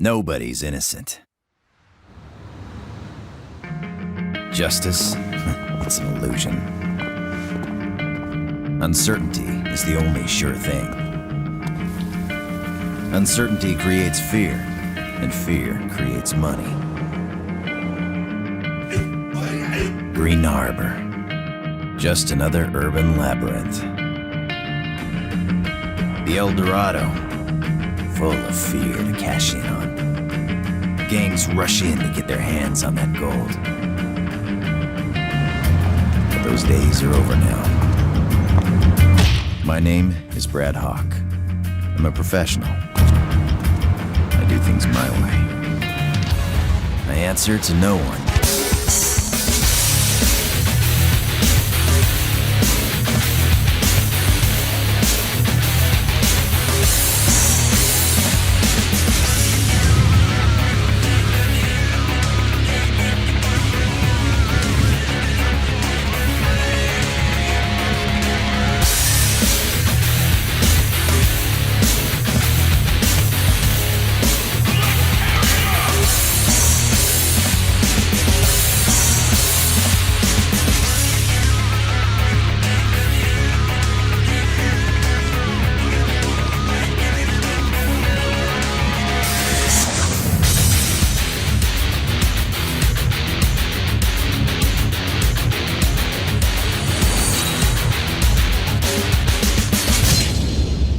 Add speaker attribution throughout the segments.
Speaker 1: Nobody's innocent. Justice? It's an illusion. Uncertainty is the only sure thing. Uncertainty creates fear, and fear creates money. Green Harbor. Just another urban labyrinth. The El Dorado. Full of fear to cash in on. Gangs rush in to get their hands on that gold. But those days are over now. My name is Brad Hawk. I'm a professional. I do things my way. I answer to no one.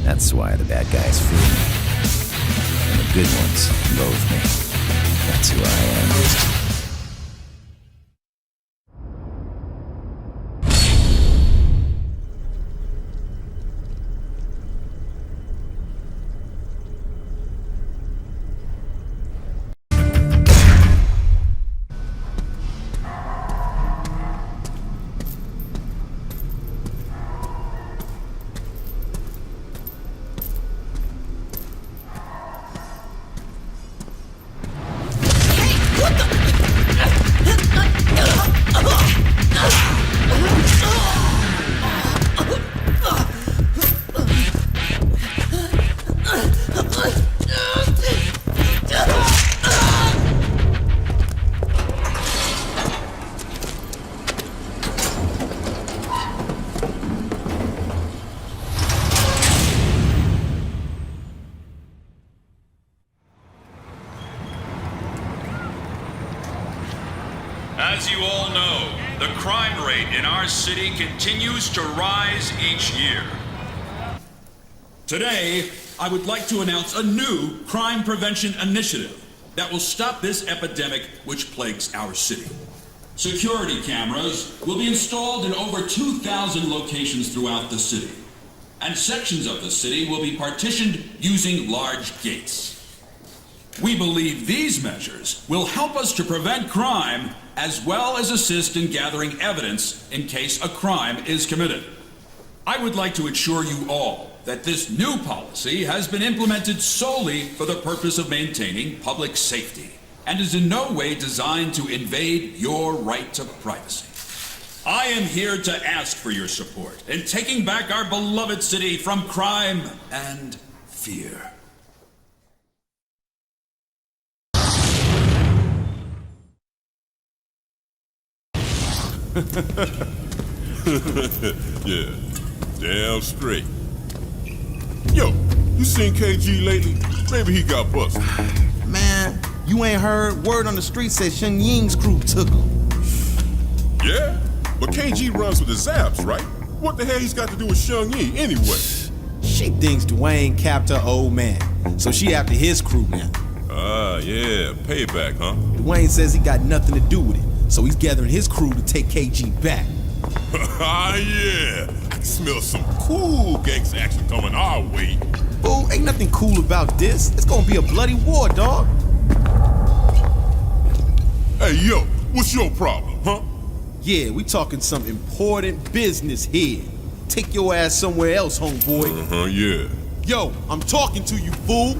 Speaker 1: That's why the bad guys fear me. And the good ones loathe me. That's who I am.
Speaker 2: As you all know, the crime rate in our city continues to rise each year. Today, I would like to announce a new crime prevention initiative that will stop this epidemic which plagues our city. Security cameras will be installed in over 2,000 locations throughout the city, and sections of the city will be partitioned using large gates. We believe these measures will help us to prevent crime as well as assist in gathering evidence in case a crime is committed. I would like to assure you all that this new policy has been implemented solely for the purpose of maintaining public safety and is in no way designed to invade your right to privacy. I am here to ask for your support in taking back our beloved city from crime and fear.
Speaker 3: Yeah, damn straight. Yo, you seen KG lately? Maybe he got busted.
Speaker 4: Man, you ain't heard? Word on the street said Shun Ying's crew took him.
Speaker 3: Yeah? But KG runs with the Zaps, right? What the hell he's got to do with Shun Ying anyway?
Speaker 4: She thinks Dwayne capped her old man, so she after his crew now.
Speaker 3: Ah, yeah, payback, huh?
Speaker 4: Dwayne says he got nothing to do with it, so he's gathering his crew to take KG back.
Speaker 3: Ah, yeah. I can smell some cool gangsta action coming our way.
Speaker 4: Fool, ain't nothing cool about this. It's gonna be a bloody war, dog.
Speaker 3: Hey, yo, what's your problem, huh?
Speaker 4: Yeah, we talking some important business here. Take your ass somewhere else, homeboy.
Speaker 3: Uh-huh, yeah.
Speaker 4: Yo, I'm talking to you, fool.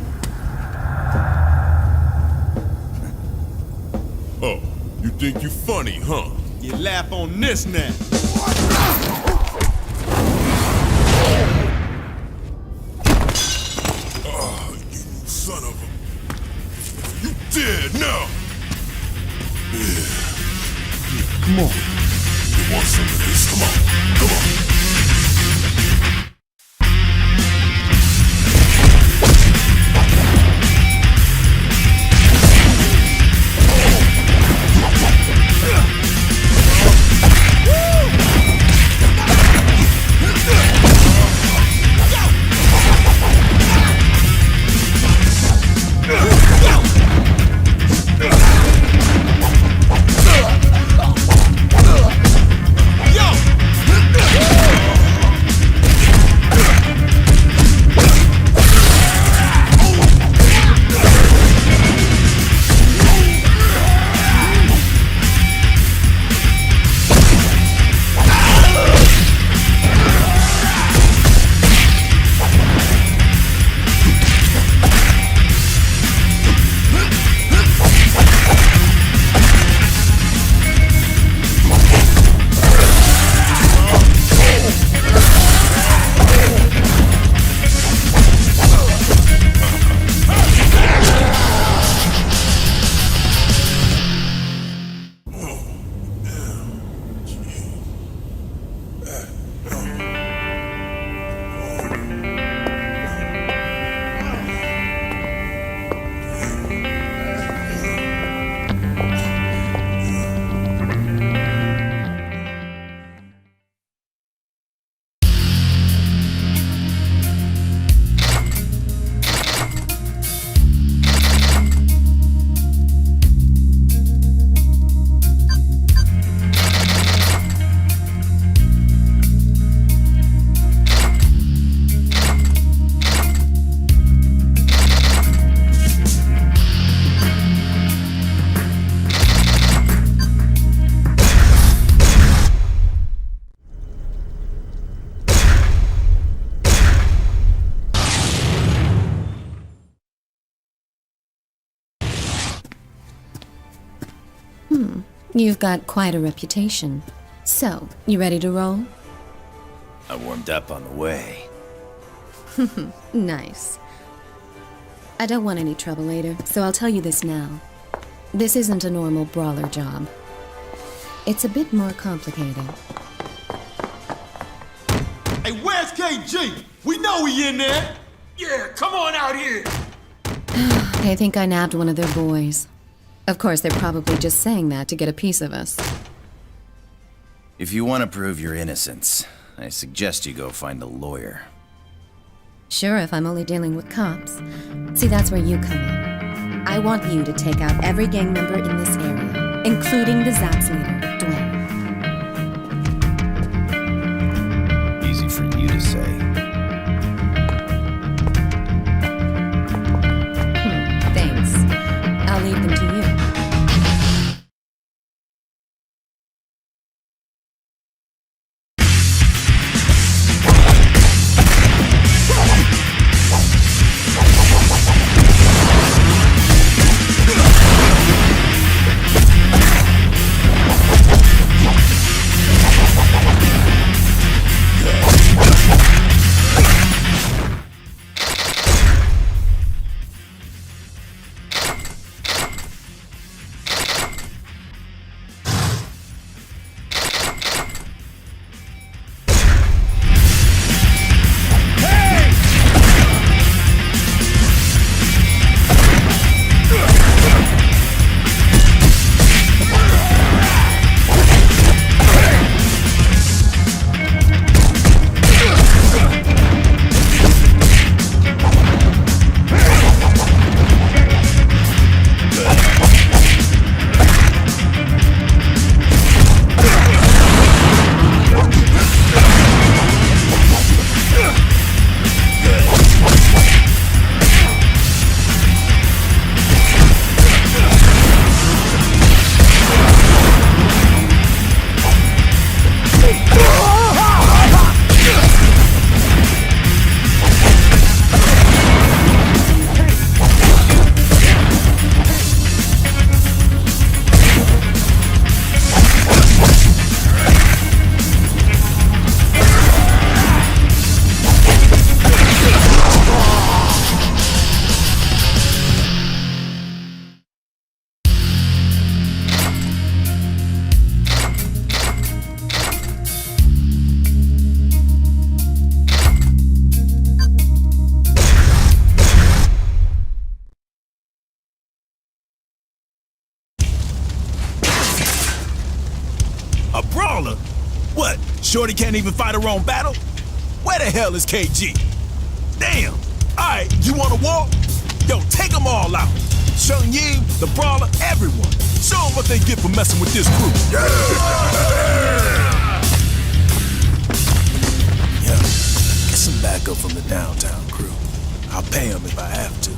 Speaker 3: Oh, you think you funny, huh?
Speaker 4: You laugh on this now.
Speaker 3: Oh, you son of a... dead now.
Speaker 4: Come on.
Speaker 3: You want some of this? Come on. Come on.
Speaker 5: You've got quite a reputation. So, you ready to roll?
Speaker 1: I warmed up on the way.
Speaker 5: Nice. I don't want any trouble later, so I'll tell you this now. This isn't a normal brawler job. It's a bit more complicated.
Speaker 4: Hey, where's KG? We know he in there.
Speaker 6: Yeah, come on out here.
Speaker 5: They think I nabbed one of their boys. Of course, they're probably just saying that to get a piece of us.
Speaker 1: If you want to prove your innocence, I suggest you go find a lawyer.
Speaker 5: Sure, if I'm only dealing with cops. See, that's where you come in. I want you to take out every gang member in this area, including the Zax leader, Dwayne.
Speaker 1: Easy for you to say.
Speaker 5: Thanks. I'll leave them to you.
Speaker 7: Shorty can't even fight her own battle? Where the hell is KG? Damn! Alright, you wanna war? Yo, take them all out. Shun Ying, the Brawler, everyone. Show them what they get for messing with this crew. Yeah, get some backup from the downtown crew. I'll pay them if I have to.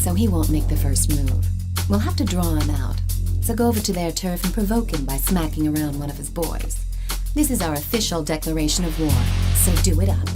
Speaker 5: So he won't make the first move. We'll have to draw him out. So go over to their turf and provoke him by smacking around one of his boys. This is our official declaration of war, so do it up.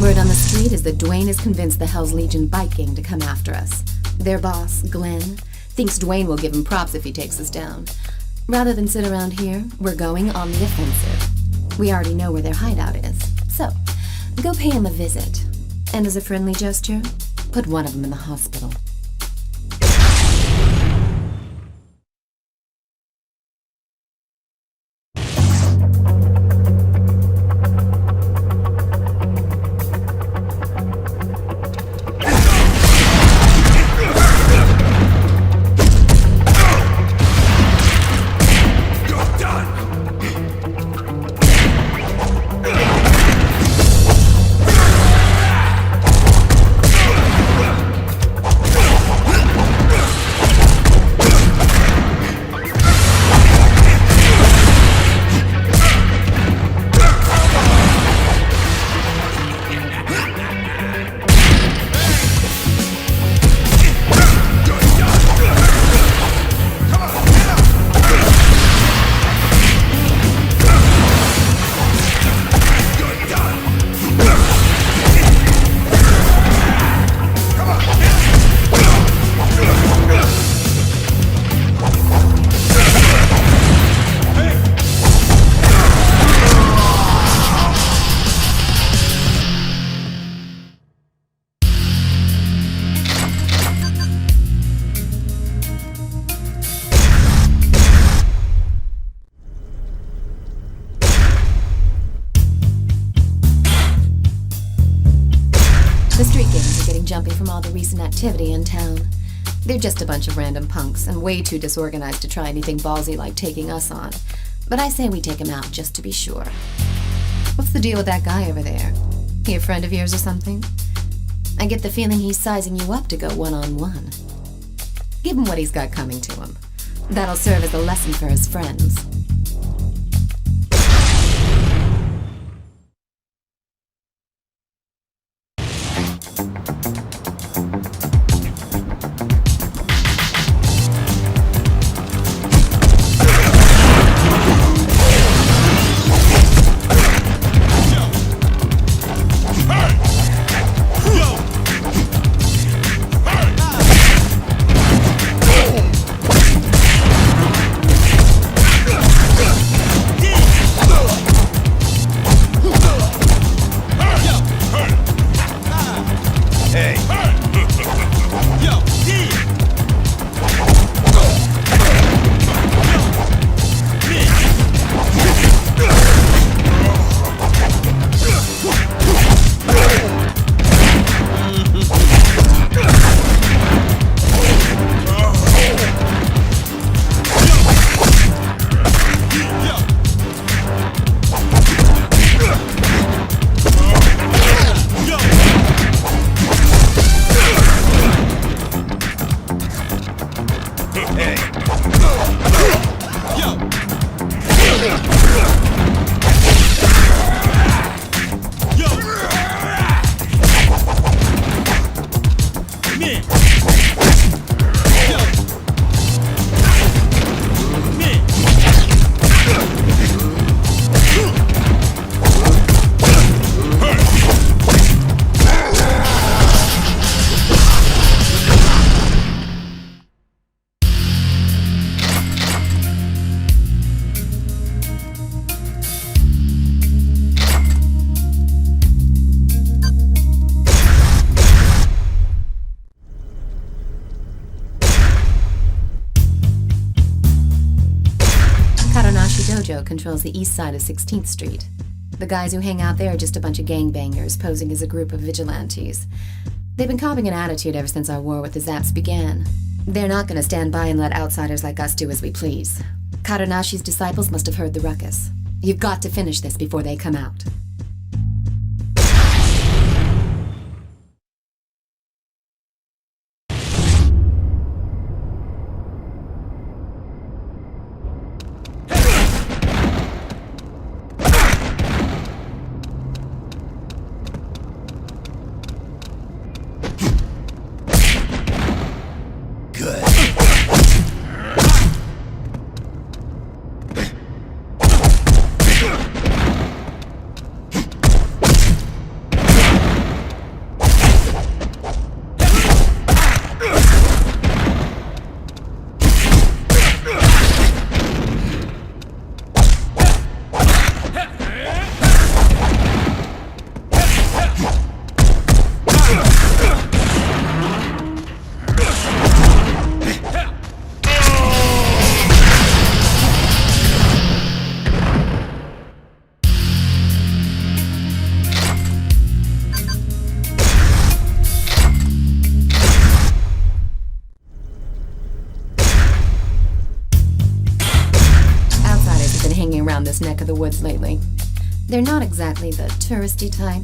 Speaker 5: Word on the street is that Dwayne has convinced the Hell's Legion bike gang to come after us. Their boss, Glenn, thinks Dwayne will give him props if he takes us down. Rather than sit around here, we're going on the offensive. We already know where their hideout is, so go pay him a visit. And as a friendly gesture, put one of them in the hospital. The street gangs are getting jumpy from all the recent activity in town. They're just a bunch of random punks and way too disorganized to try anything ballsy like taking us on. But I say we take him out just to be sure. What's the deal with that guy over there? He a friend of yours or something? I get the feeling he's sizing you up to go one-on-one. Give him what he's got coming to him. That'll serve as a lesson for his friends. dojo controls the east side of 16th Street. The guys who hang out there are just a bunch of gangbangers posing as a group of vigilantes. They've been copping an attitude ever since our war with the Zaps began. They're not going to stand by and let outsiders like us do as we please. Karanashi's disciples must have heard the ruckus. You've got to finish this before they come out. Around this neck of the woods lately. They're not exactly the touristy type.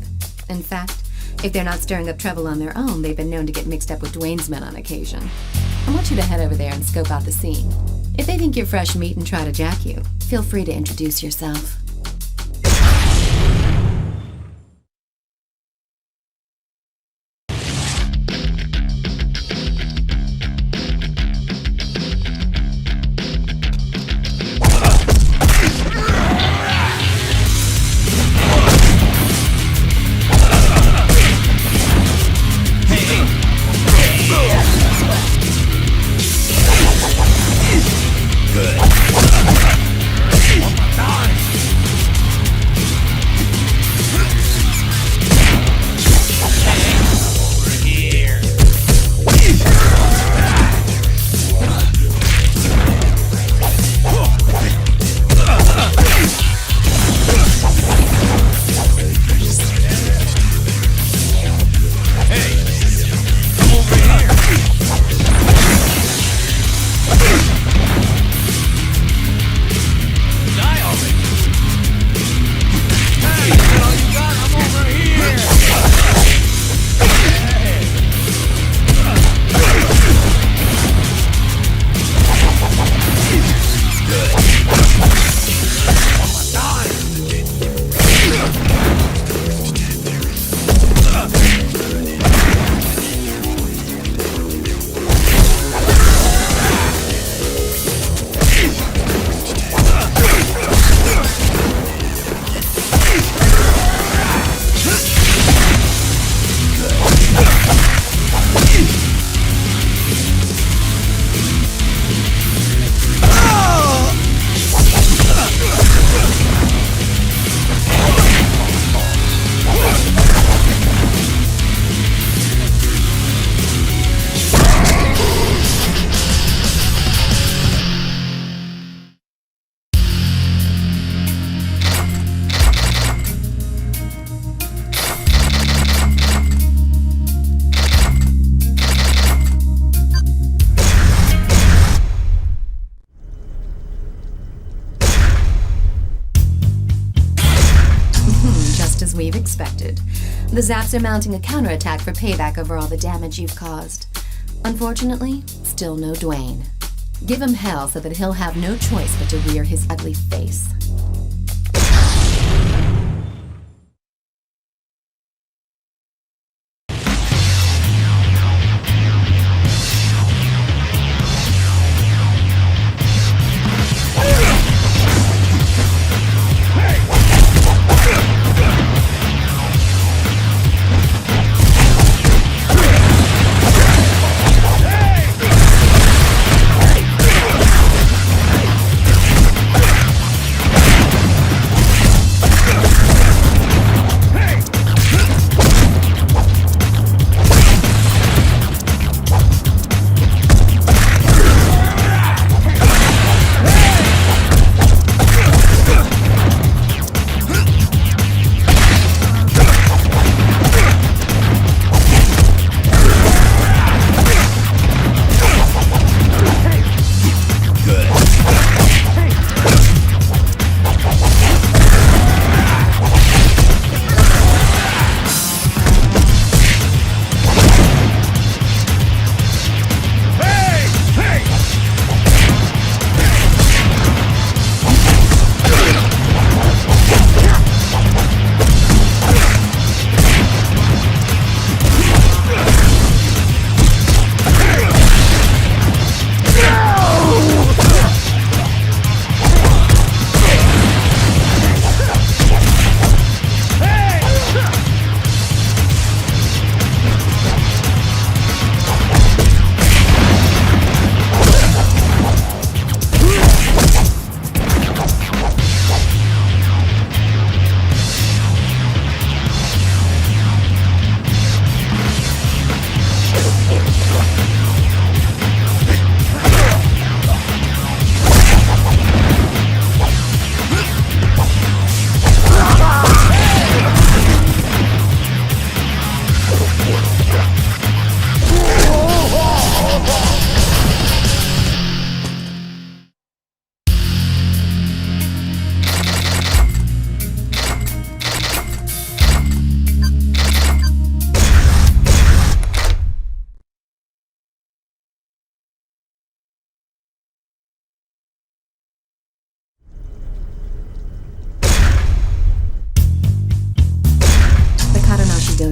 Speaker 5: In fact, if they're not stirring up trouble on their own, they've been known to get mixed up with Dwayne's men on occasion. I want you to head over there and scope out the scene. If they think you're fresh meat and try to jack you, feel free to introduce yourself. We've expected. The Zaps are mounting a counterattack for payback over all the damage you've caused. Unfortunately, still no Dwayne. Give him hell so that he'll have no choice but to rear his ugly face.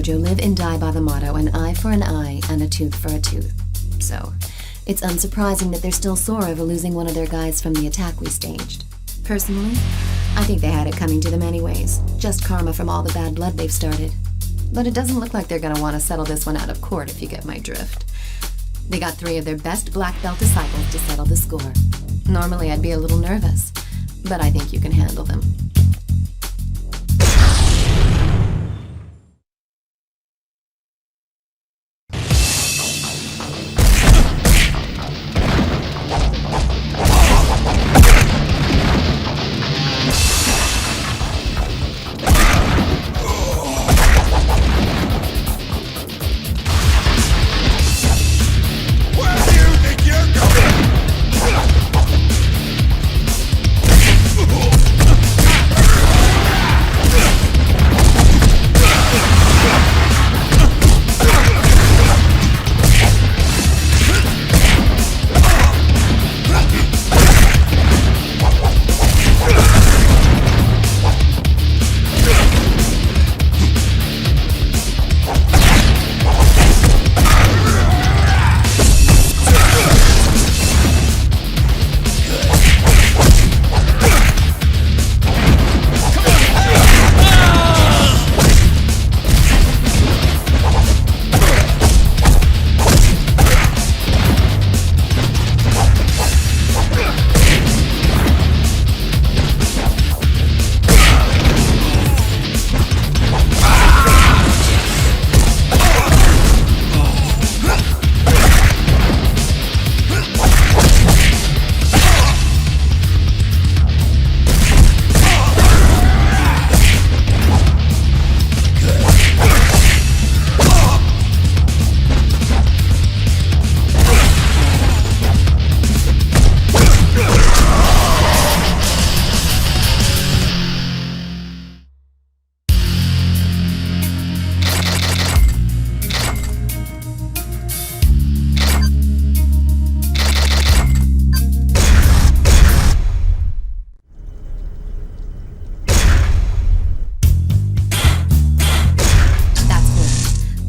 Speaker 5: Mojo live and die by the motto, an eye for an eye and a tooth for a tooth. So, it's unsurprising that they're still sore over losing one of their guys from the attack we staged. Personally, I think they had it coming to them anyways, just karma from all the bad blood they've started. But it doesn't look like they're gonna want to settle this one out of court, if you get my drift. They got 3 of their best black belt disciples to settle the score. Normally I'd be a little nervous, but I think you can handle them.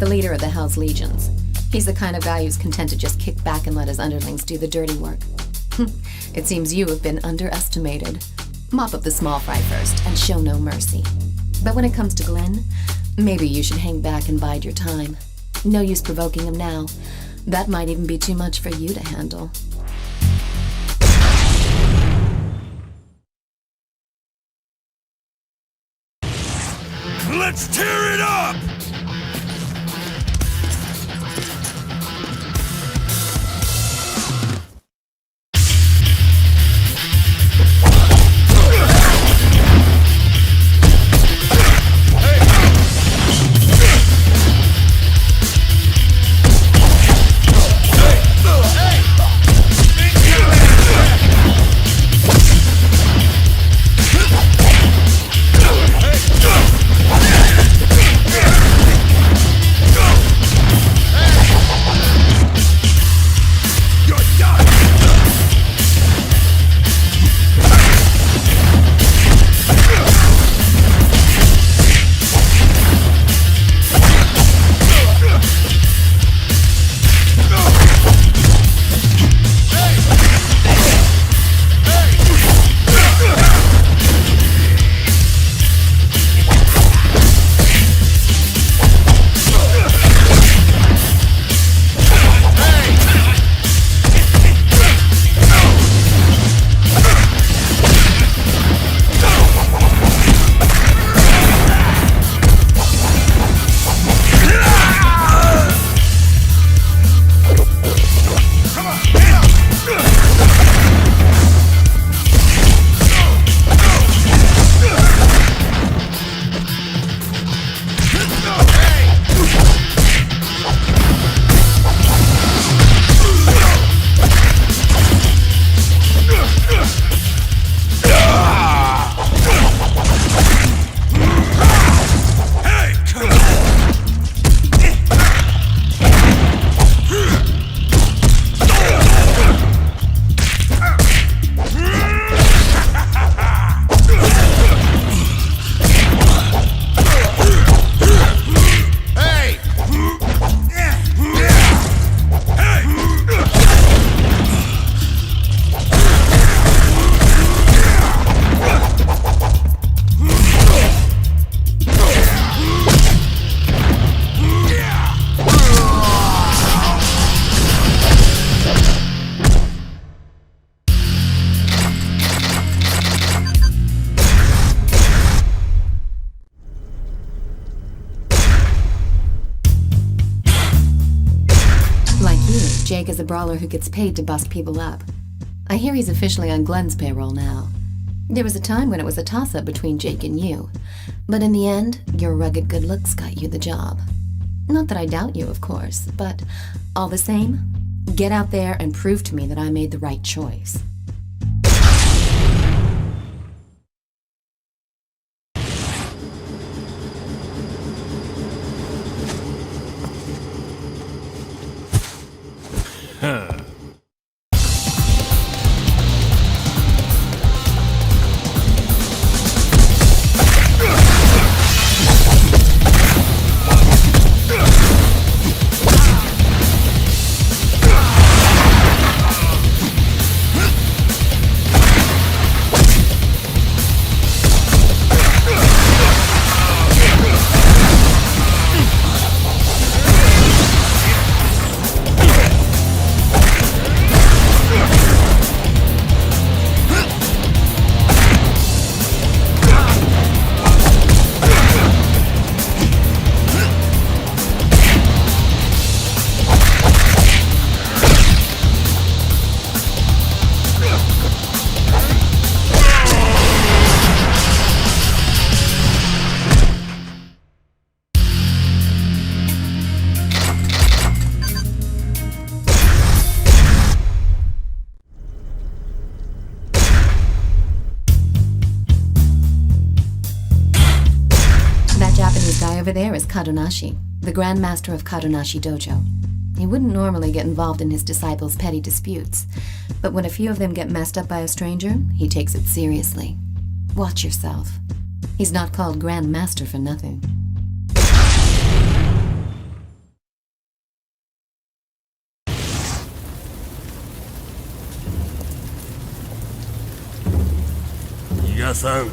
Speaker 5: Leader of the Hell's Legions. He's the kind of guy who's content to just kick back and let his underlings do the dirty work. It seems you have been underestimated. Mop up the small fry first and show no mercy. But when it comes to Glenn, maybe you should hang back and bide your time. No use provoking him now. That might even be too much for you to handle.
Speaker 7: Let's tear it up!
Speaker 3: Hey!
Speaker 5: brawler who gets paid to bust people up. I hear he's officially on Glenn's payroll now. There was a time when it was a toss-up between Jake and you, but in the end, your rugged good looks got you the job. Not that I doubt you, of course, but all the same, get out there and prove to me that I made the right choice. Over there is Kadonashi, the Grand Master of Kadonashi Dojo. He wouldn't normally get involved in his disciples' petty disputes, but when a few of them get messed up by a stranger, he takes it seriously. Watch yourself. He's not called Grand Master for nothing.
Speaker 6: Yiga-san.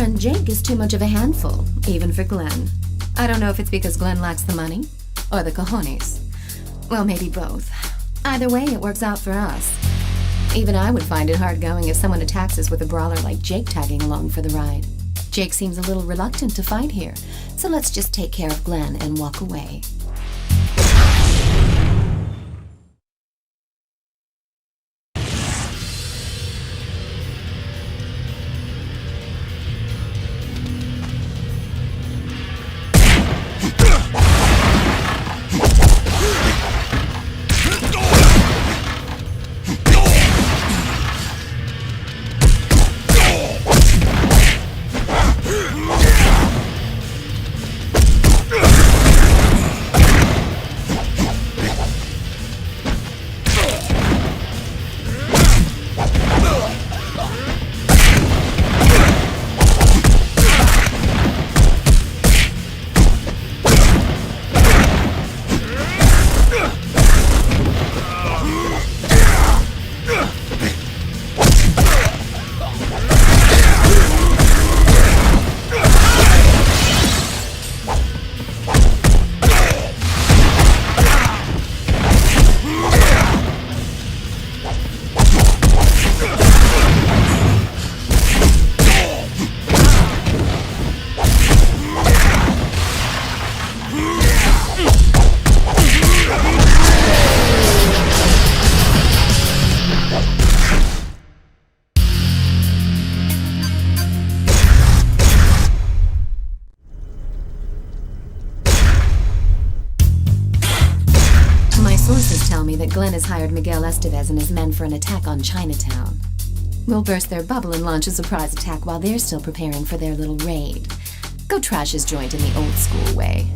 Speaker 5: friend Jake is too much of a handful, even for Glenn. I don't know if it's because Glenn lacks the money or the cojones. Well, maybe both. Either way, it works out for us. Even I would find it hard going if someone attacks us with a brawler like Jake tagging along for the ride. Jake seems a little reluctant to fight here, so let's just take care of Glenn and walk away. Glenn has hired Miguel Estevez and his men for an attack on Chinatown. We'll burst their bubble and launch a surprise attack while they're still preparing for their little raid. Go trash his joint in the old school way.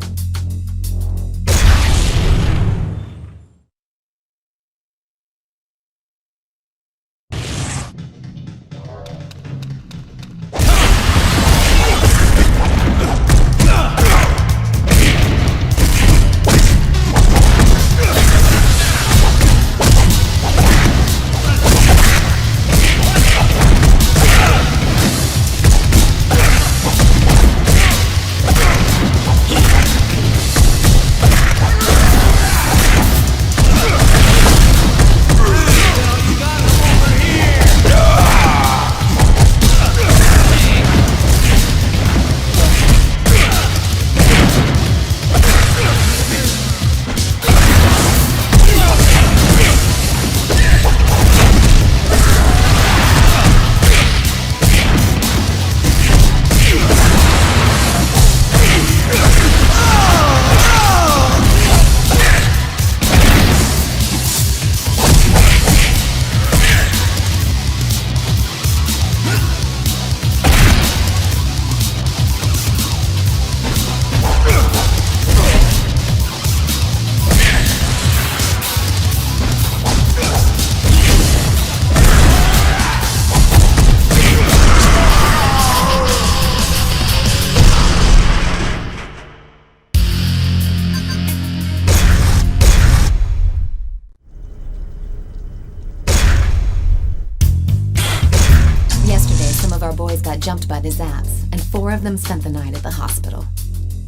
Speaker 5: Got jumped by the Zaps, and 4 of them spent the night at the hospital.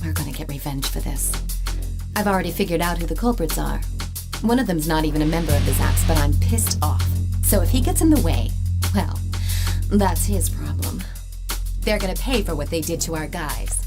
Speaker 5: We're gonna get revenge for this. I've already figured out who the culprits are. One of them's not even a member of the Zaps, but I'm pissed off. So if he gets in the way, well, that's his problem. They're gonna pay for what they did to our guys.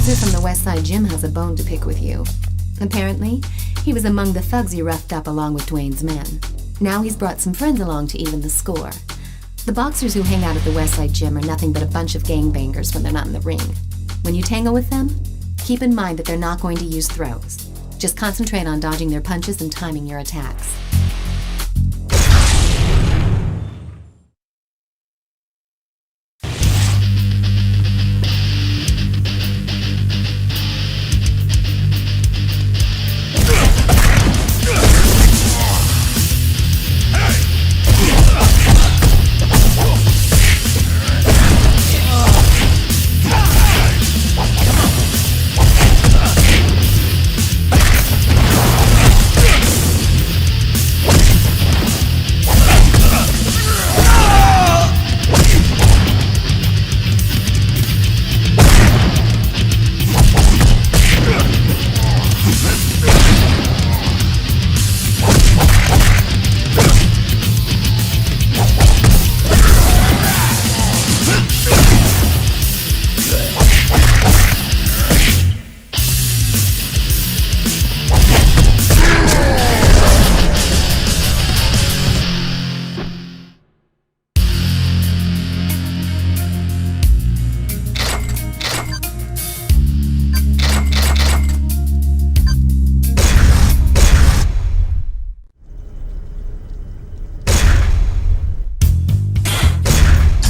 Speaker 5: From the West Side Gym has a bone to pick with you. Apparently, he was among the thugs you roughed up along with Dwayne's men. Now he's brought some friends along to even the score. The boxers who hang out at the Westside Gym are nothing but a bunch of gangbangers when they're not in the ring. When you tangle with them, keep in mind that they're not going to use throws. Just concentrate on dodging their punches and timing your attacks.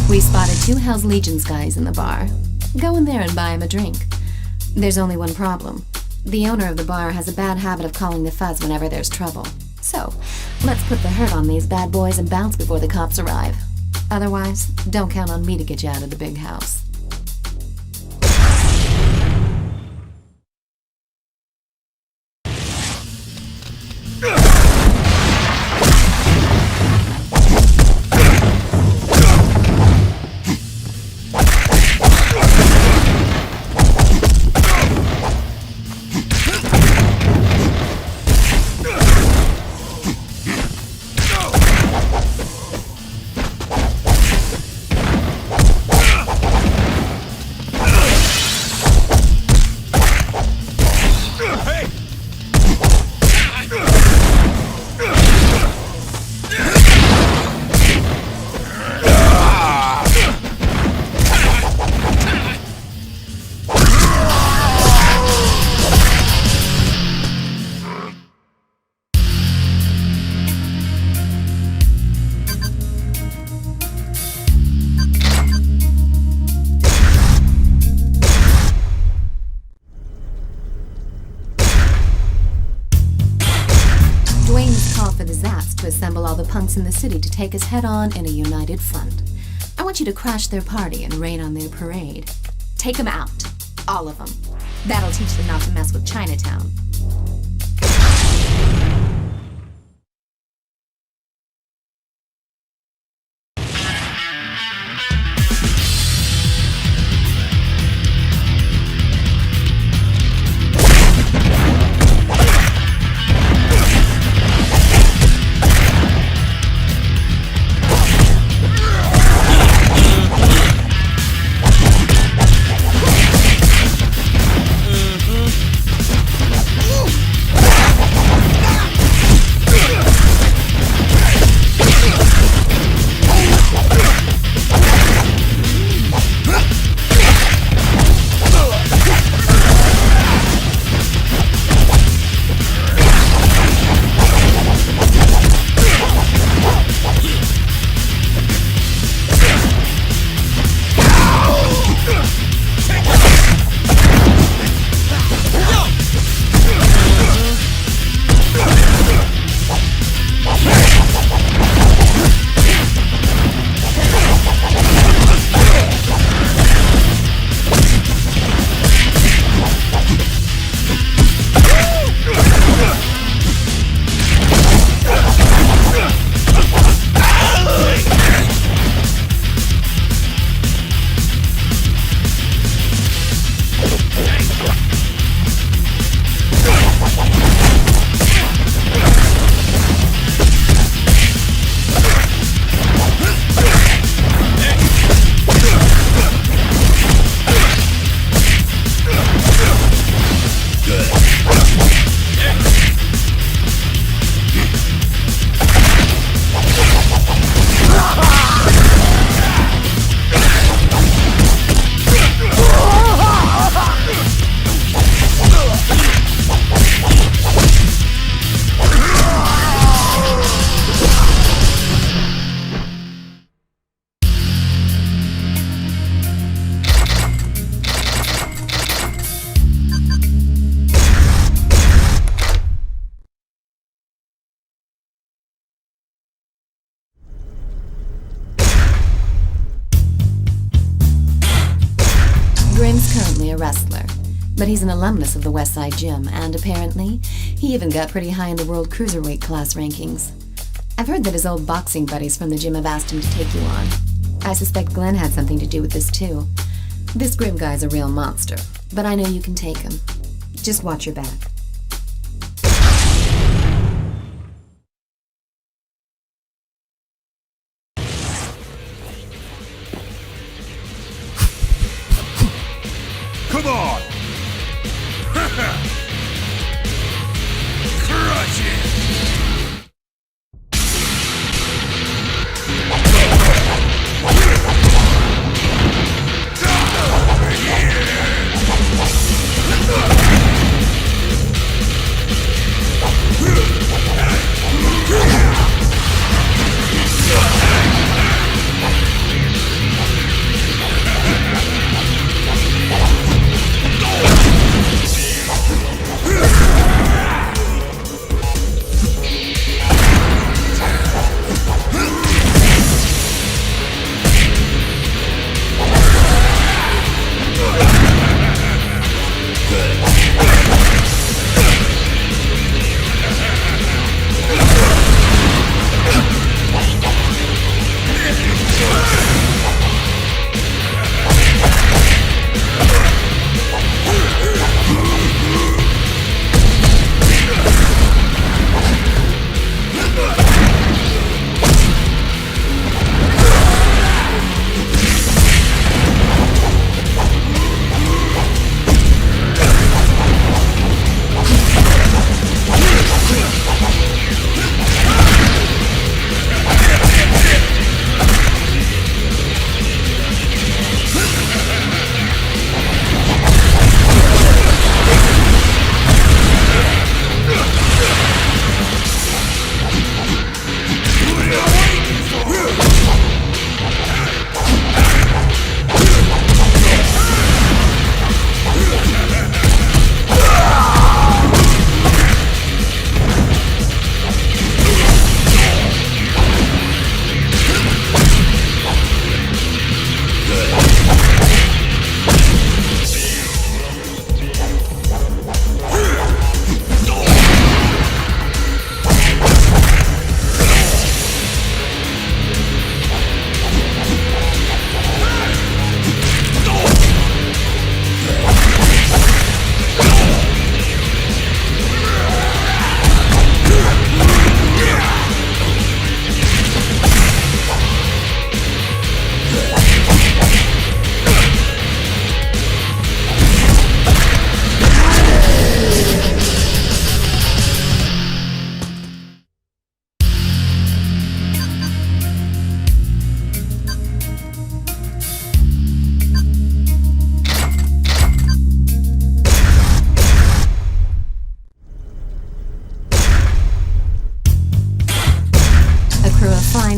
Speaker 5: We spotted 2 Hell's Legions guys in the bar. Go in there and buy him a drink. There's only one problem. The owner of the bar has a bad habit of calling the fuzz whenever there's trouble. So, let's put the hurt on these bad boys and bounce before the cops arrive. Otherwise, don't count on me to get you out of the big house. For the Zats to assemble all the punks in the city to take us head-on in a united front. I want you to crash their party and rain on their parade. Take them out. All of them. That'll teach them not to mess with Chinatown.
Speaker 7: Woo!
Speaker 5: But he's an alumnus of the West Side Gym, and apparently, he even got pretty high in the world cruiserweight class rankings. I've heard that his old boxing buddies from the gym have asked him to take you on. I suspect Glenn had something to do with this, too. This Grim guy's a real monster, but I know you can take him. Just watch your back.
Speaker 7: Come on! Crush it!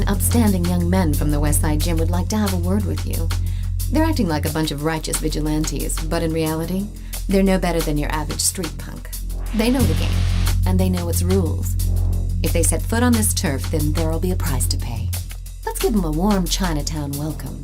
Speaker 5: Upstanding young men from the West Side Gym would like to have a word with you. They're acting like a bunch of righteous vigilantes, but in reality, they're no better than your average street punk. They know the game, and they know its rules. If they set foot on this turf, then there'll be a price to pay. Let's give them a warm Chinatown welcome.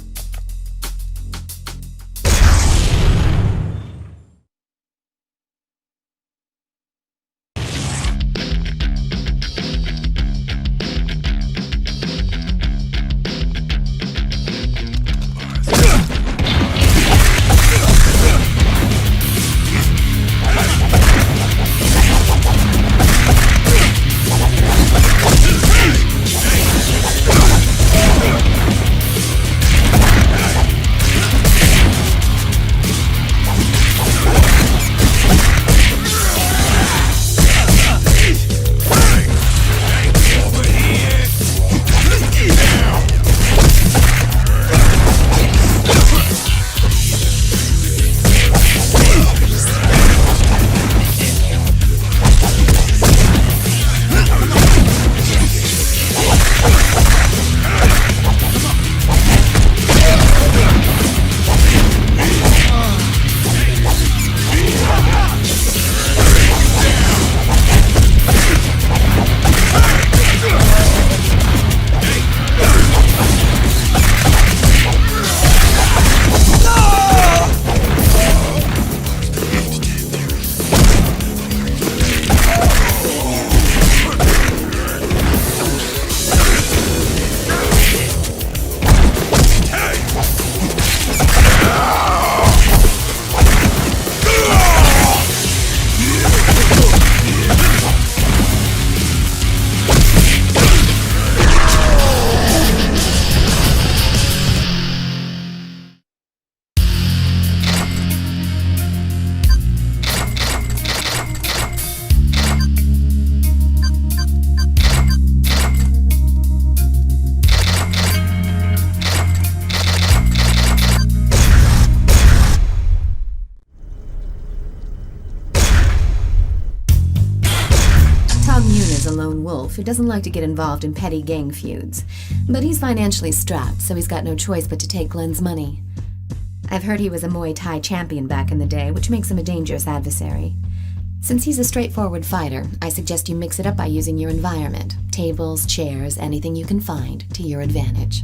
Speaker 5: He's a lone wolf who doesn't like to get involved in petty gang feuds. But he's financially strapped, so he's got no choice but to take Glenn's money. I've heard he was a Muay Thai champion back in the day, which makes him a dangerous adversary. Since he's a straightforward fighter, I suggest you mix it up by using your environment. Tables, chairs, anything you can find, to your advantage.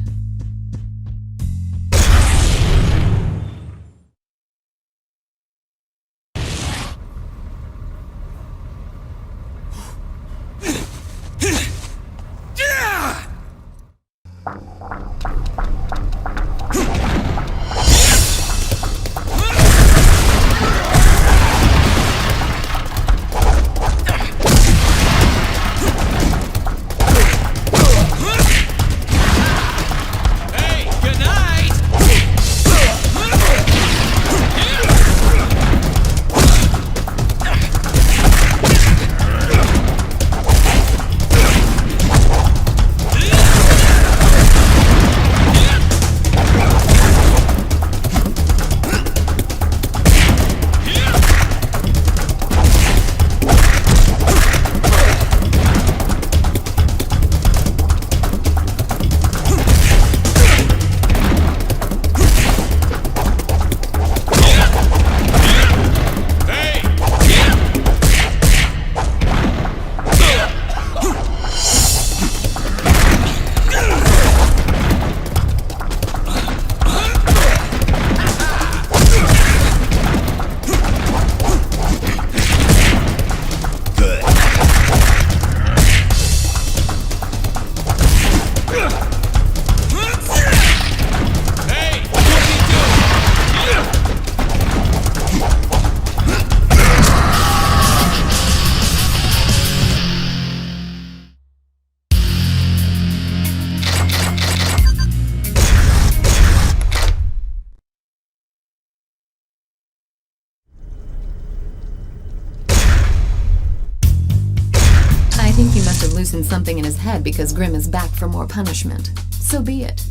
Speaker 5: Loosened something in his head because Grim is back for more punishment. So be it.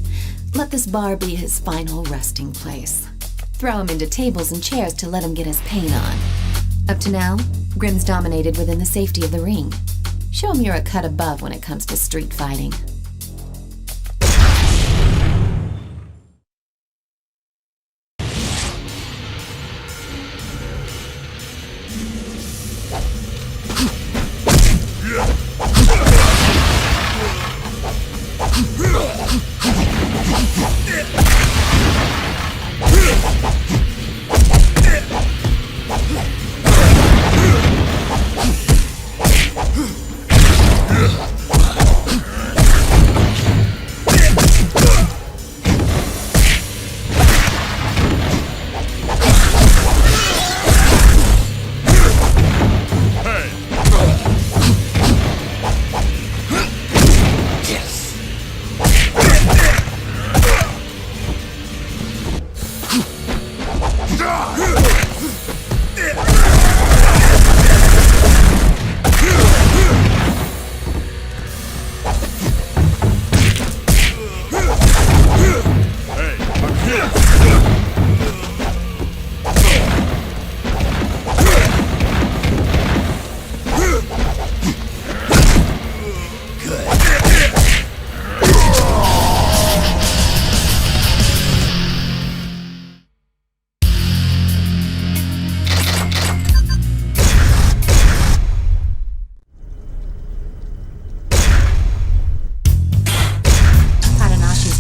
Speaker 5: Let this bar be his final resting place. Throw him into tables and chairs to let him get his pain on. Up to now, Grim's dominated within the safety of the ring. Show him you're a cut above when it comes to street fighting.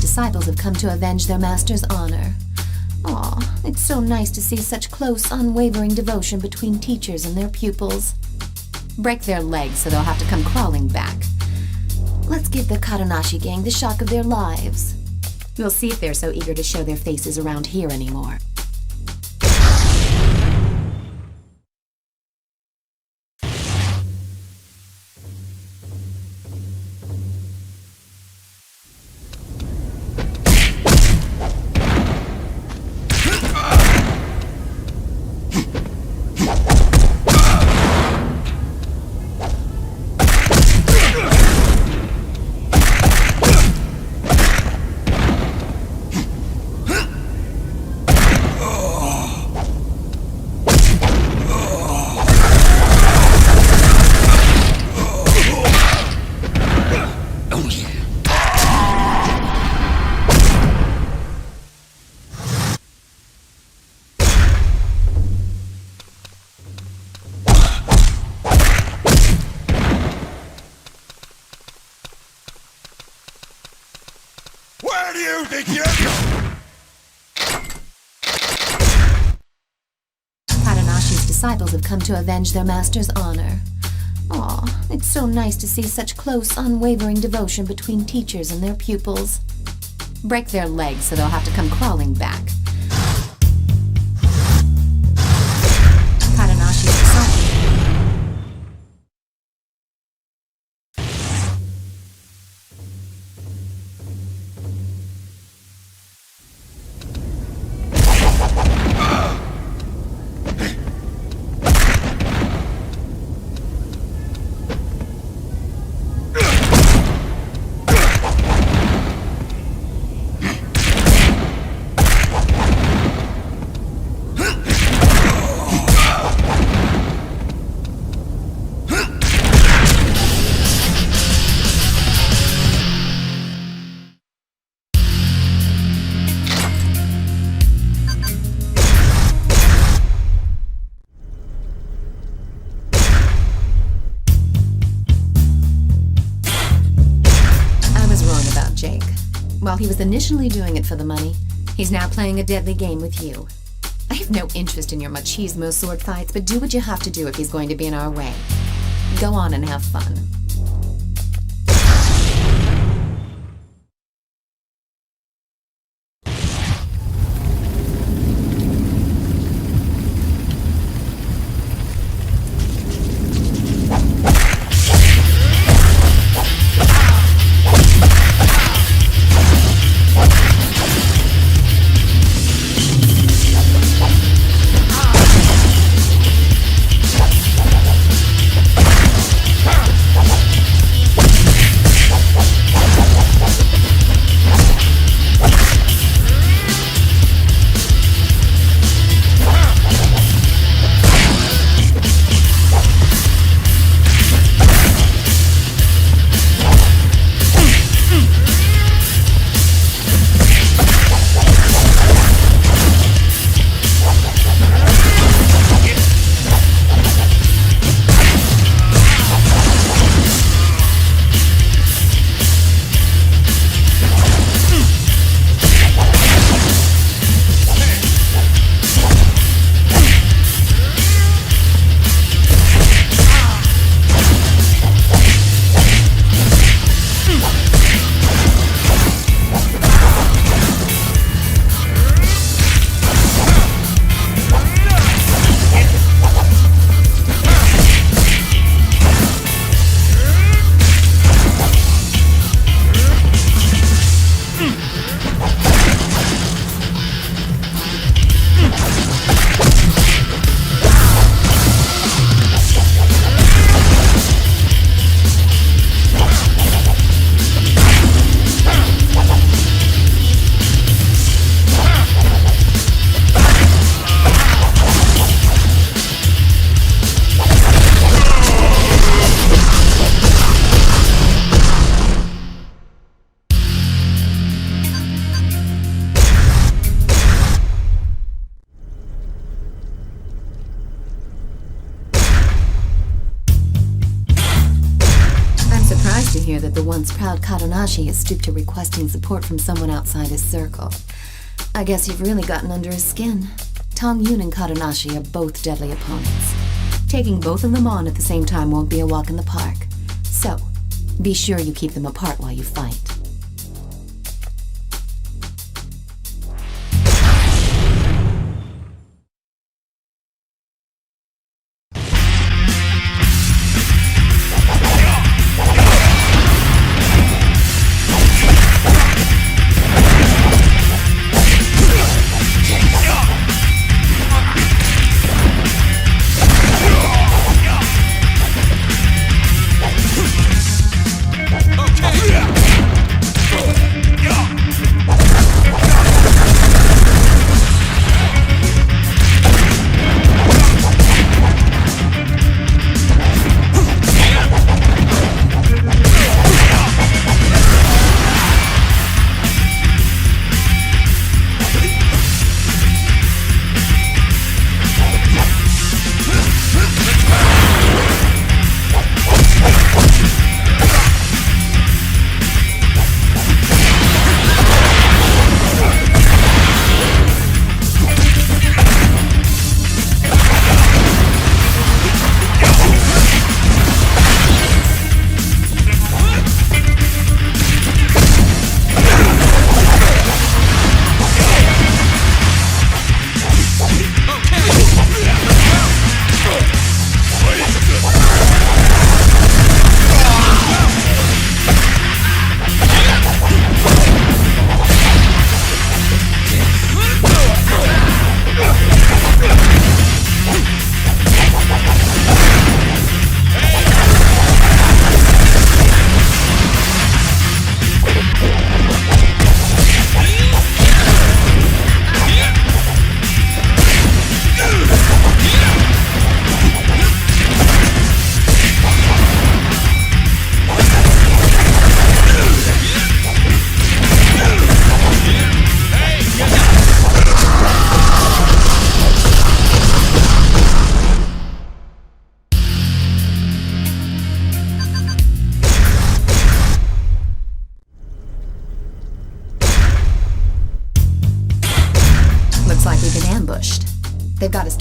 Speaker 5: Disciples have come to avenge their master's honor. Aw, it's so nice to see such close, unwavering devotion between teachers and their pupils. Break their legs so they'll have to come crawling back. Let's give the Karanashi gang the shock of their lives. We'll see if they're so eager to show their faces around here anymore.
Speaker 3: Music, yeah!
Speaker 5: Kadanashi's disciples have come to avenge their master's honor. Aw, it's so nice to see such close, unwavering devotion between teachers and their pupils. Break their legs so they'll have to come crawling back. Kadanashi's disciples. Jake. While he was initially doing it for the money, he's now playing a deadly game with you. I have no interest in your machismo sword fights, but do what you have to do if he's going to be in our way. Go on and have fun. To hear that the once proud Kadanashi has stooped to requesting support from someone outside his circle. I guess you've really gotten under his skin. Tong Yun and Kadanashi are both deadly opponents. Taking both of them on at the same time won't be a walk in the park. So, be sure you keep them apart while you fight.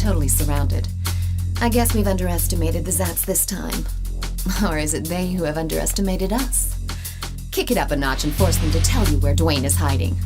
Speaker 5: totally surrounded. I guess we've underestimated the Zats this time. Or is it they who have underestimated us? Kick it up a notch and force them to tell you where Dwayne is hiding.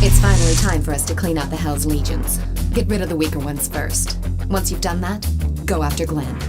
Speaker 5: It's finally time for us to clean out the Hell's Legions. Get rid of the weaker ones first. Once you've done that, go after Glenn.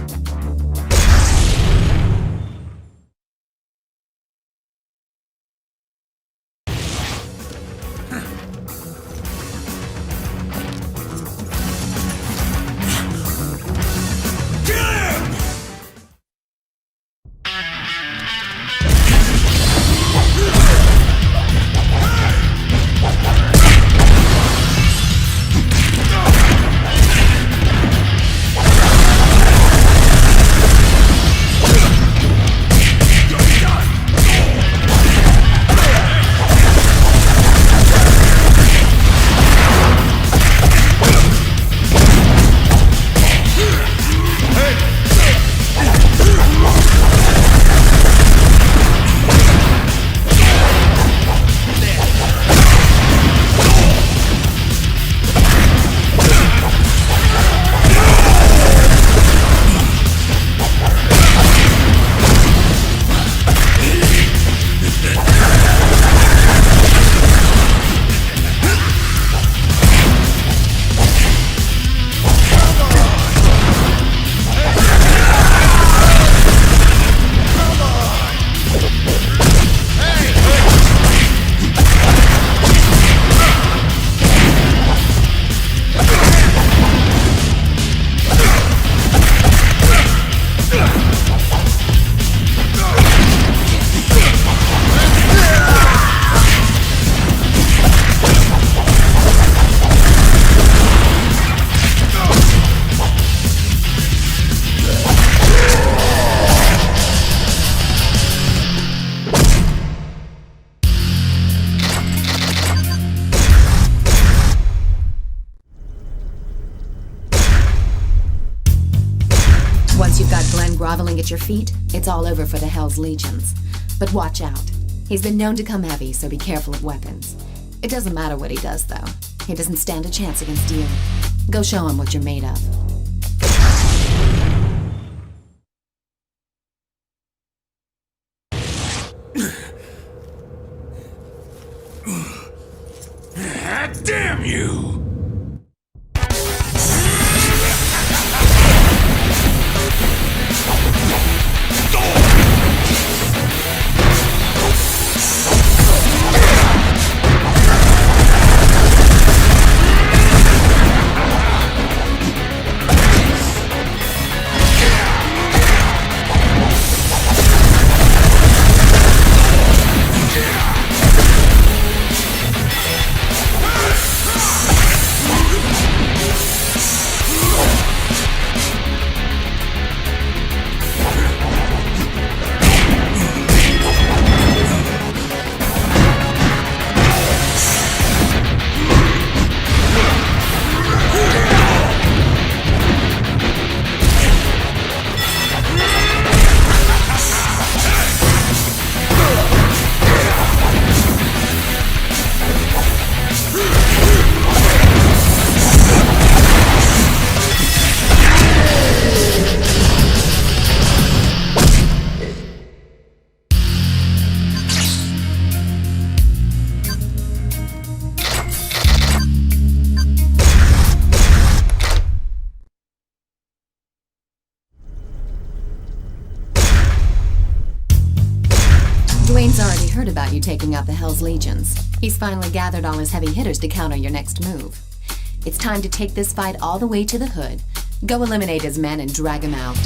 Speaker 5: Once you've got Glenn groveling at your feet, it's all over for the Hell's Legions. But watch out. He's been known to come heavy, so be careful of weapons. It doesn't matter what he does, though. He doesn't stand a chance against you. Go show him what you're made of.
Speaker 6: Damn you!
Speaker 5: Dwayne's already heard about you taking out the Hell's Legions. He's finally gathered all his heavy hitters to counter your next move. It's time to take this fight all the way to the hood. Go eliminate his men and drag him out.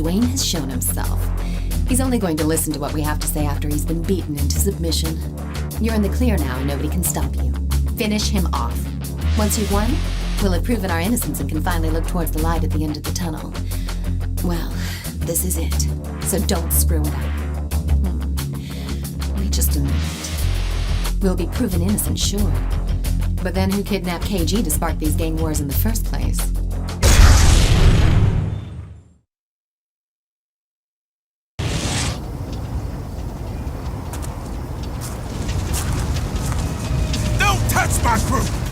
Speaker 5: Dwayne has shown himself. He's only going to listen to what we have to say after he's been beaten into submission. You're in the clear now and nobody can stop you. Finish him off. Once you've won, we'll have proven our innocence and can finally look towards the light at the end of the tunnel. Well, this is it. So don't screw it up. Wait just a minute. We'll be proven innocent, sure. But then who kidnapped KG to spark these gang wars in the first place?
Speaker 7: Touch my crew!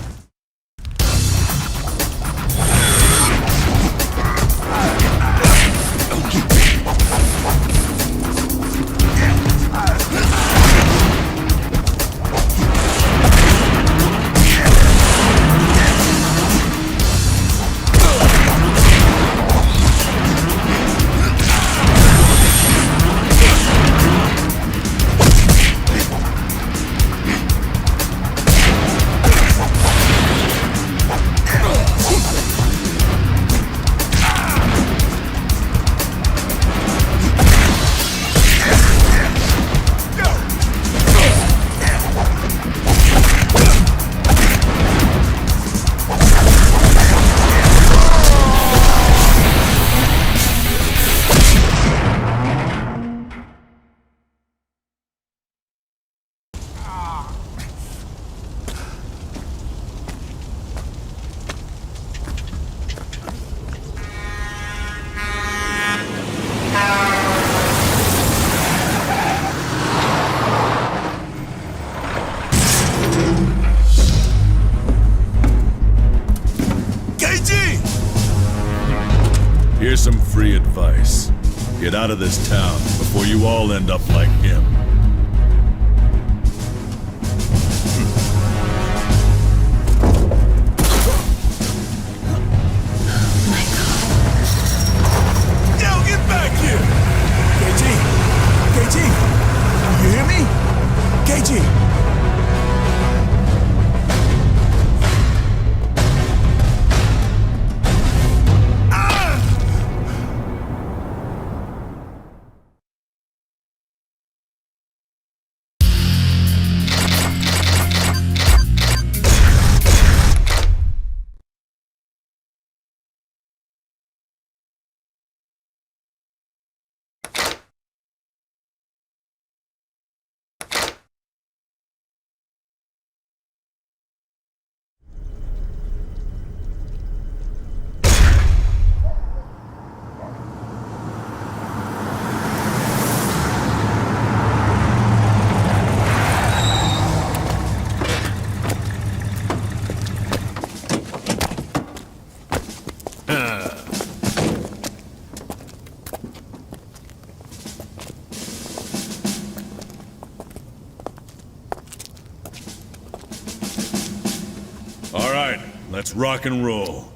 Speaker 8: Here's some free advice. Get out of this town before you all end up like him. Let's rock and roll.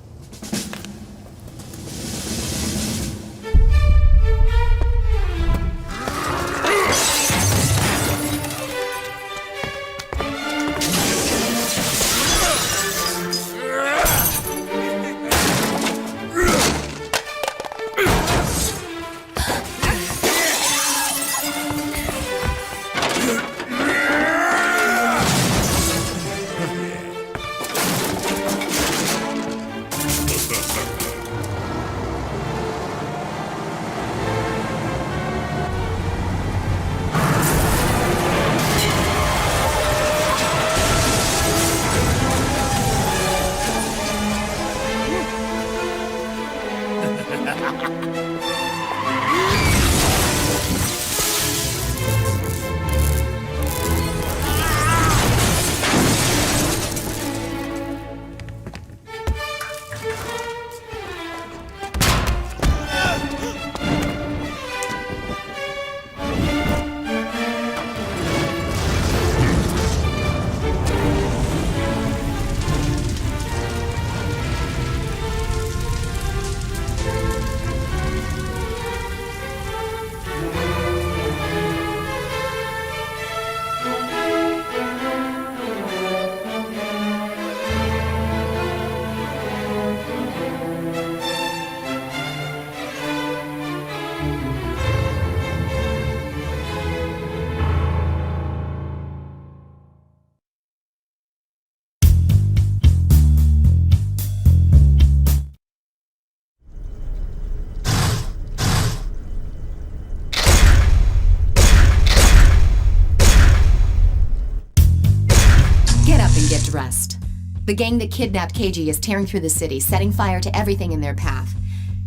Speaker 5: Dressed. The gang that kidnapped KG is tearing through the city, setting fire to everything in their path.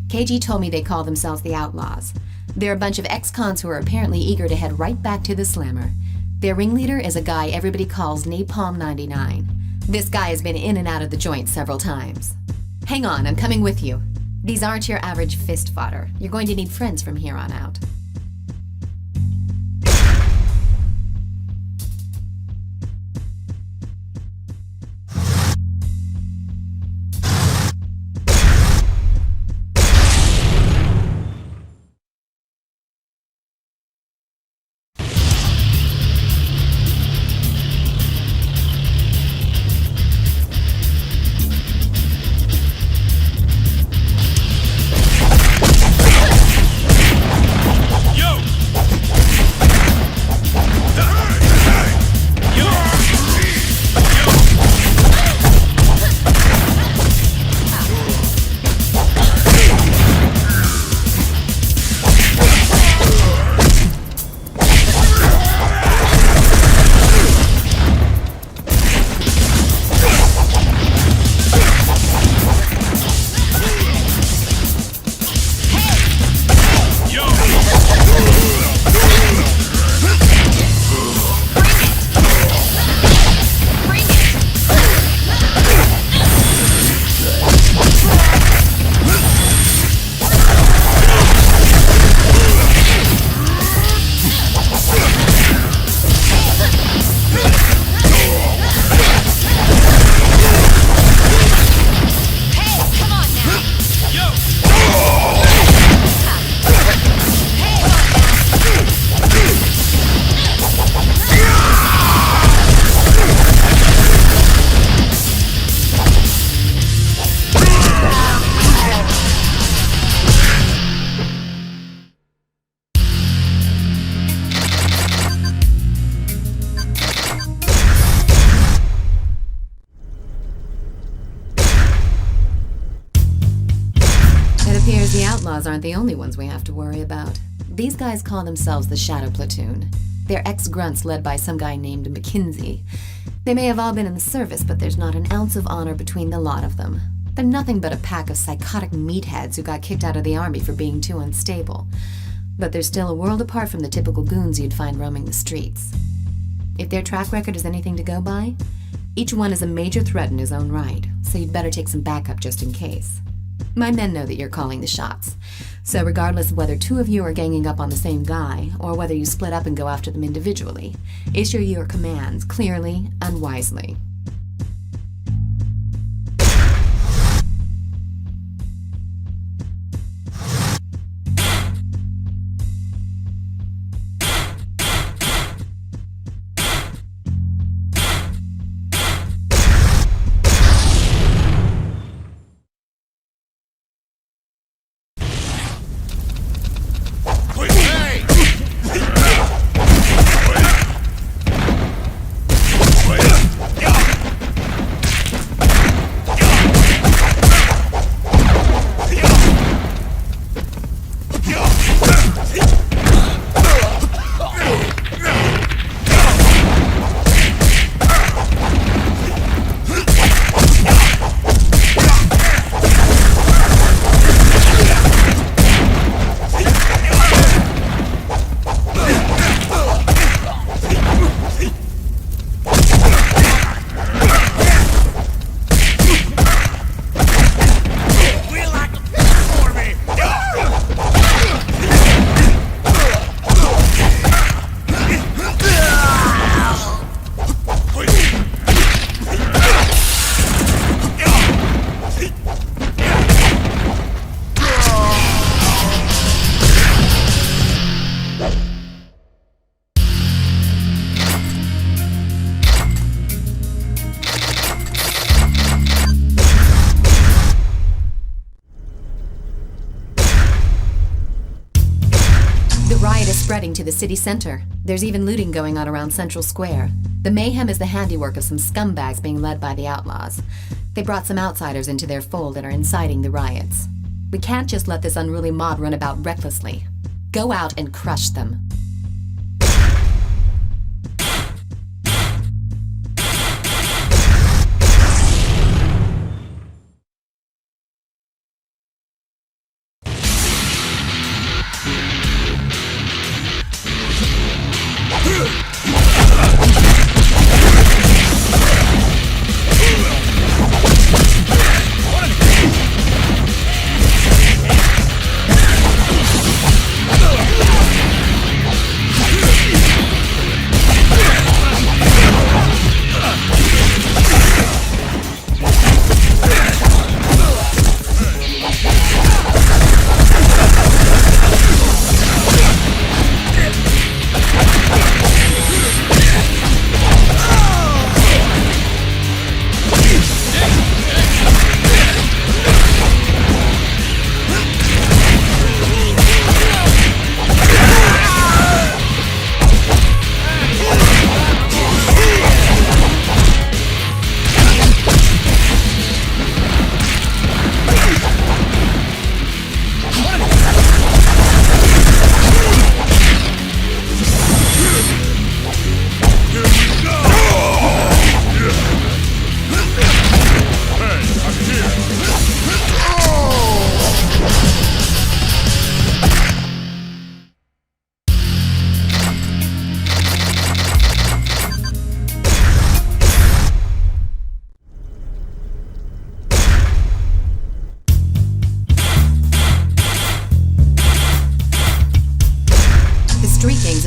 Speaker 5: KG told me they call themselves the Outlaws. They're a bunch of ex-cons who are apparently eager to head right back to the Slammer. Their ringleader is a guy everybody calls Napalm 99. This guy has been in and out of the joint several times. Hang on, I'm coming with you. These aren't your average fist fodder. You're going to need friends from here on out. The Outlaws aren't the only ones we have to worry about. These guys call themselves the Shadow Platoon. They're ex-grunts led by some guy named McKinsey. They may have all been in the service, but there's not an ounce of honor between the lot of them. They're nothing but a pack of psychotic meatheads who got kicked out of the army for being too unstable. But they're still a world apart from the typical goons you'd find roaming the streets. If their track record is anything to go by, each one is a major threat in his own right, so you'd better take some backup just in case. My men know that you're calling the shots, so regardless of whether two of you are ganging up on the same guy, or whether you split up and go after them individually, issue your commands clearly and wisely. spreading to the city center. There's even looting going on around Central Square. The mayhem is the handiwork of some scumbags being led by the outlaws. They brought some outsiders into their fold and are inciting the riots. We can't just let this unruly mob run about recklessly. Go out and crush them.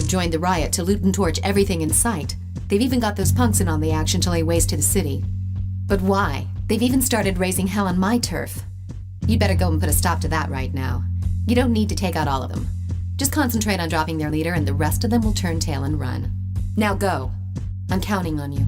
Speaker 5: Joined the riot to loot and torch everything in sight. They've even got those punks in on the action to lay waste to the city. But why? They've even started raising hell on my turf. You'd better go and put a stop to that right now. You don't need to take out all of them. Just concentrate on dropping their leader and the rest of them will turn tail and run. Now go. I'm counting on you.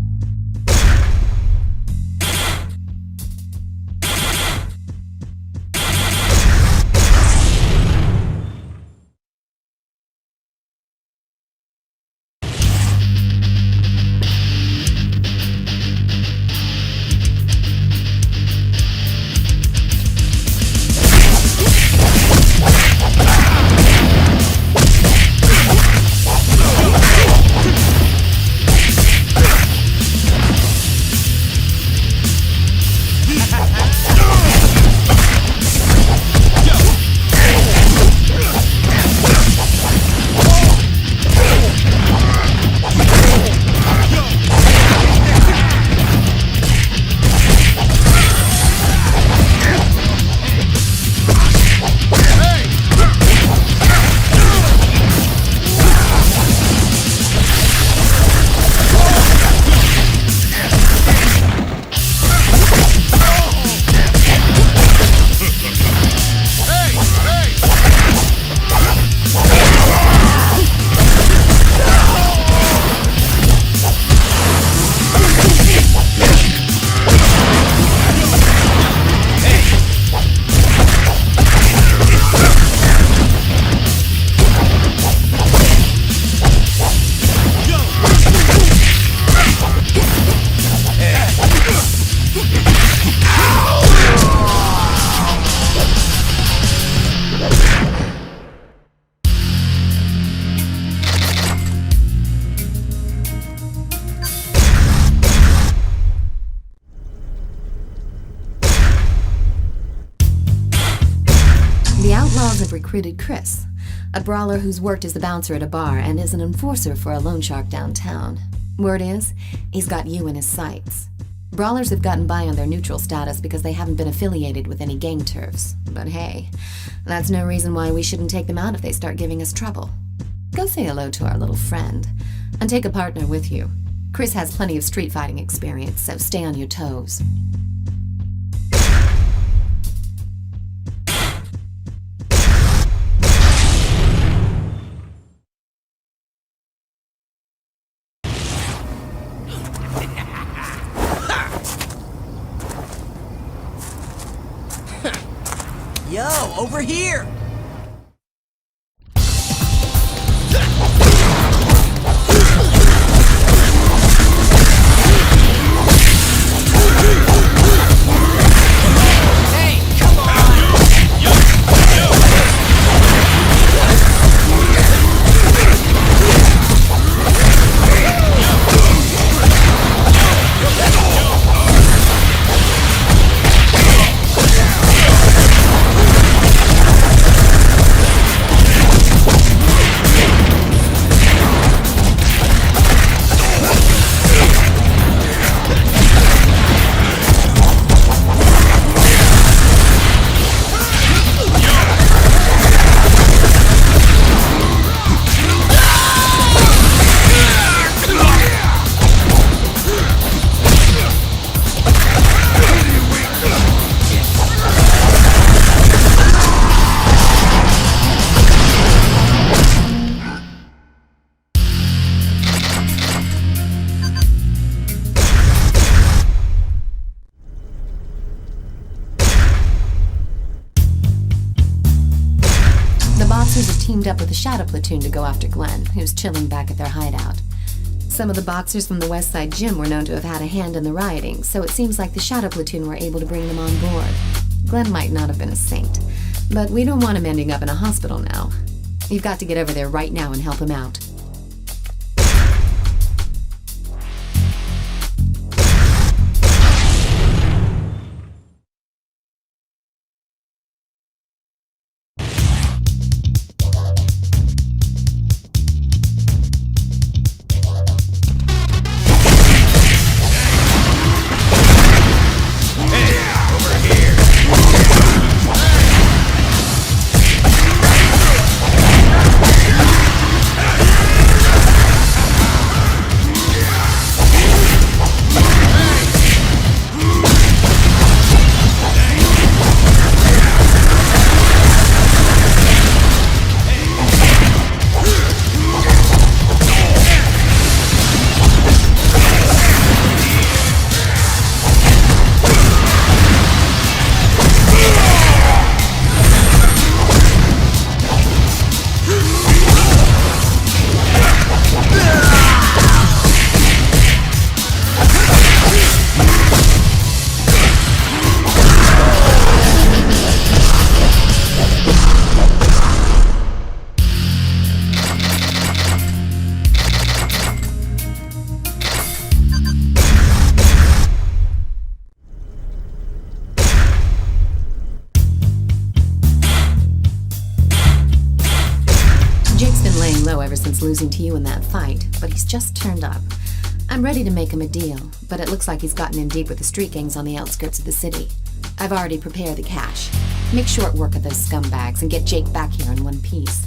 Speaker 5: Recruited Chris, a brawler who's worked as the bouncer at a bar and is an enforcer for a loan shark downtown. Word is, he's got you in his sights. Brawlers have gotten by on their neutral status because they haven't been affiliated with any gang turfs. But hey, that's no reason why we shouldn't take them out if they start giving us trouble. Go say hello to our little friend, and take a partner with you. Chris has plenty of street fighting experience, so stay on your toes.
Speaker 9: Yo, over here!
Speaker 5: Boxers have teamed up with the Shadow Platoon to go after Glenn, who's chilling back at their hideout. Some of the Boxers from the West Side Gym were known to have had a hand in the rioting, so it seems like the Shadow Platoon were able to bring them on board. Glenn might not have been a saint, but we don't want him ending up in a hospital now. You've got to get over there right now and help him out. Losing to you in that fight, but he's just turned up. I'm ready to make him a deal, but it looks like he's gotten in deep with the street gangs on the outskirts of the city. I've already prepared the cash. Make short work of those scumbags and get Jake back here in one piece.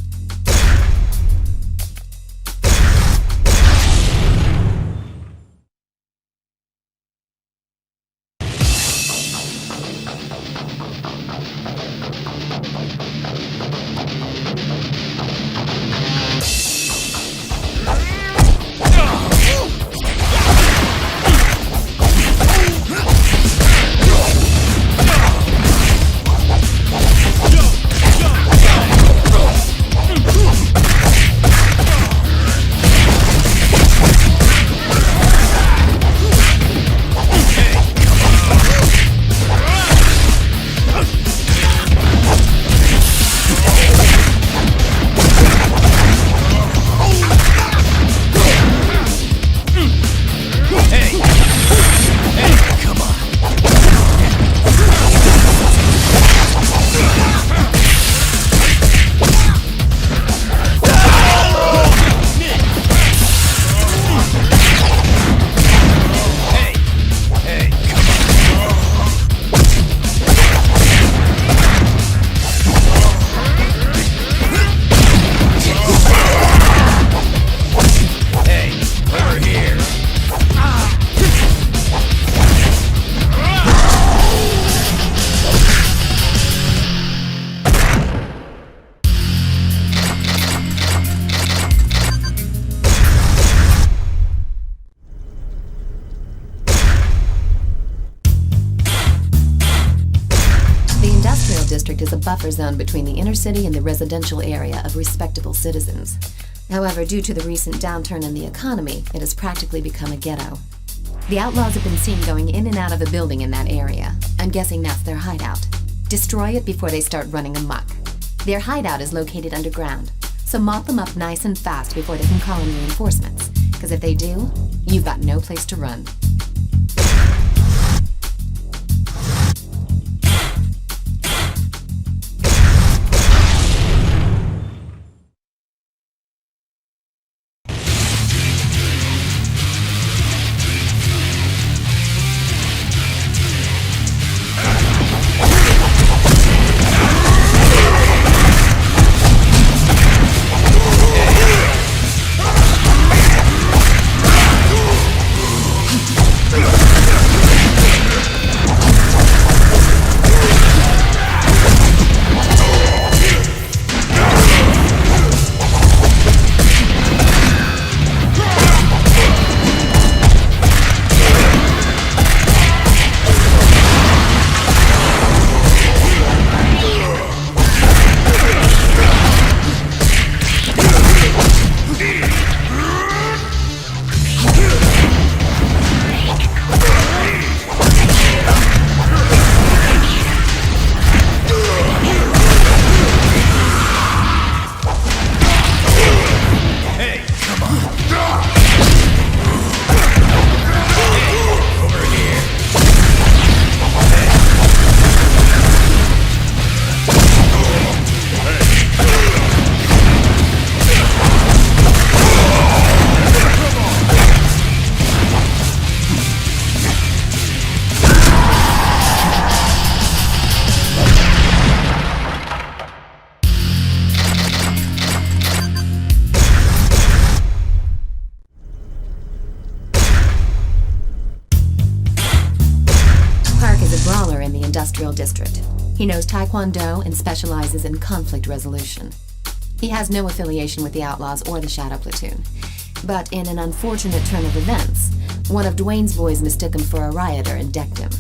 Speaker 5: District is a buffer zone between the inner city and the residential area of respectable citizens. However, due to the recent downturn in the economy, it has practically become a ghetto. The outlaws have been seen going in and out of a building in that area. I'm guessing that's their hideout. Destroy it before they start running amok. Their hideout is located underground, so mop them up nice and fast before they can call in reinforcements, because if they do, you've got no place to run. Industrial District. He knows Taekwondo and specializes in conflict resolution. He has no affiliation with the Outlaws or the Shadow Platoon. But in an unfortunate turn of events, one of Dwayne's boys mistook him for a rioter and decked him.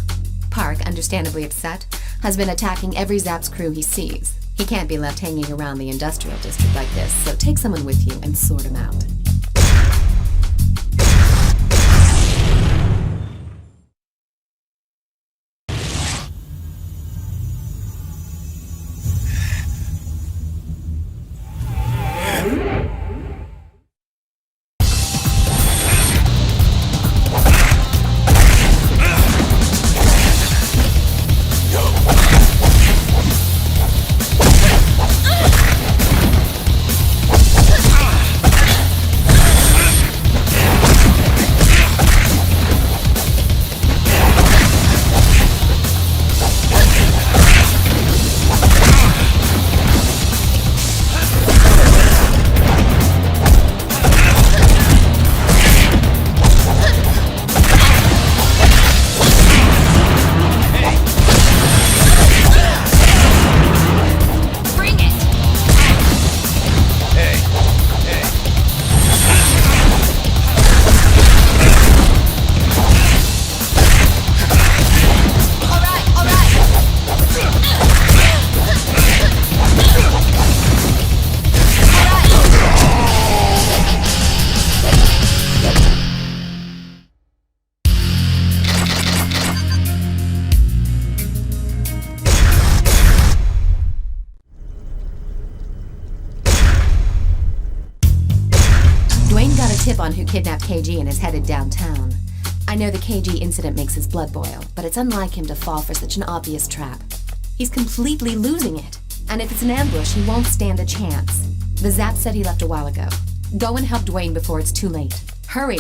Speaker 5: Park, understandably upset, has been attacking every Zapp's crew he sees. He can't be left hanging around the Industrial District like this, so take someone with you and sort him out. Tip on who kidnapped KG and is headed downtown. I know the KG incident makes his blood boil, but it's unlike him to fall for such an obvious trap. He's completely losing it, and if it's an ambush, he won't stand a chance. The Zap said he left a while ago. Go and help Dwayne before it's too late. Hurry!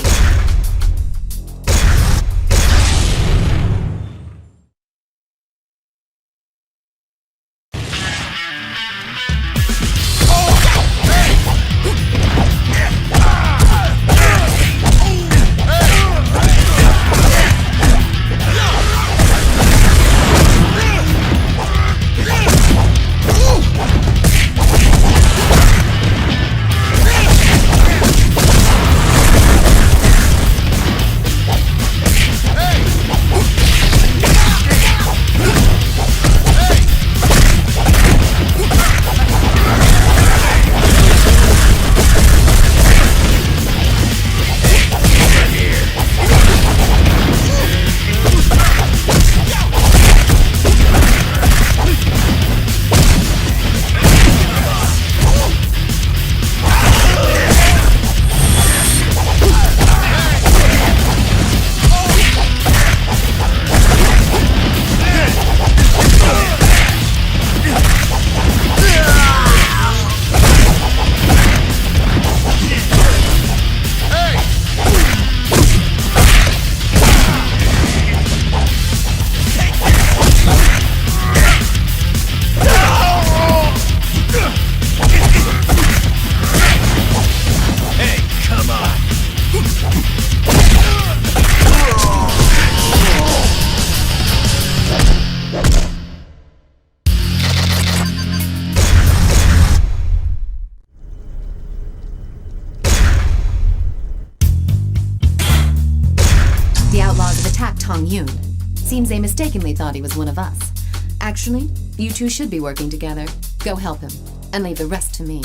Speaker 5: Seems they mistakenly thought he was one of us. Actually, you two should be working together. Go help him, and leave the rest to me.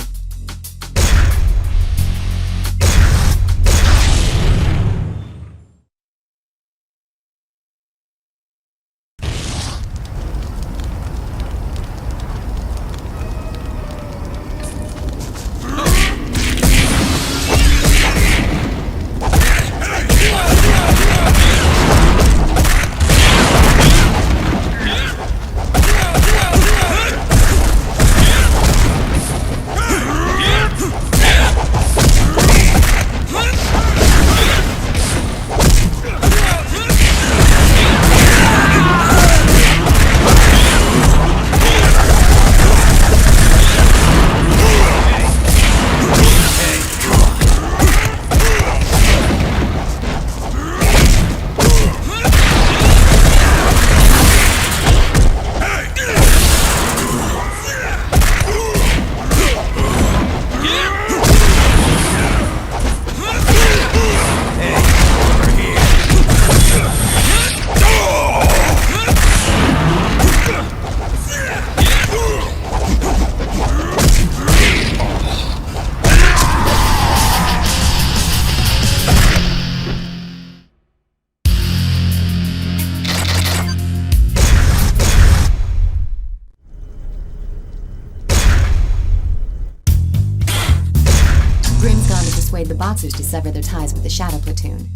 Speaker 5: boxers to sever their ties with the Shadow Platoon.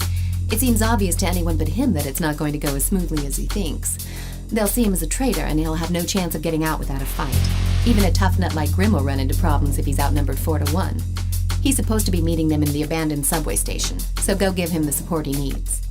Speaker 5: It seems obvious to anyone but him that it's not going to go as smoothly as he thinks. They'll see him as a traitor, and he'll have no chance of getting out without a fight. Even a tough nut like Grim will run into problems if he's outnumbered 4-1. He's supposed to be meeting them in the abandoned subway station, so go give him the support he needs.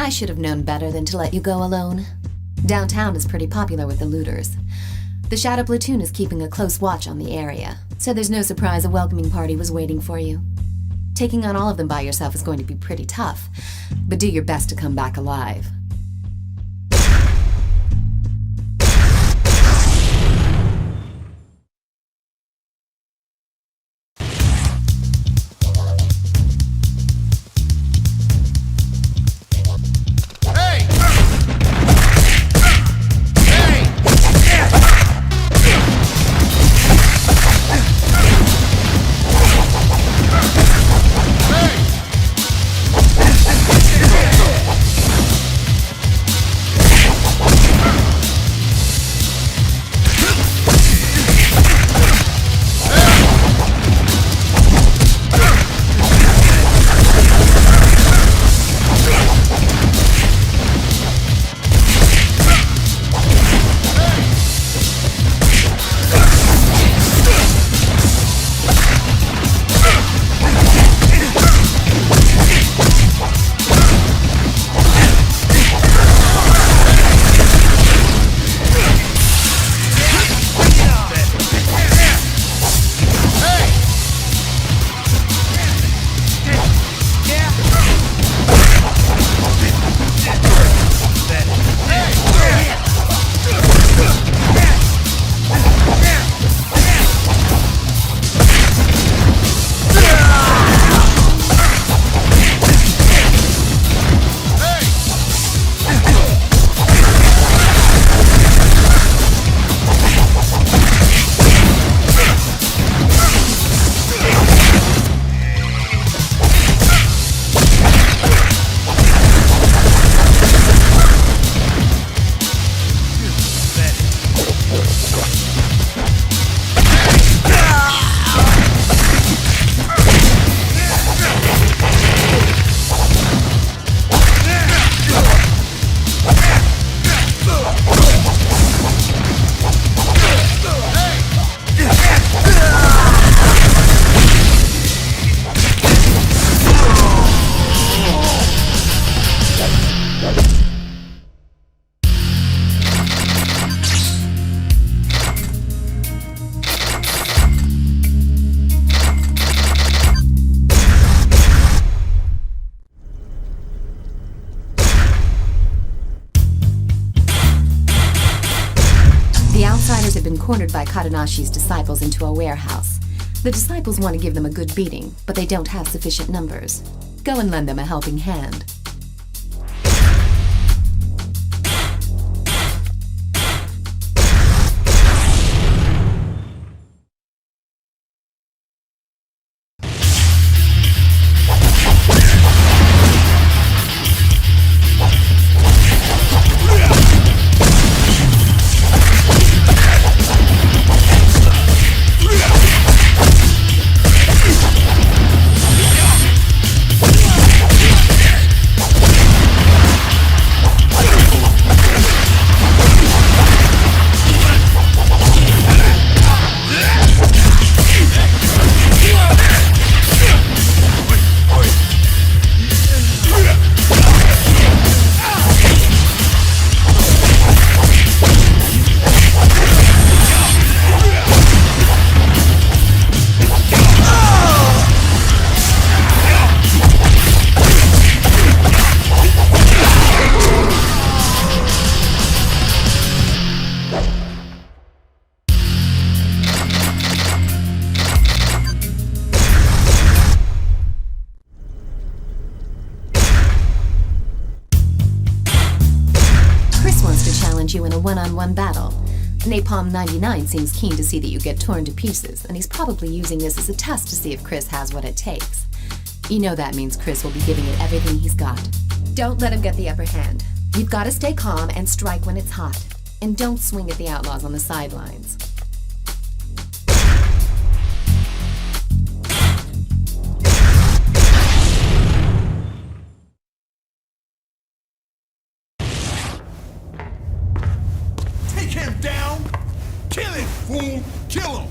Speaker 5: I should have known better than to let you go alone. Downtown is pretty popular with the looters. The Shadow Platoon is keeping a close watch on the area, so there's no surprise a welcoming party was waiting for you. Taking on all of them by yourself is going to be pretty tough, but do your best to come back alive. Have been cornered by Kadanashi's disciples into a warehouse. The disciples want to give them a good beating, but they don't have sufficient numbers. Go and lend them a helping hand. a one-on-one battle. Napalm 99 seems keen to see that you get torn to pieces, and he's probably using this as a test to see if Chris has what it takes. You know that means Chris will be giving it everything he's got. Don't let him get the upper hand. You've got to stay calm and strike when it's hot. And don't swing at the outlaws on the sidelines.
Speaker 7: Take him down! Kill him, fool! Kill him!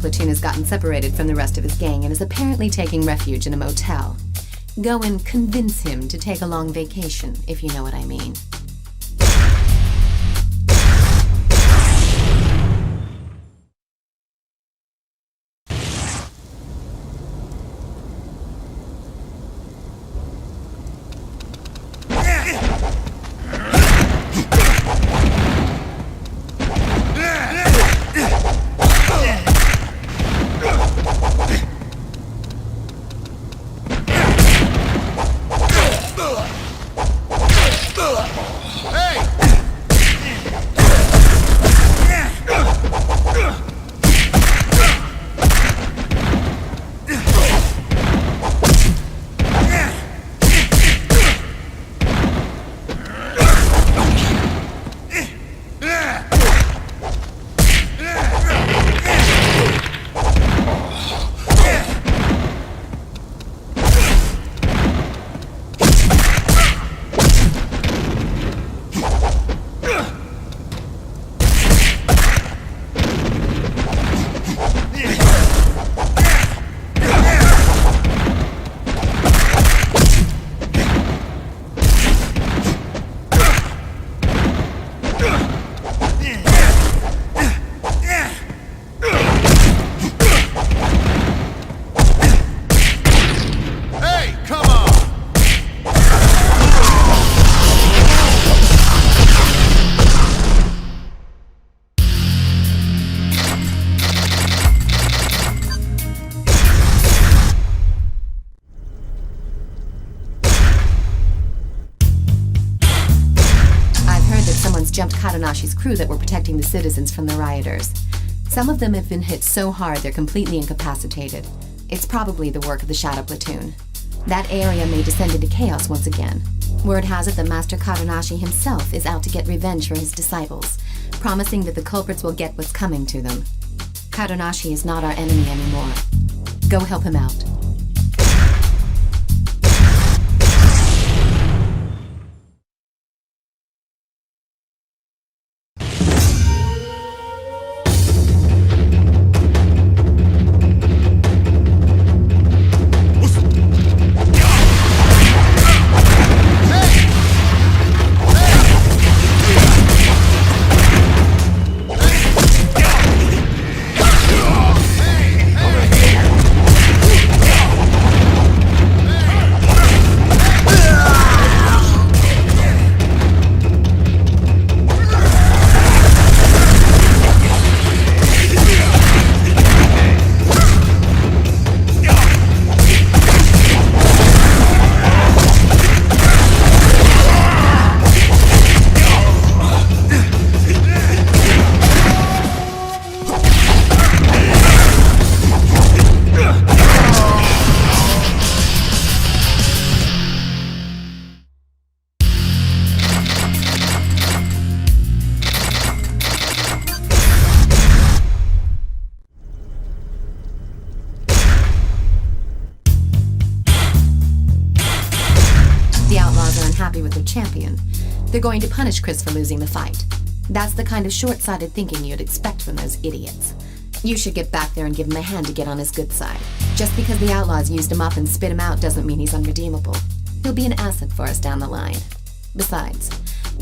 Speaker 5: Platoon has gotten separated from the rest of his gang and is apparently taking refuge in a motel. Go and convince him to take a long vacation, if you know what I mean. Jumped Katonashi's crew that were protecting the citizens from the rioters. Some of them have been hit so hard they're completely incapacitated. It's probably the work of the Shadow Platoon. That area may descend into chaos once again. Word has it that Master Katonashi himself is out to get revenge for his disciples, promising that the culprits will get what's coming to them. Katonashi is not our enemy anymore. Go help him out. The outlaws are unhappy with their champion. They're going to punish Chris for losing the fight. That's the kind of short-sighted thinking you'd expect from those idiots. You should get back there and give him a hand to get on his good side. Just because the outlaws used him up and spit him out doesn't mean he's unredeemable. He'll be an asset for us down the line. Besides,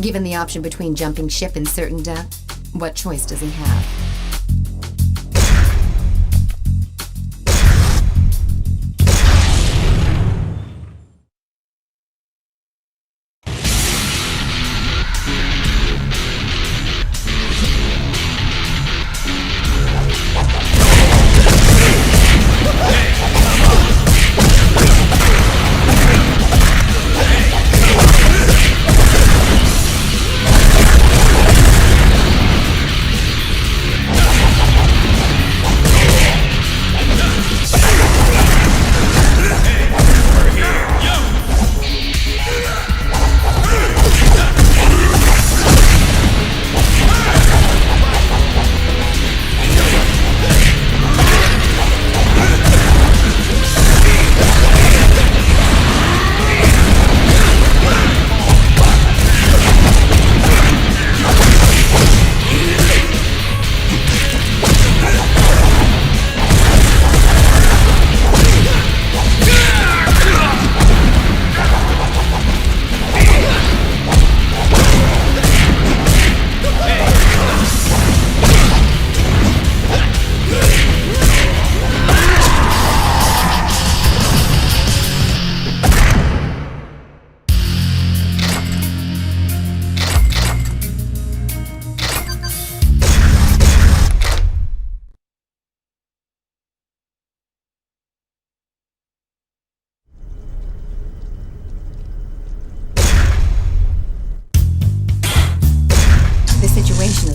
Speaker 5: given the option between jumping ship and certain death, what choice does he have?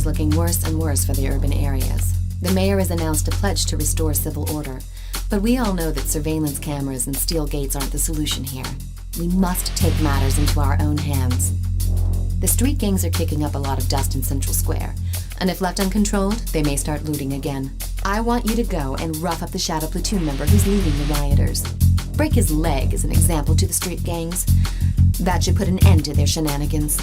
Speaker 5: Looking worse and worse for the urban areas. The mayor has announced a pledge to restore civil order, but we all know that surveillance cameras and steel gates aren't the solution here. We must take matters into our own hands. The street gangs are kicking up a lot of dust in Central Square, and if left uncontrolled, they may start looting again. I want you to go and rough up the Shadow Platoon member who's leading the rioters. Break his leg as an example to the street gangs. That should put an end to their shenanigans.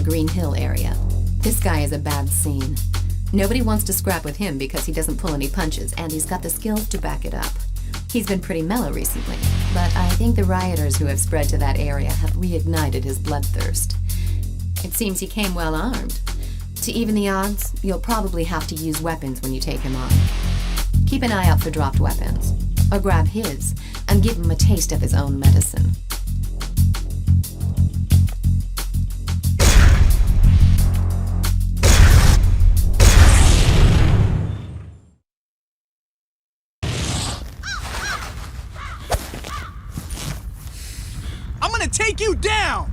Speaker 5: Green Hill area. This guy is a bad scene. Nobody wants to scrap with him because he doesn't pull any punches, and he's got the skills to back it up. He's been pretty mellow recently, but I think the rioters who have spread to that area have reignited his bloodthirst. It seems he came well armed. To even the odds, you'll probably have to use weapons when you take him on. Keep an eye out for dropped weapons, or grab his, and give him a taste of his own medicine.
Speaker 7: I'm gonna take you down!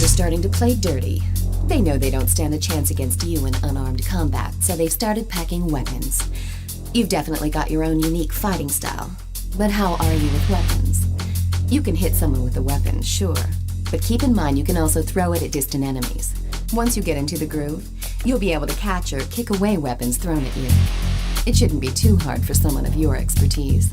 Speaker 5: Starting to play dirty. They know they don't stand a chance against you in unarmed combat, so they've started packing weapons. You've definitely got your own unique fighting style. But how are you with weapons? You can hit someone with a weapon, sure, but keep in mind you can also throw it at distant enemies. Once you get into the groove, you'll be able to catch or kick away weapons thrown at you. It shouldn't be too hard for someone of your expertise.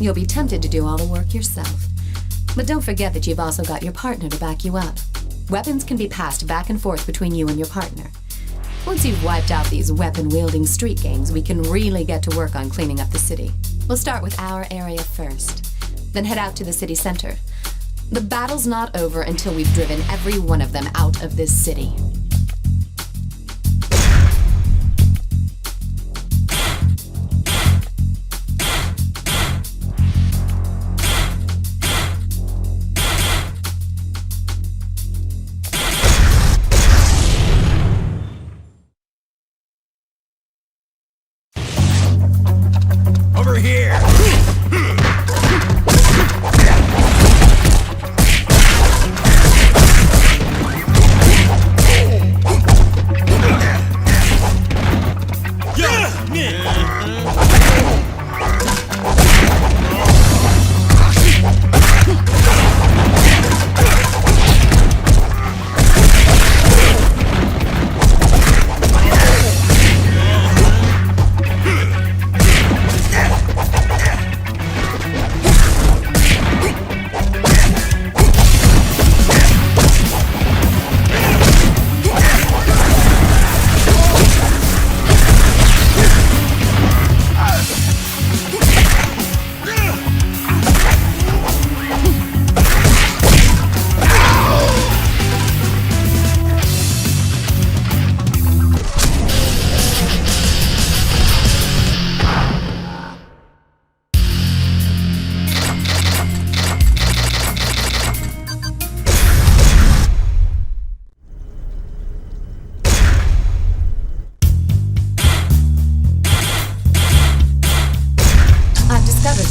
Speaker 5: You'll be tempted to do all the work yourself. But don't forget that you've also got your partner to back you up. Weapons can be passed back and forth between you and your partner. Once you've wiped out these weapon-wielding street gangs, we can really get to work on cleaning up the city. We'll start with our area first, then head out to the city center. The battle's not over until we've driven every one of them out of this city.
Speaker 7: Over here!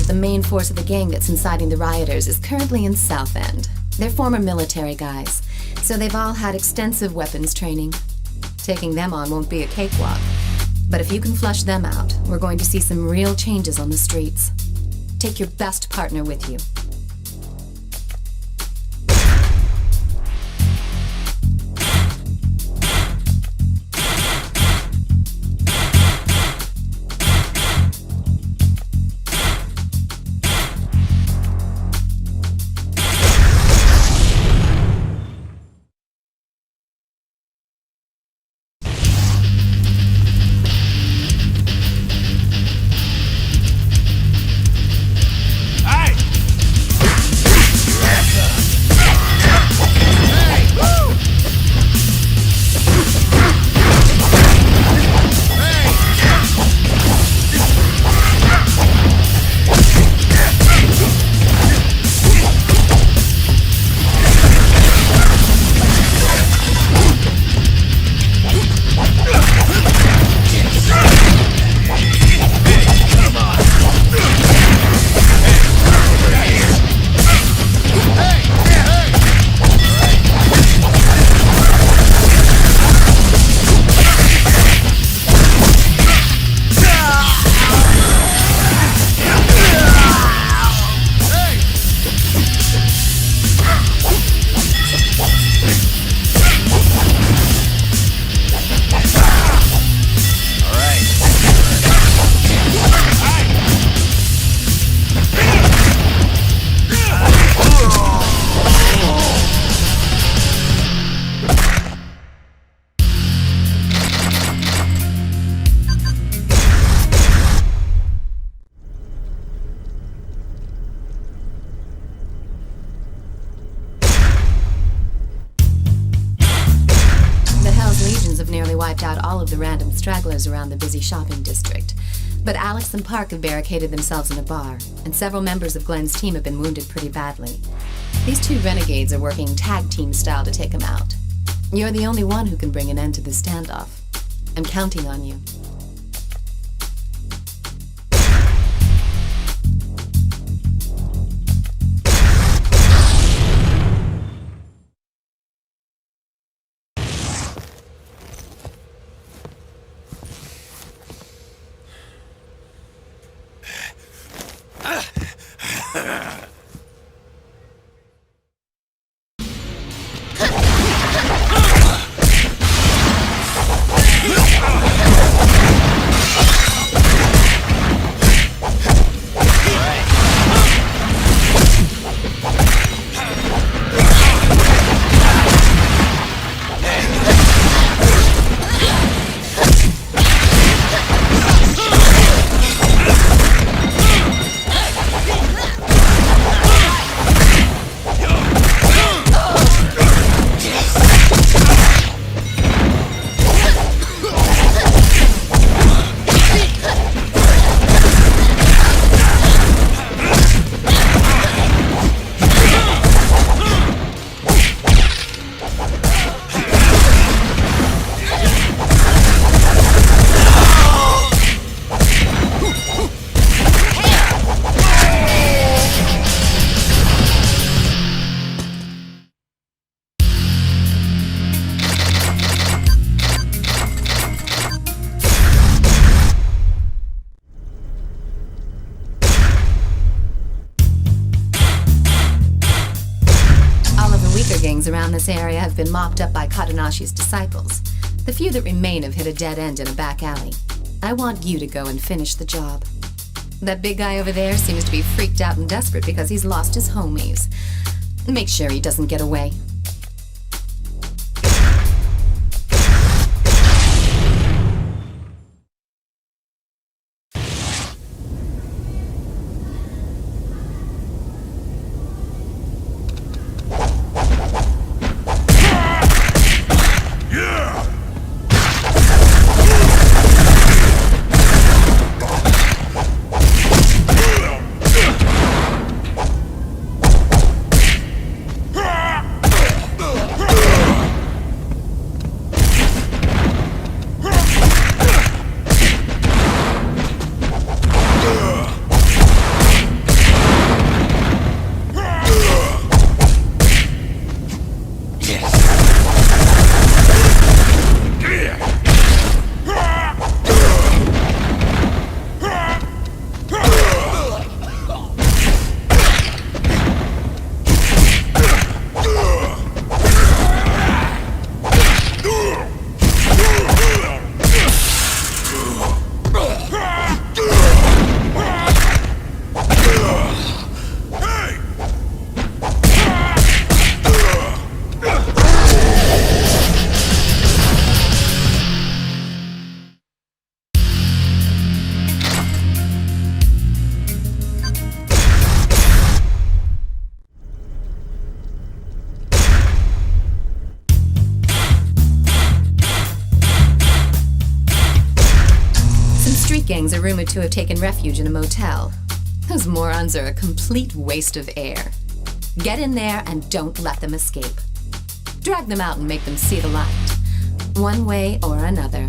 Speaker 5: The main force of the gang that's inciting the rioters is currently in South End. They're former military guys, so they've all had extensive weapons training. Taking them on won't be a cakewalk, but if you can flush them out, we're going to see some real changes on the streets. Take your best partner with you. Wiped out all of the random stragglers around the busy shopping district. But Alex and Park have barricaded themselves in a bar, and several members of Glenn's team have been wounded pretty badly. These two renegades are working tag team style to take them out. You're the only one who can bring an end to this standoff. I'm counting on you. gangs around this area have been mopped up by Kadanashi's disciples. The few that remain have hit a dead end in a back alley. I want you to go and finish the job. That big guy over there seems to be freaked out and desperate because he's lost his homies. Make sure he doesn't get away. Gangs are rumored to have taken refuge in a motel. Those morons are a complete waste of air. Get in there and don't let them escape. Drag them out and make them see the light. One way or another.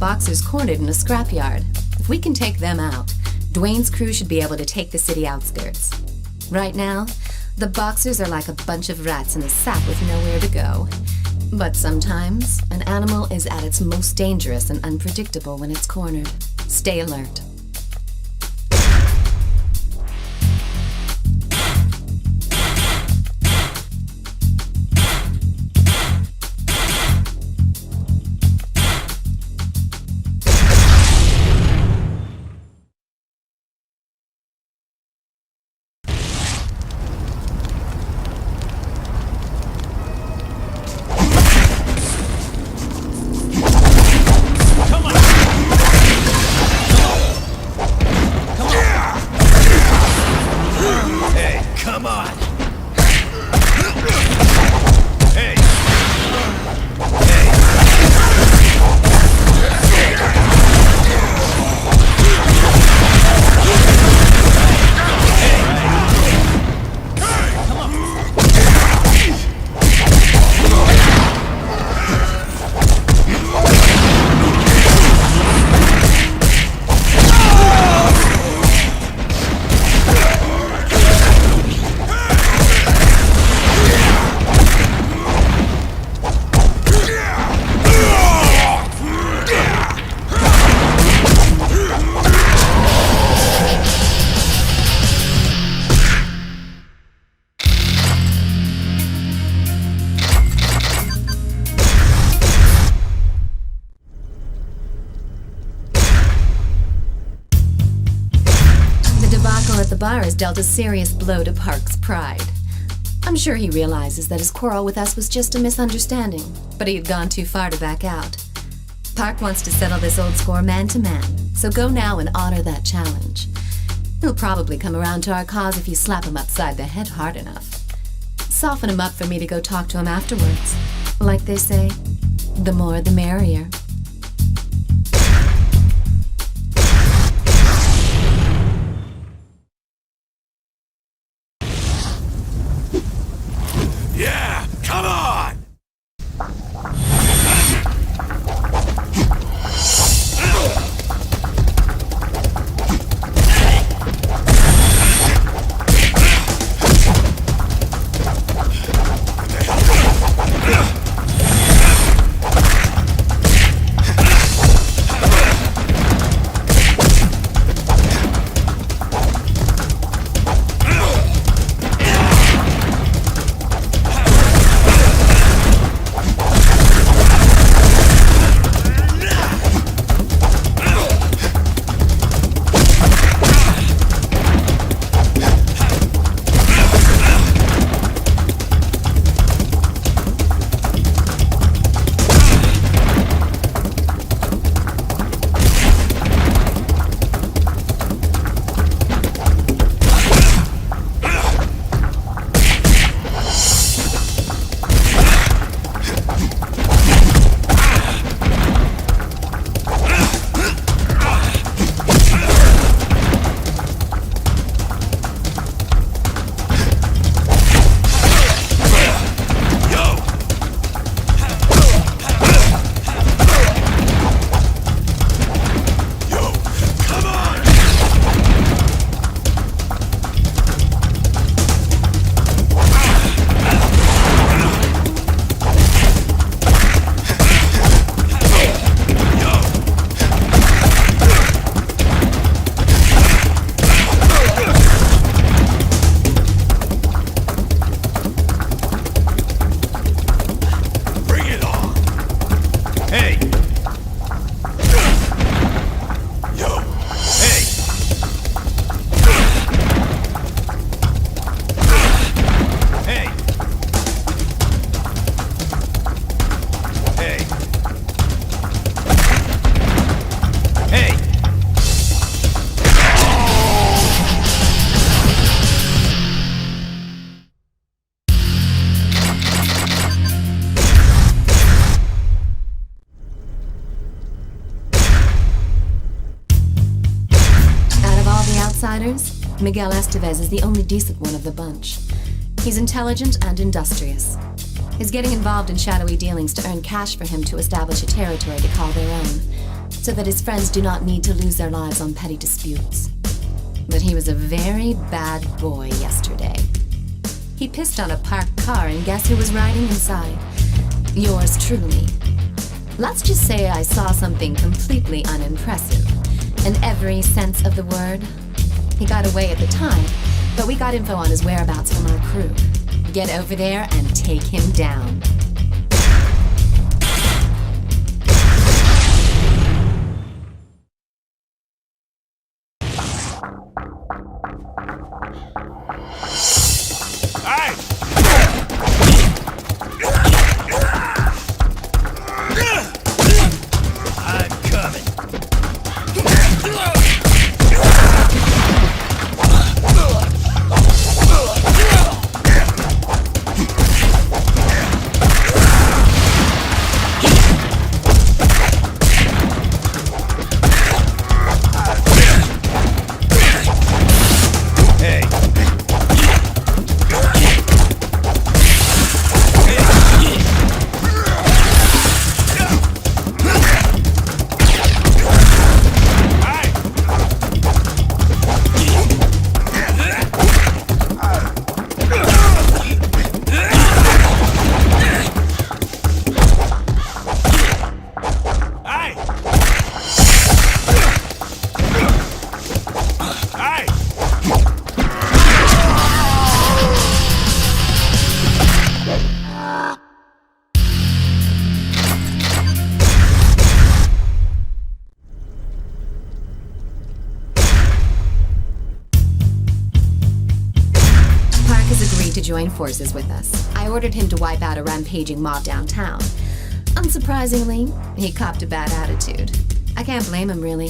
Speaker 5: Boxers cornered in a scrapyard. If we can take them out, Dwayne's crew should be able to take the city outskirts. Right now, the Boxers are like a bunch of rats in a sack with nowhere to go. But sometimes, an animal is at its most dangerous and unpredictable when it's cornered. Stay alert. bar has dealt a serious blow to Park's pride. I'm sure he realizes that his quarrel with us was just a misunderstanding, but he had gone too far to back out. Park wants to settle this old score man to man, so go now and honor that challenge. He'll probably come around to our cause if you slap him upside the head hard enough. Soften him up for me to go talk to him afterwards. Like they say, the more the merrier.
Speaker 7: Yeah, come on!
Speaker 5: Miguel Estevez is the only decent one of the bunch. He's intelligent and industrious. His getting involved in shadowy dealings to earn cash for him to establish a territory to call their own, so that his friends do not need to lose their lives on petty disputes. But he was a very bad boy yesterday. He pissed on a parked car, and guess who was riding inside? Yours truly. Let's just say I saw something completely unimpressive, in every sense of the word. He got away at the time, but we got info on his whereabouts from our crew. Get over there and take him down. agreed to join forces with us. I ordered him to wipe out a rampaging mob downtown. Unsurprisingly, he copped a bad attitude. I can't blame him, really.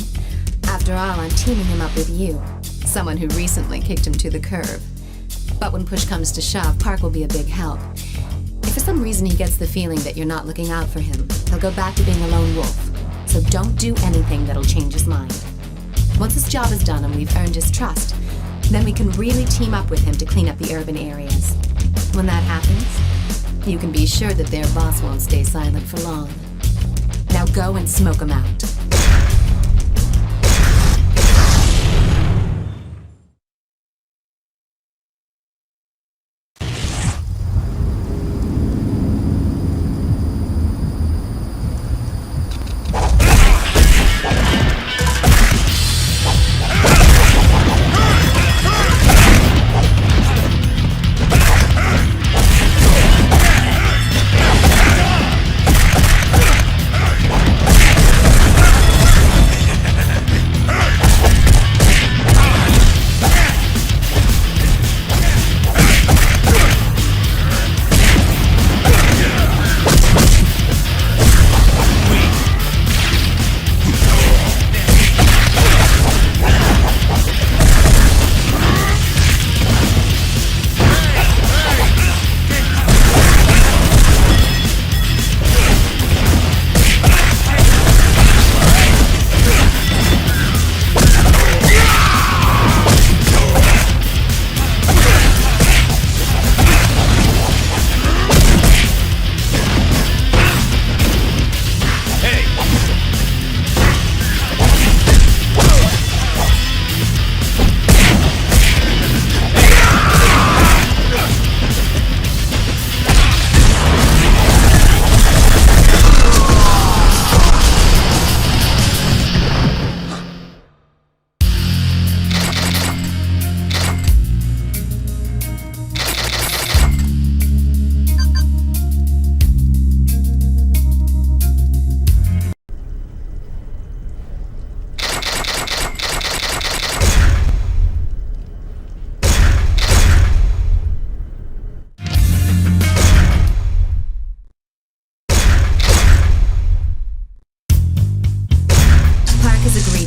Speaker 5: After all, I'm teaming him up with you, someone who recently kicked him to the curb. But when push comes to shove, Park will be a big help. If for some reason he gets the feeling that you're not looking out for him, he'll go back to being a lone wolf. So don't do anything that'll change his mind. Once his job is done and we've earned his trust, then we can really team up with him to clean up the urban areas. When that happens, you can be sure that their boss won't stay silent for long. Now go and smoke him out.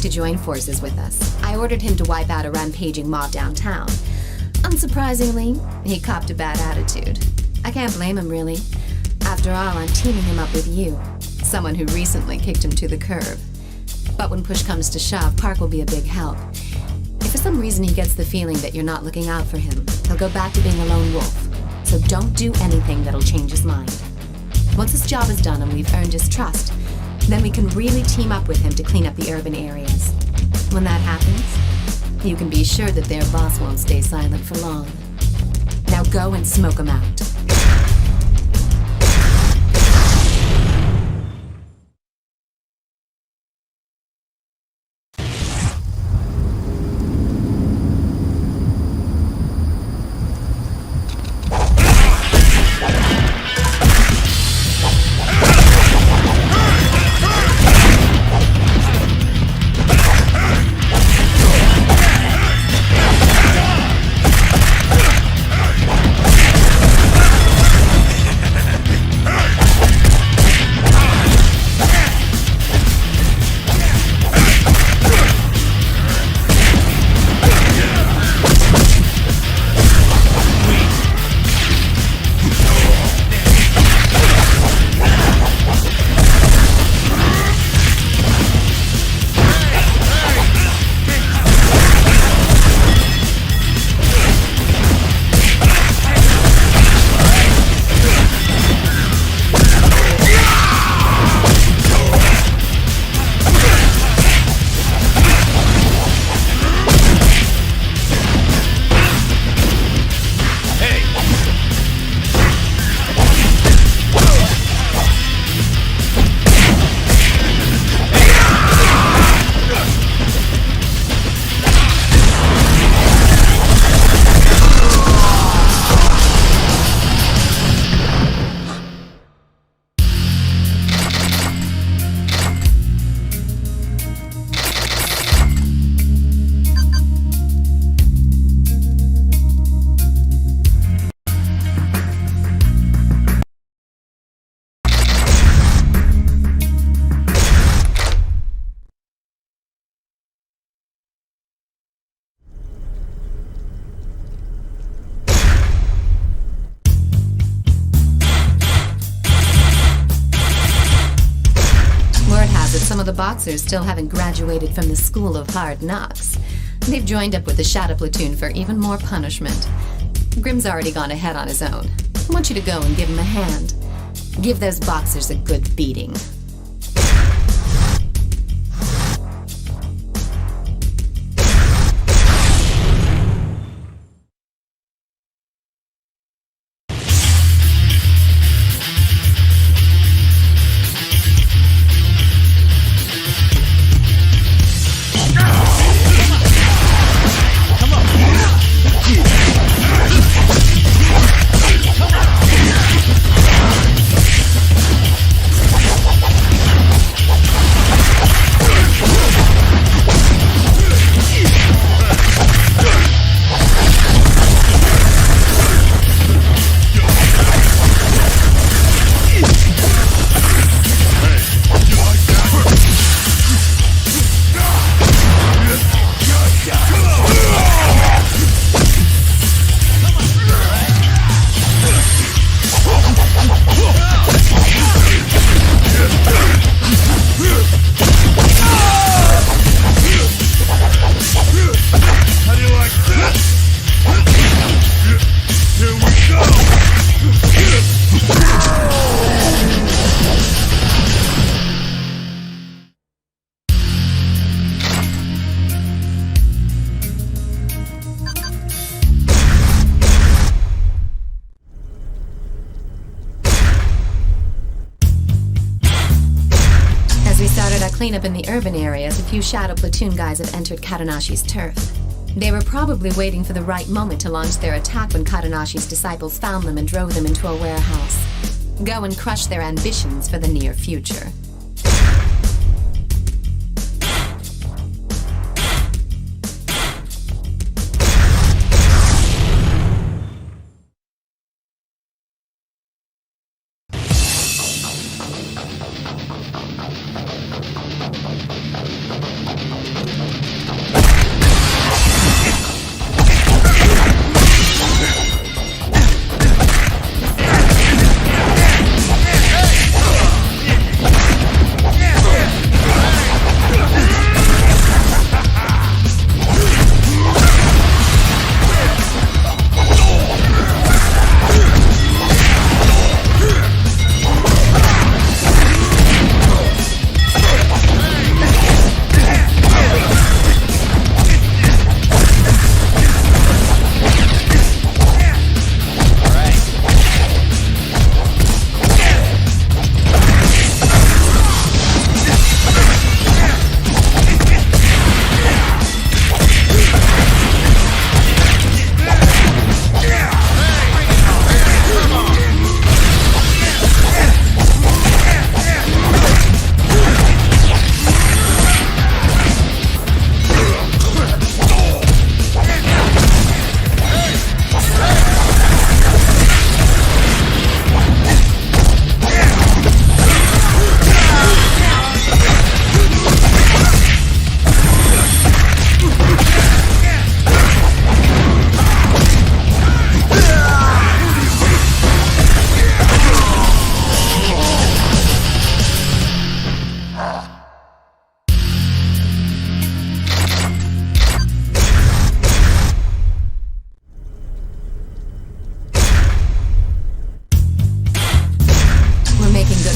Speaker 5: Join forces with us. I ordered him to wipe out a rampaging mob downtown. Unsurprisingly, he copped a bad attitude. I can't blame him, really. After all, I'm teaming him up with you, someone who recently kicked him to the curb. But when push comes to shove, Park will be a big help. If for some reason he gets the feeling that you're not looking out for him, he'll go back to being a lone wolf. So don't do anything that'll change his mind. Once his job is done and we've earned his trust, then we can really team up with him to clean up the urban areas. When that happens, you can be sure that their boss won't stay silent for long. Now go and smoke him out. the Boxers still haven't graduated from the School of Hard Knocks. They've joined up with the Shadow Platoon for even more punishment. Grimm's already gone ahead on his own. I want you to go and give him a hand. Give those Boxers a good beating. Cleanup in the urban areas, a few Shadow Platoon guys have entered Katanashi's turf. They were probably waiting for the right moment to launch their attack when Katanashi's disciples found them and drove them into a warehouse. Go and crush their ambitions for the near future.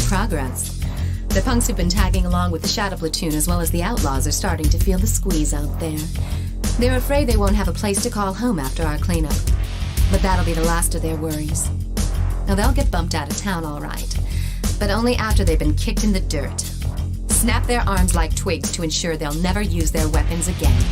Speaker 5: Progress. The punks who've been tagging along with the Shadow Platoon as well as the Outlaws are starting to feel the squeeze out there. They're afraid they won't have a place to call home after our cleanup. But that'll be the last of their worries. Now they'll get bumped out of town all right, but only after they've been kicked in the dirt. Snap their arms like twigs to ensure they'll never use their weapons again.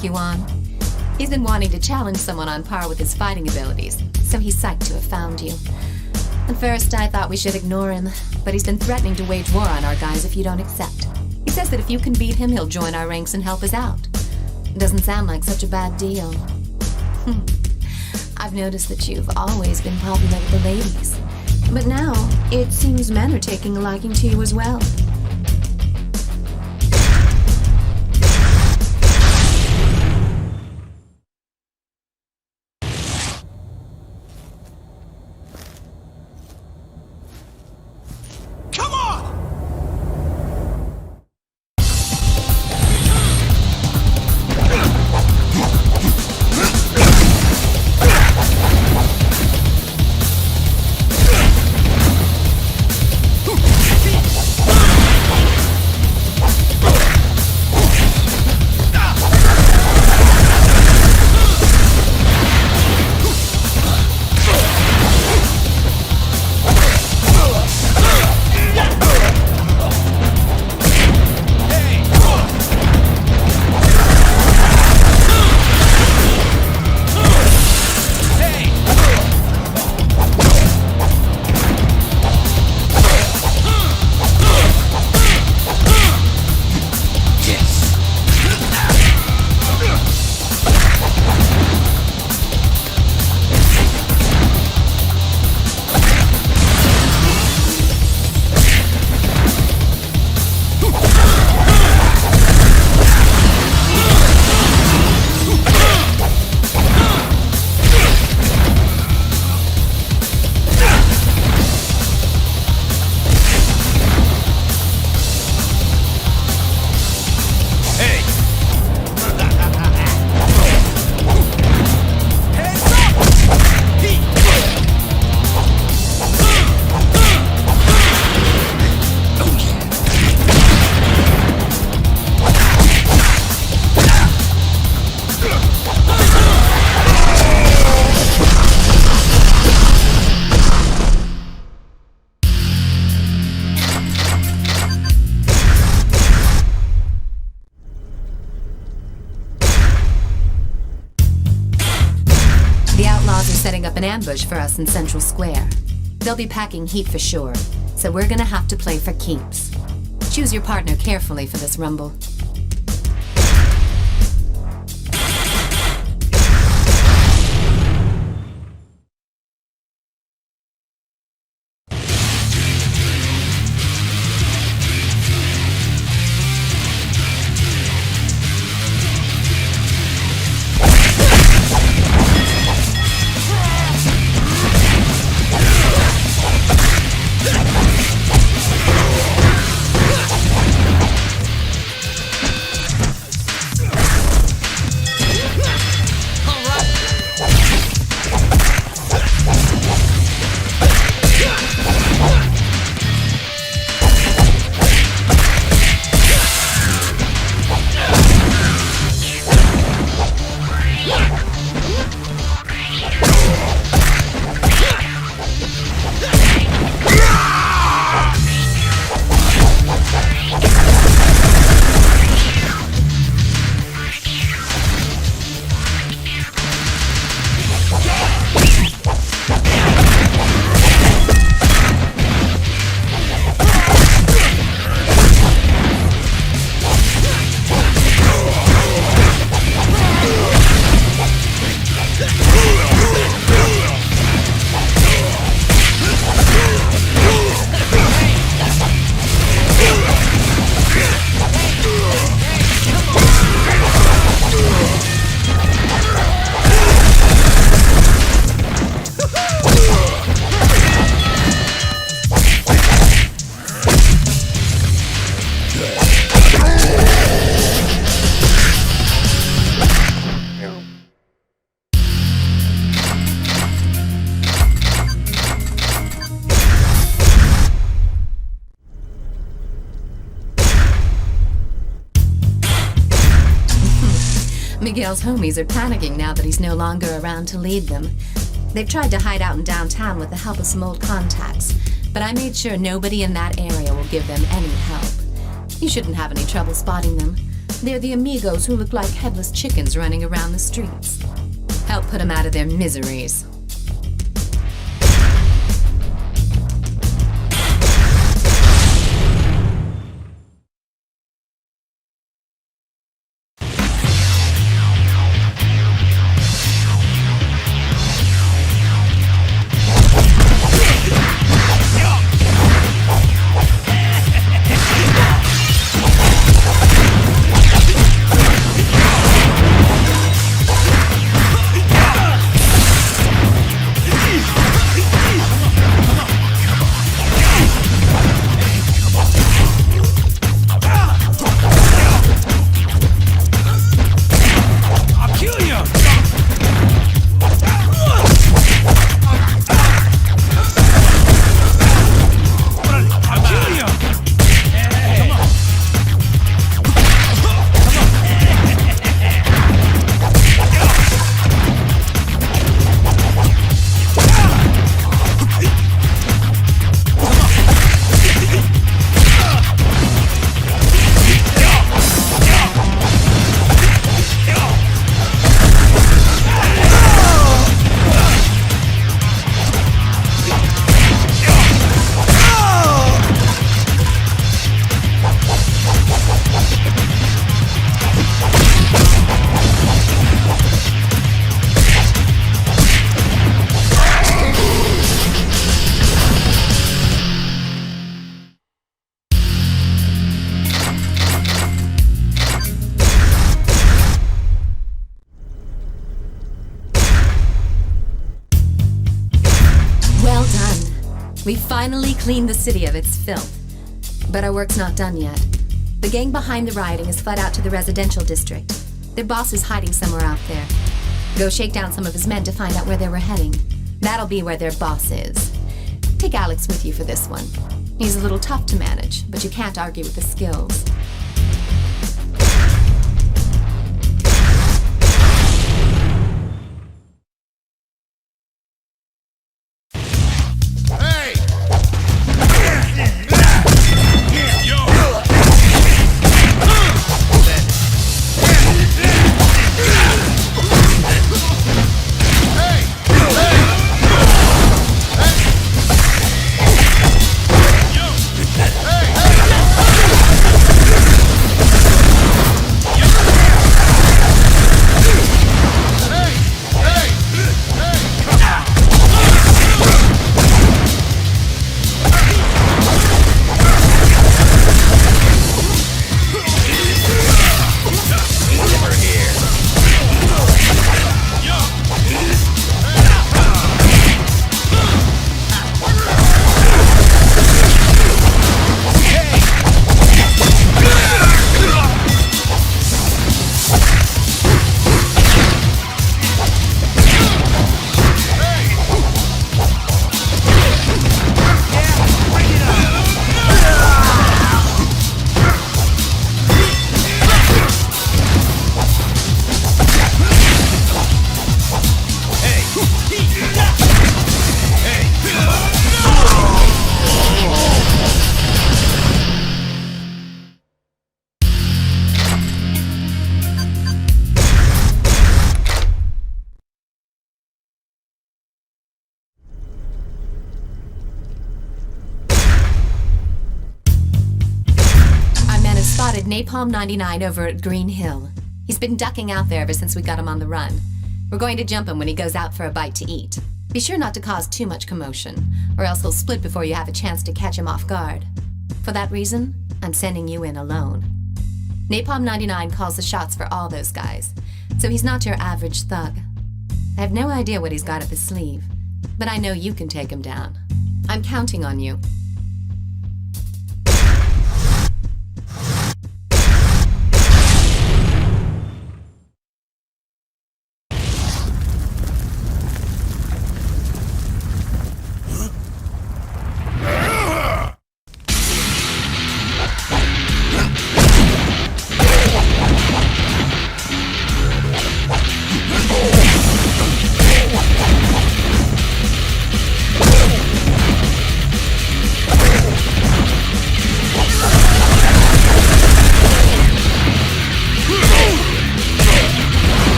Speaker 5: take you on. He's been wanting to challenge someone on par with his fighting abilities, so he's psyched to have found you. At first, I thought we should ignore him, but he's been threatening to wage war on our guys if you don't accept. He says that if you can beat him, he'll join our ranks and help us out. Doesn't sound like such a bad deal. I've noticed that you've always been popular with the ladies, but now it seems men are taking a liking to you as well.
Speaker 7: Come on!
Speaker 5: Setting up an ambush for us in Central Square. They'll be packing heat for sure, so we're gonna have to play for keeps. Choose your partner carefully for this rumble. Miguel's homies are panicking now that he's no longer around to lead them. They've tried to hide out in downtown with the help of some old contacts, but I made sure nobody in that area will give them any help. You shouldn't have any trouble spotting them. They're the amigos who look like headless chickens running around the streets. Help put them out of their miseries. We finally cleaned the city of its filth. But our work's not done yet. The gang behind the rioting has fled out to the residential district. Their boss is hiding somewhere out there. Go shake down some of his men to find out where they were heading. That'll be where their boss is. Take Alex with you for this one. He's a little tough to manage, but you can't argue with his skills. Napalm 99 over at Green Hill. He's been ducking out there ever since we got him on the run. We're going to jump him when he goes out for a bite to eat. Be sure not to cause too much commotion, or else he'll split before you have a chance to catch him off guard. For that reason, I'm sending you in alone. Napalm 99 calls the shots for all those guys, so he's not your average thug. I have no idea what he's got up his sleeve, but I know you can take him down. I'm counting on you.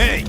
Speaker 7: Hey!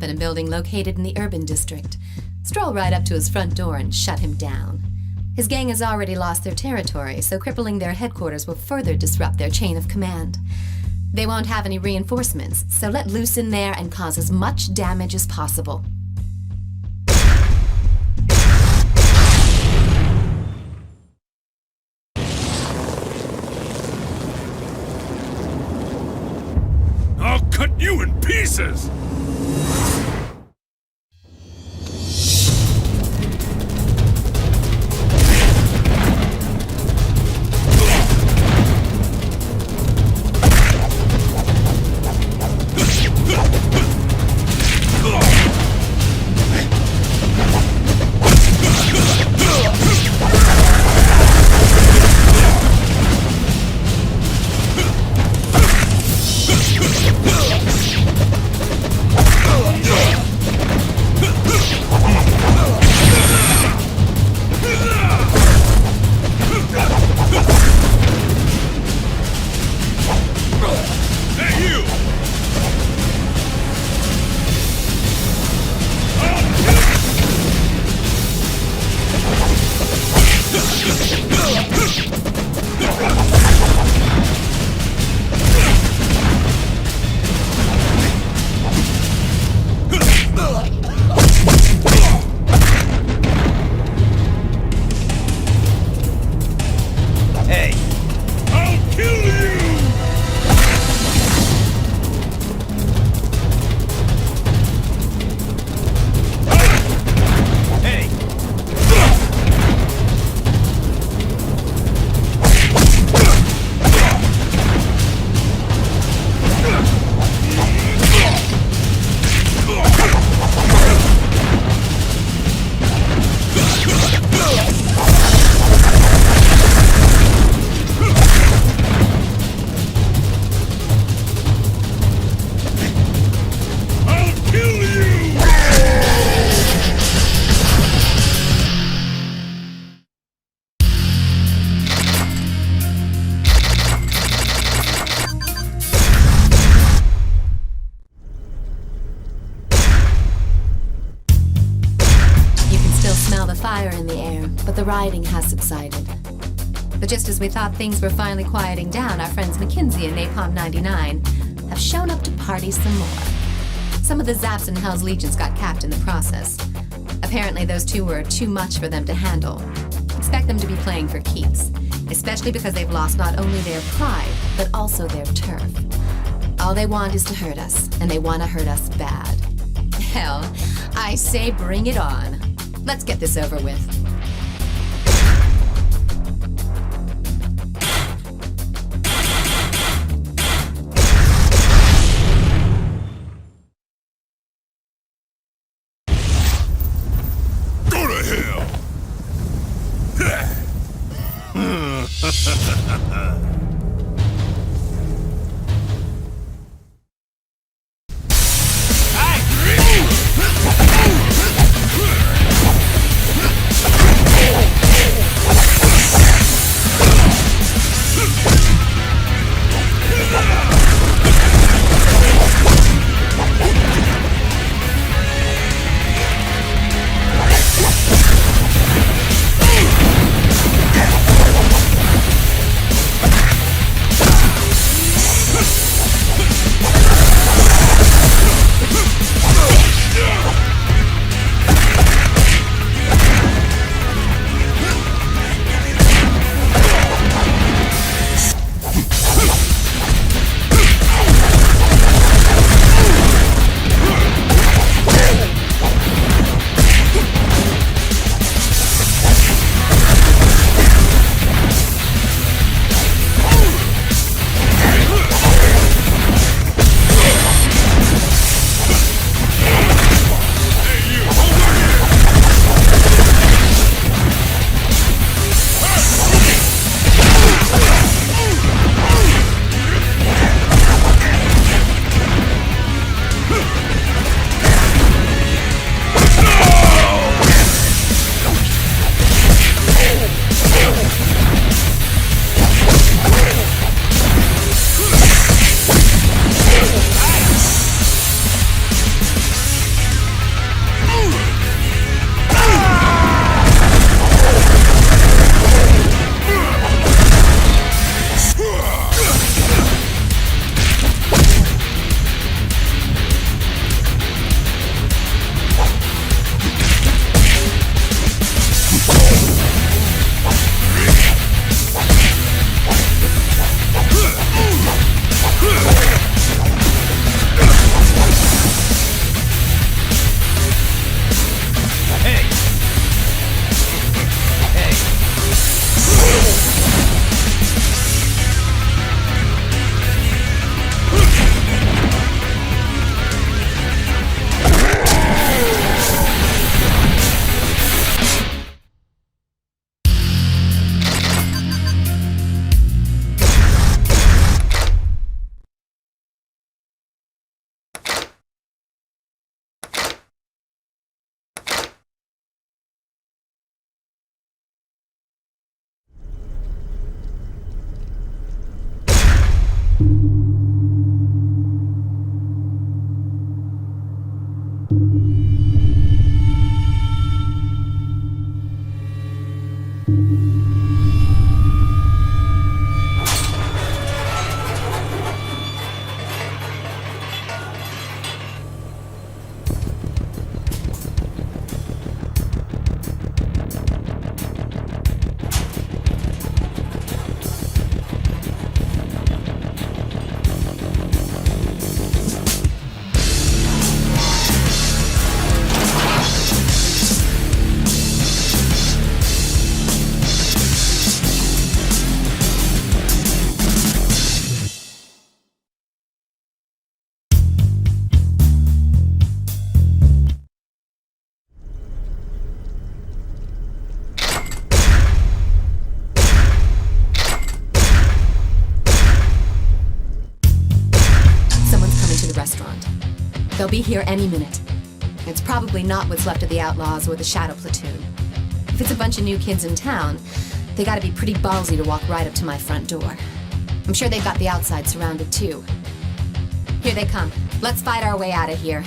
Speaker 5: In a building located in the urban district. Stroll right up to his front door and shut him down. His gang has already lost their territory, so crippling their headquarters will further disrupt their chain of command. They won't have any reinforcements, so let loose in there and cause as much damage as possible.
Speaker 6: I'll cut you in pieces!
Speaker 5: Fire in the air, but the rioting has subsided. But just as we thought things were finally quieting down, our friends McKinsey and Napalm 99 have shown up to party some more. Some of the Zaps and Hell's Legions got capped in the process. Apparently those two were too much for them to handle. Expect them to be playing for keeps, especially because they've lost not only their pride, but also their turf. All they want is to hurt us, and they want to hurt us bad. Hell, I say bring it on. Let's get this over with.
Speaker 3: Go to hell!
Speaker 5: be here any minute. It's probably not what's left of the Outlaws or the Shadow Platoon. If it's a bunch of new kids in town, they gotta be pretty ballsy to walk right up to my front door. I'm sure they've got the outside surrounded too. Here they come. Let's fight our way out of here.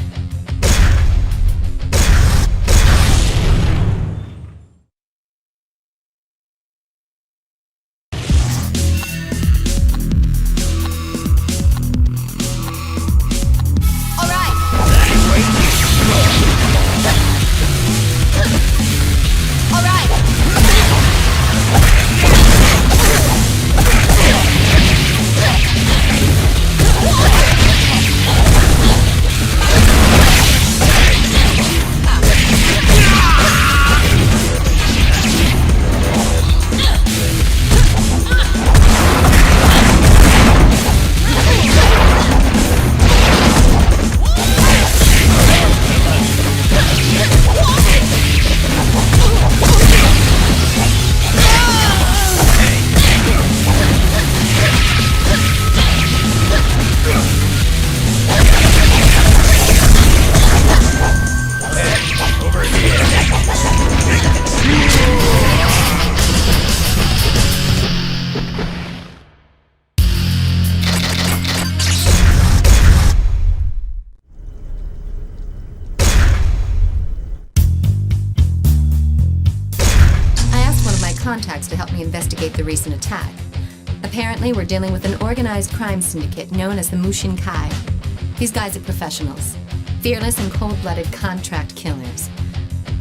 Speaker 5: Contacts to help me investigate the recent attack. Apparently, we're dealing with an organized crime syndicate known as the Mushin Kai. These guys are professionals, fearless and cold-blooded contract killers.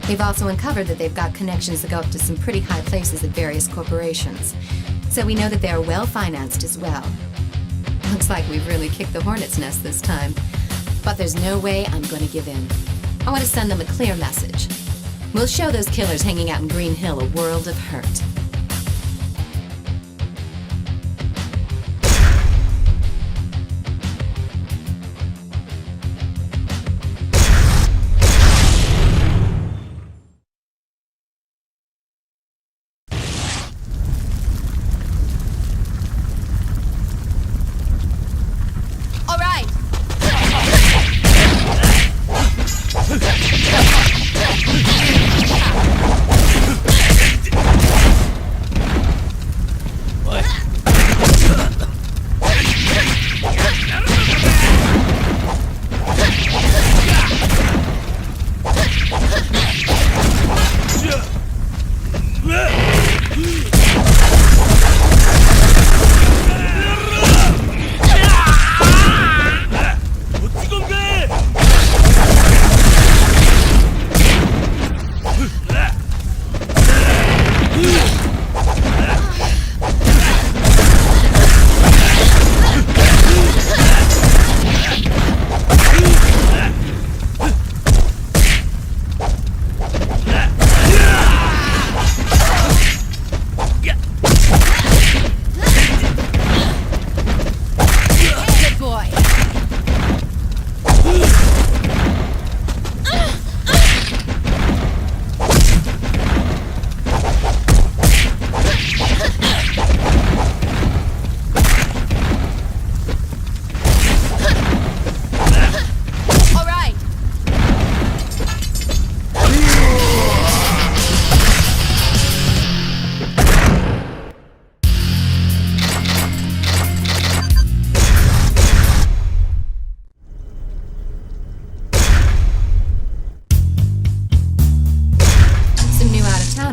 Speaker 5: They've also uncovered that they've got connections that go up to some pretty high places at various corporations. So we know that they are well-financed as well. Looks like we've really kicked the hornet's nest this time. But there's no way I'm going to give in. I want to send them a clear message. We'll show those killers hanging out in Green Hill a world of hurt. All right.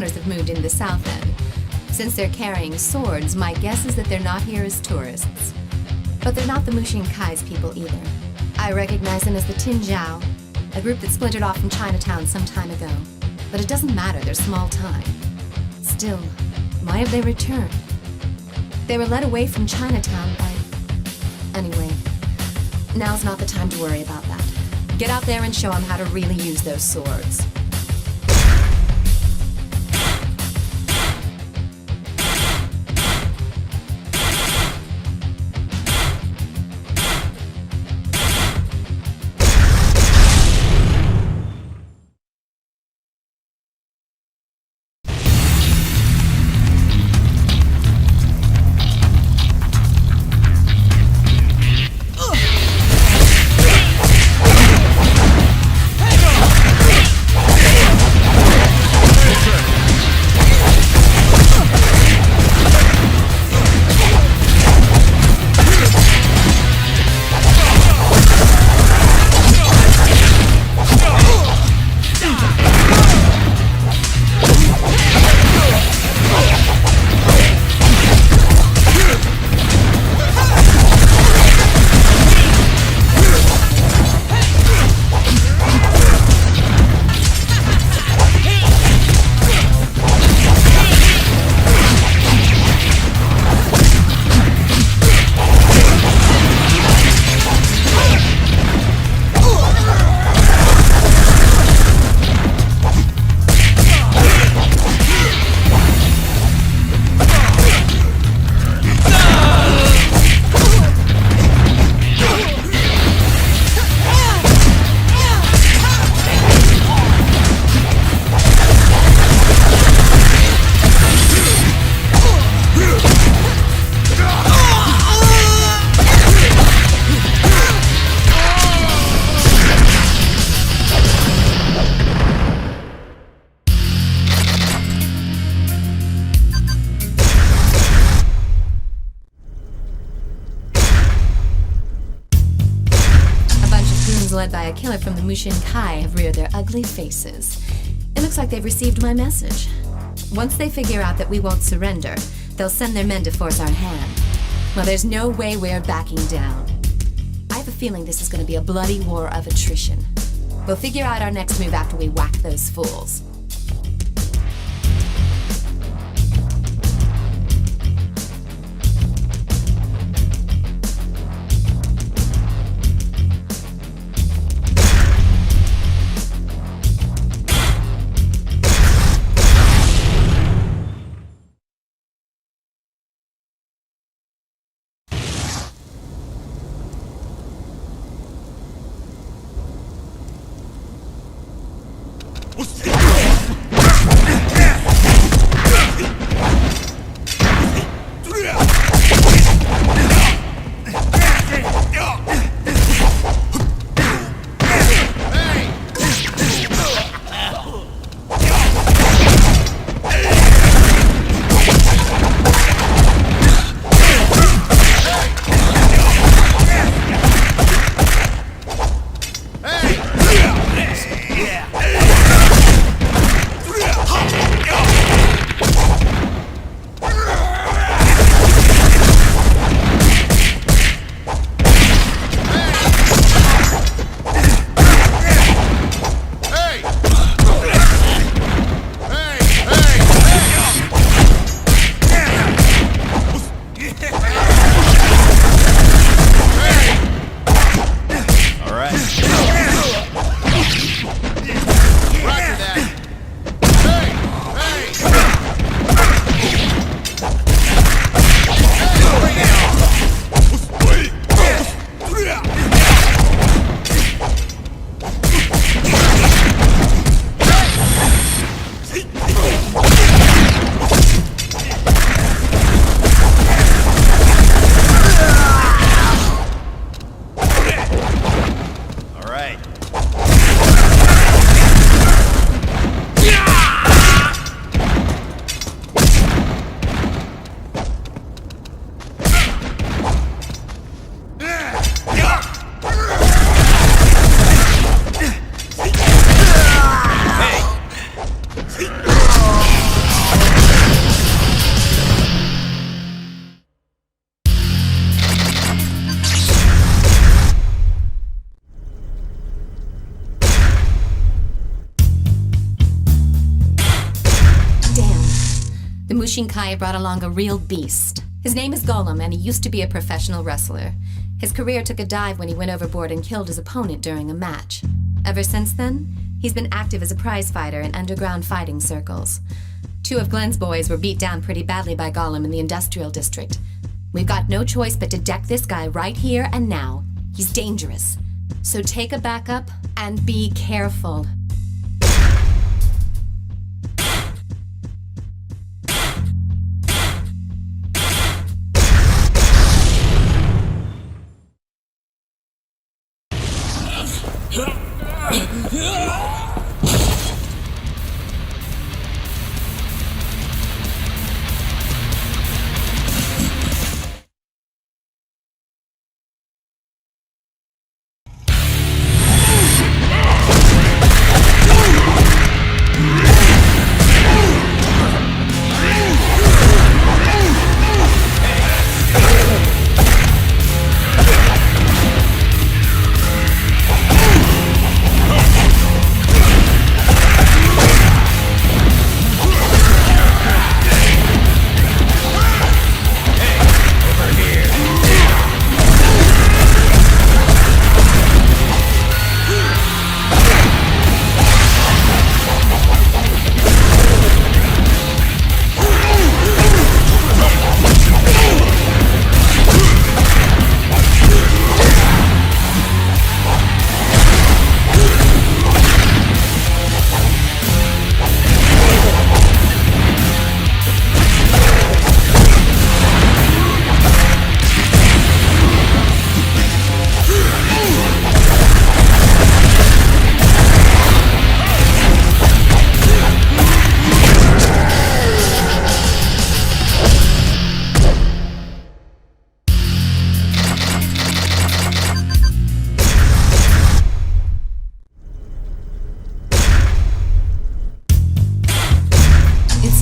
Speaker 5: Have moved into the south end. Since they're carrying swords, my guess is that they're not here as tourists. But they're not the Mushin Kai's people either. I recognize them as the Tin Jiao, a group that splintered off from Chinatown some time ago. But it doesn't matter, they're small time. Still, why have they returned? They were led away from Chinatown by... Anyway, now's not the time to worry about that. Get out there and show them how to really use those swords. killer from the Mushin Kai have reared their ugly faces. It looks like they've received my message. Once they figure out that we won't surrender, they'll send their men to force our hand. Well, there's no way we're backing down. I have a feeling this is going to be a bloody war of attrition. We'll figure out our next move after we whack those fools. Mushin Kai brought along a real beast. His name is Golem, and he used to be a professional wrestler. His career took a dive when he went overboard and killed his opponent during a match. Ever since then, he's been active as a prize fighter in underground fighting circles. 2 of Glenn's boys were beat down pretty badly by Golem in the industrial district. We've got no choice but to deck this guy right here and now. He's dangerous. So take a backup and be careful.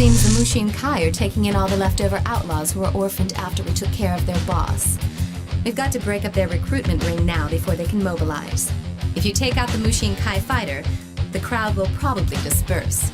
Speaker 5: Seems the Mushin Kai are taking in all the leftover outlaws who were orphaned after we took care of their boss. We've got to break up their recruitment ring now before they can mobilize. If you take out the Mushin Kai fighter, the crowd will probably disperse.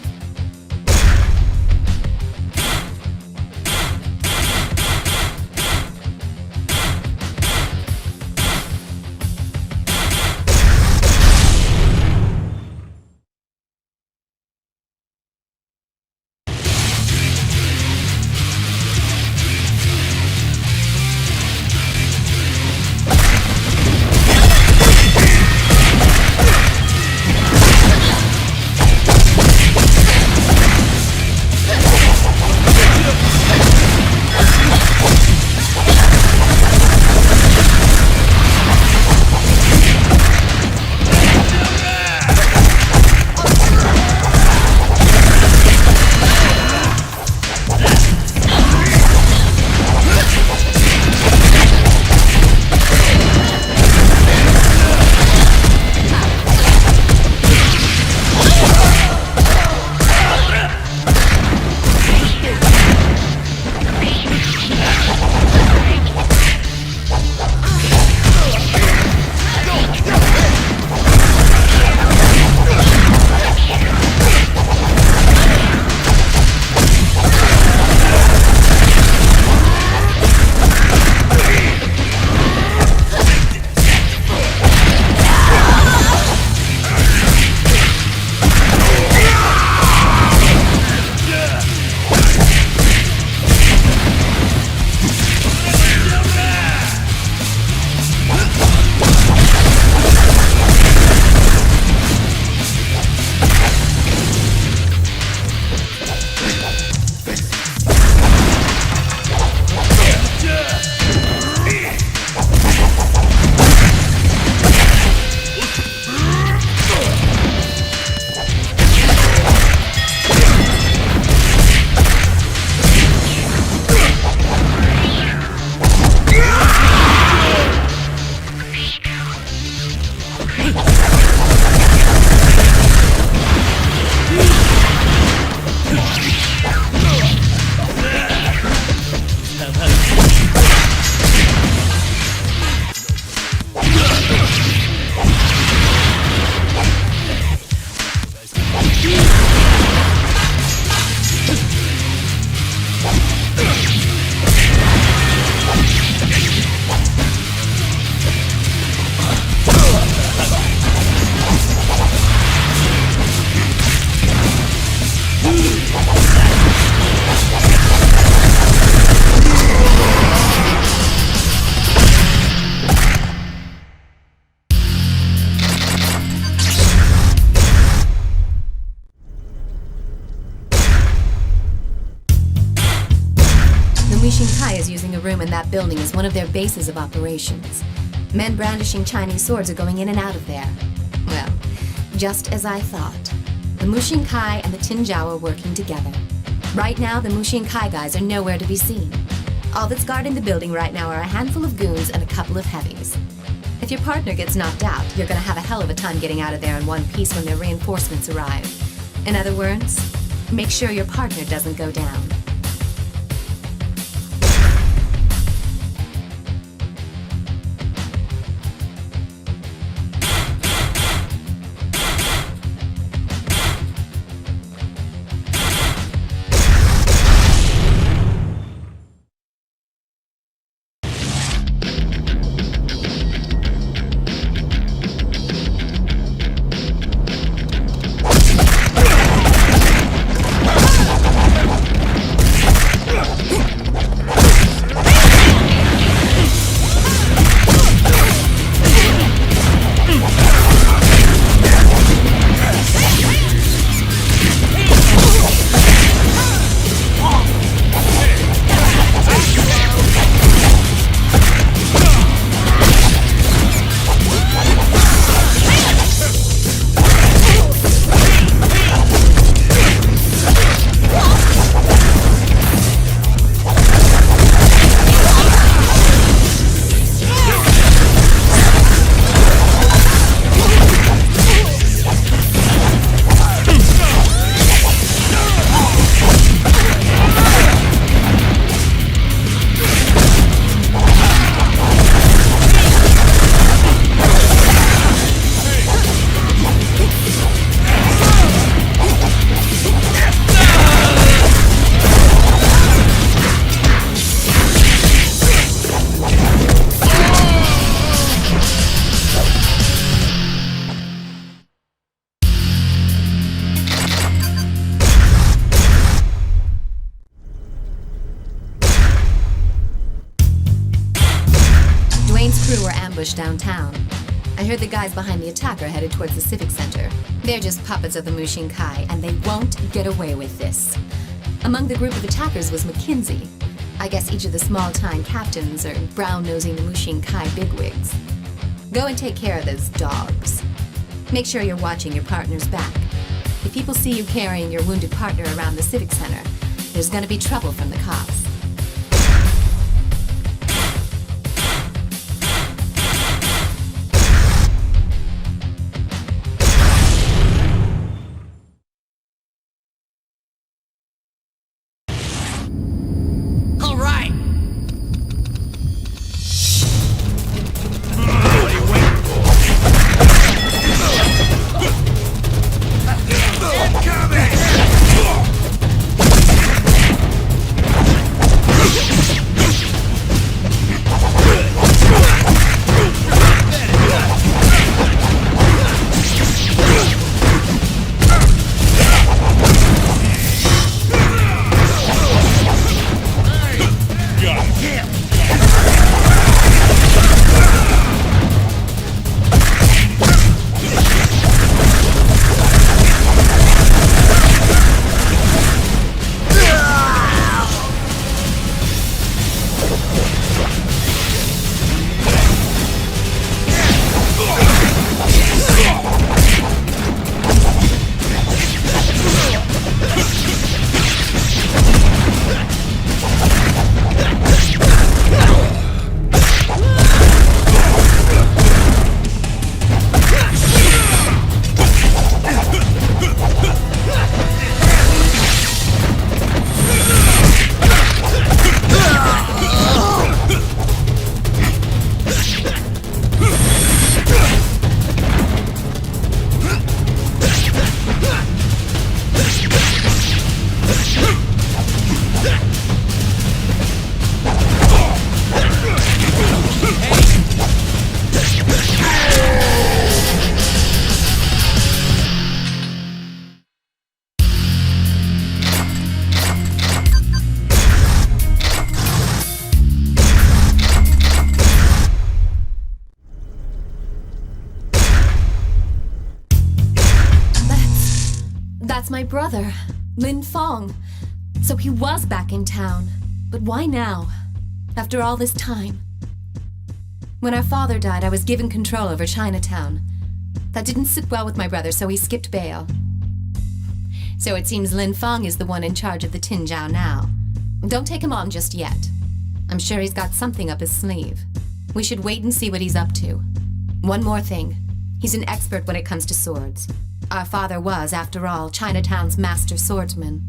Speaker 5: The room in that building is one of their bases of operations. Men brandishing Chinese swords are going in and out of there. Well, just as I thought. The Mushin Kai and the Tinjiao are working together. Right now, the Mushin Kai guys are nowhere to be seen. All that's guarding the building right now are a handful of goons and a couple of heavies. If your partner gets knocked out, you're gonna have a hell of a time getting out of there in one piece when their reinforcements arrive. In other words, make sure your partner doesn't go down. ambush downtown. I heard the guys behind the attack are headed towards the Civic Center. They're just puppets of the Mushin Kai, and they won't get away with this. Among the group of attackers was McKinsey. I guess each of the small-time captains are brown-nosing the Mushin Kai bigwigs. Go and take care of those dogs. Make sure you're watching your partner's back. If people see you carrying your wounded partner around the Civic Center, there's gonna be trouble from the cops. That's my brother, Lin Fong. So he was back in town. But why now? After all this time? When our father died, I was given control over Chinatown. That didn't sit well with my brother, so he skipped bail. So it seems Lin Fong is the one in charge of the Tinjiao now. Don't take him on just yet. I'm sure he's got something up his sleeve. We should wait and see what he's up to. One more thing. He's an expert when it comes to swords. Our father was, after all, Chinatown's master swordsman.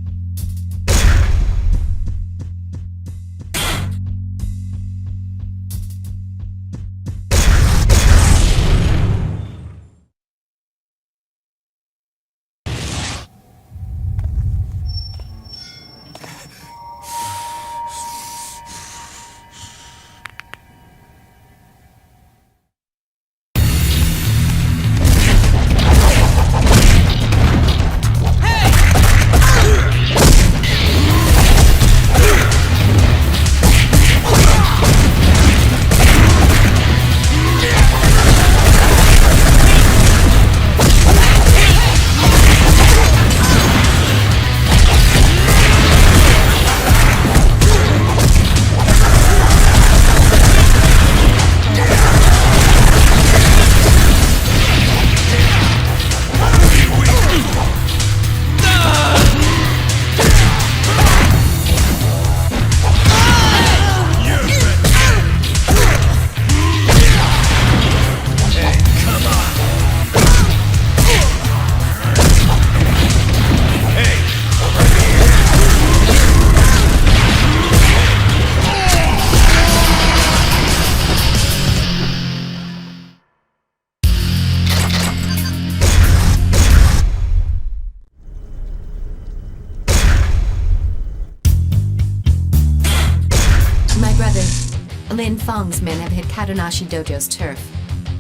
Speaker 5: Lin Fong's men have hit Kadonashi Dojo's turf.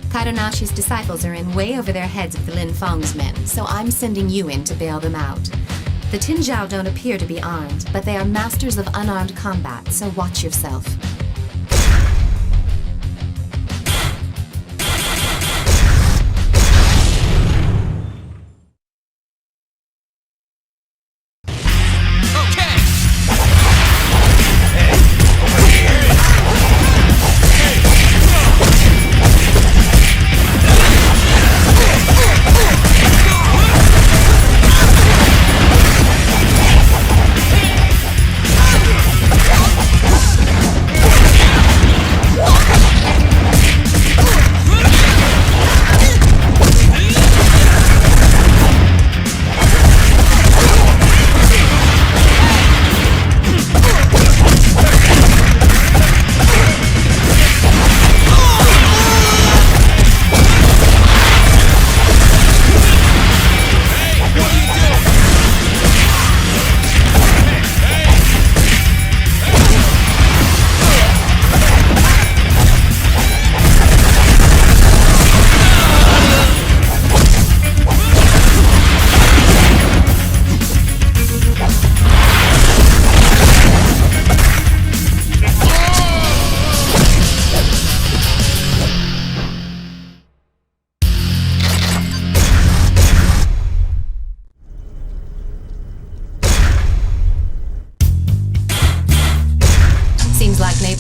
Speaker 5: Kadonashi's disciples are in way over their heads with the Lin Fong's men, so I'm sending you in to bail them out. The Tinjiao don't appear to be armed, but they are masters of unarmed combat, so watch yourself.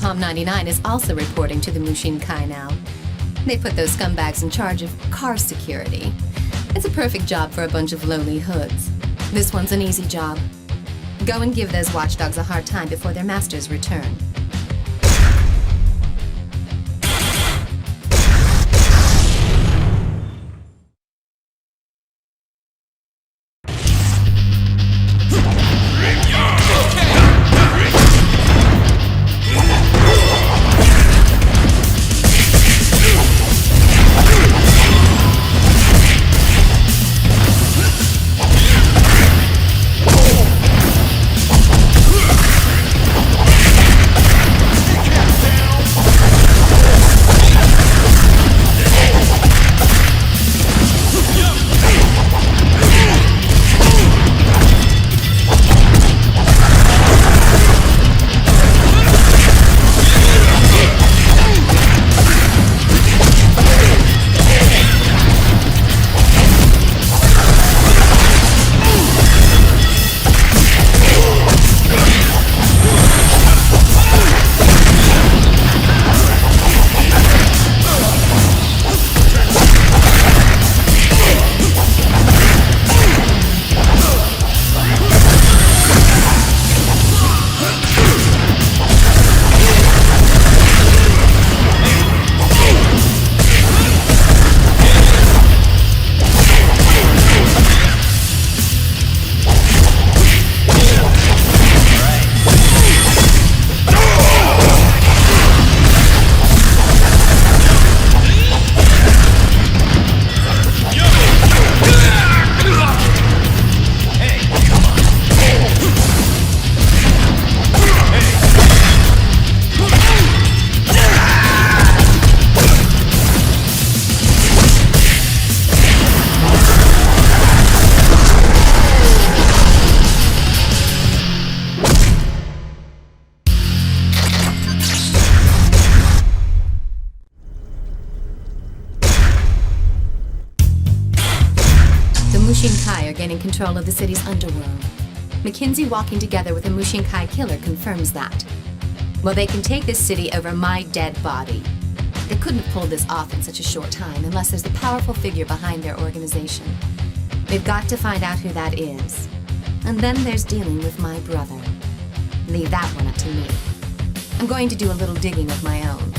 Speaker 5: Com 99 is also reporting to the Mushin Kai now. They put those scumbags in charge of car security. It's a perfect job for a bunch of lowly hoods. This one's an easy job. Go and give those watchdogs a hard time before their masters return. Mushin-Kai are gaining control of the city's underworld. McKinsey walking together with a Mushin-Kai killer confirms that. Well, they can take this city over my dead body. They couldn't have pulled this off in such a short time unless there's a powerful figure behind their organization. They've got to find out who that is. And then there's dealing with my brother. Leave that one up to me. I'm going to do a little digging of my own.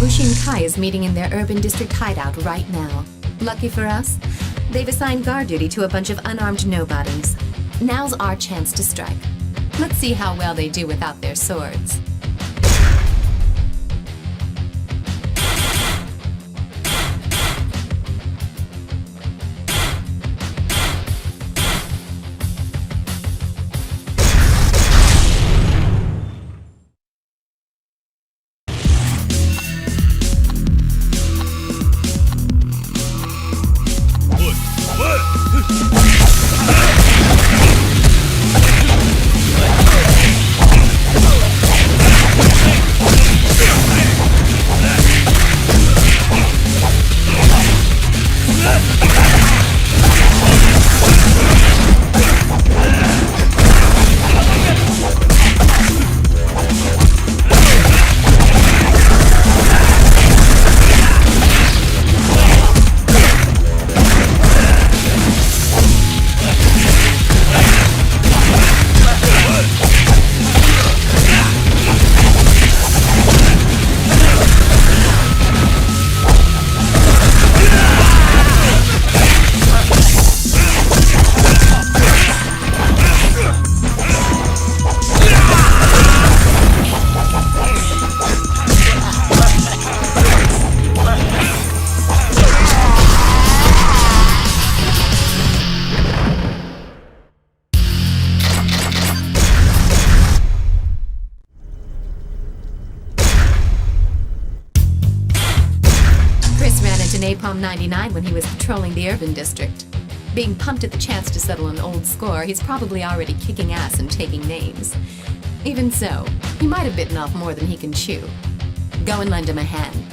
Speaker 5: Mushin-Kai is meeting in their urban district hideout right now. Lucky for us, they've assigned guard duty to a bunch of unarmed nobodies. Now's our chance to strike. Let's see how well they do without their swords. Napalm 99 when he was patrolling the urban district. Being pumped at the chance to settle an old score, he's probably already kicking ass and taking names. Even so, he might have bitten off more than he can chew. Go and lend him a hand.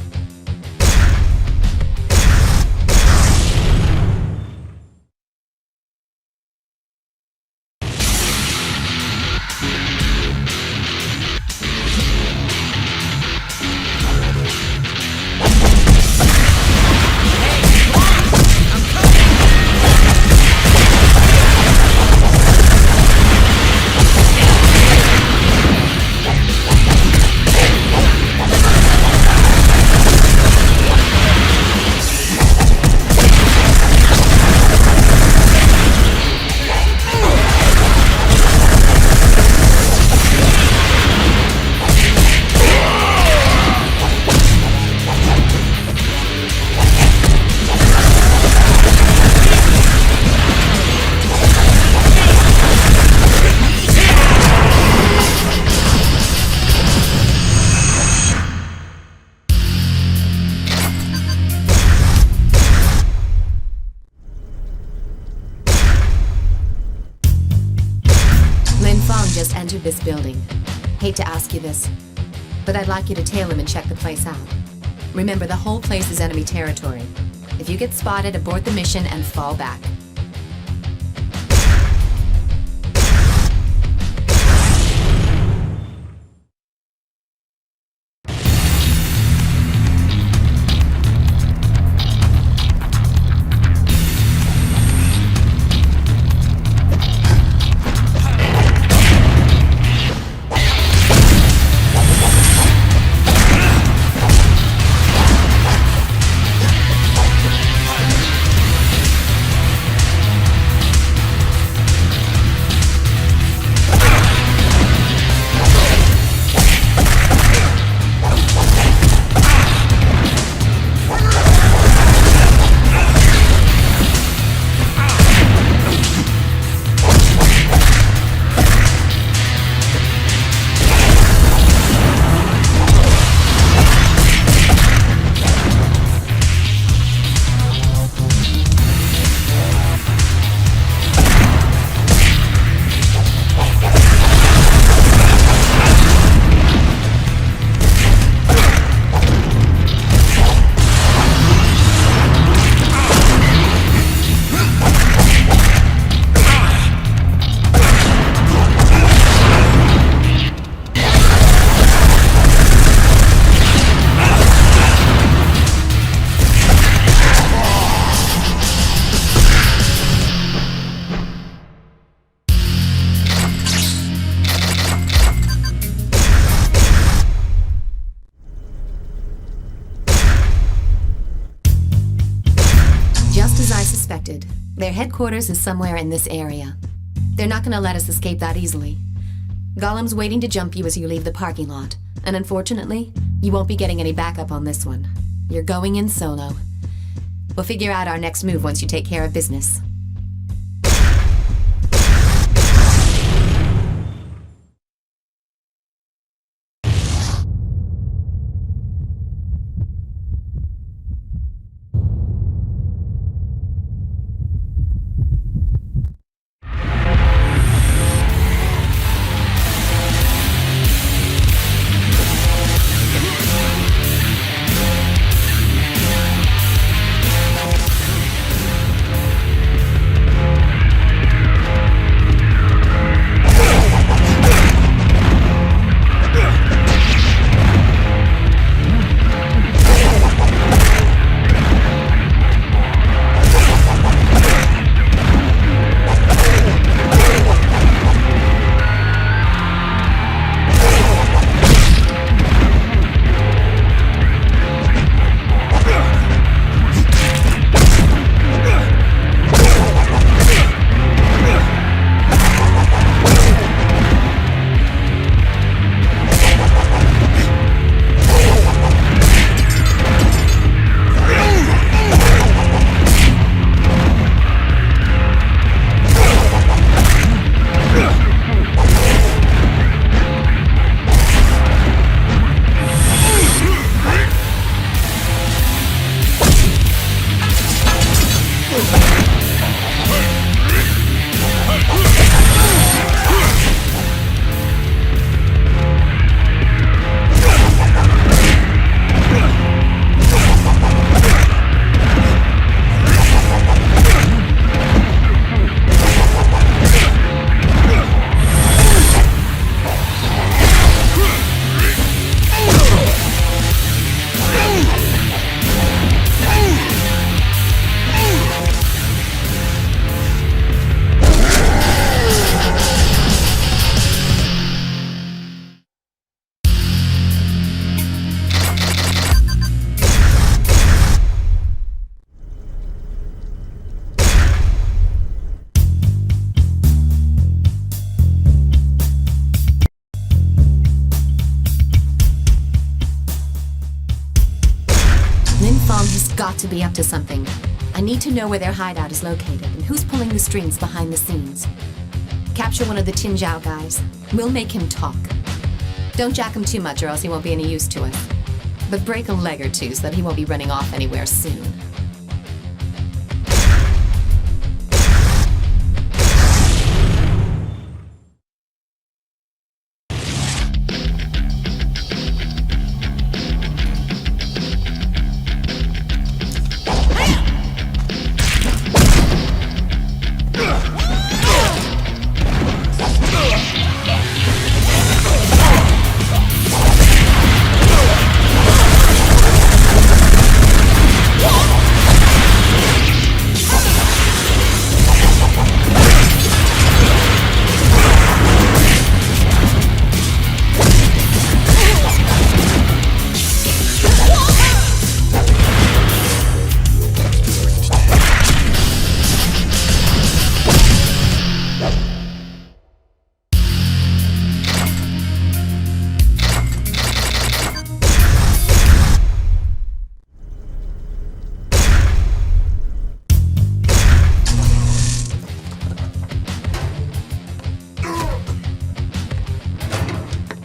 Speaker 5: Just entered this building. Hate to ask you this, but I'd like you to tail him and check the place out. Remember, the whole place is enemy territory. If you get spotted, abort the mission and fall back. Their headquarters is somewhere in this area. They're not gonna let us escape that easily. Golem's waiting to jump you as you leave the parking lot, and unfortunately, you won't be getting any backup on this one. You're going in solo. We'll figure out our next move once you take care of business. got to be up to something. I need to know where their hideout is located and who's pulling the strings behind the scenes. Capture one of the Tinjiao guys. We'll make him talk. Don't jack him too much or else he won't be any use to us. But break a leg or two so that he won't be running off anywhere soon.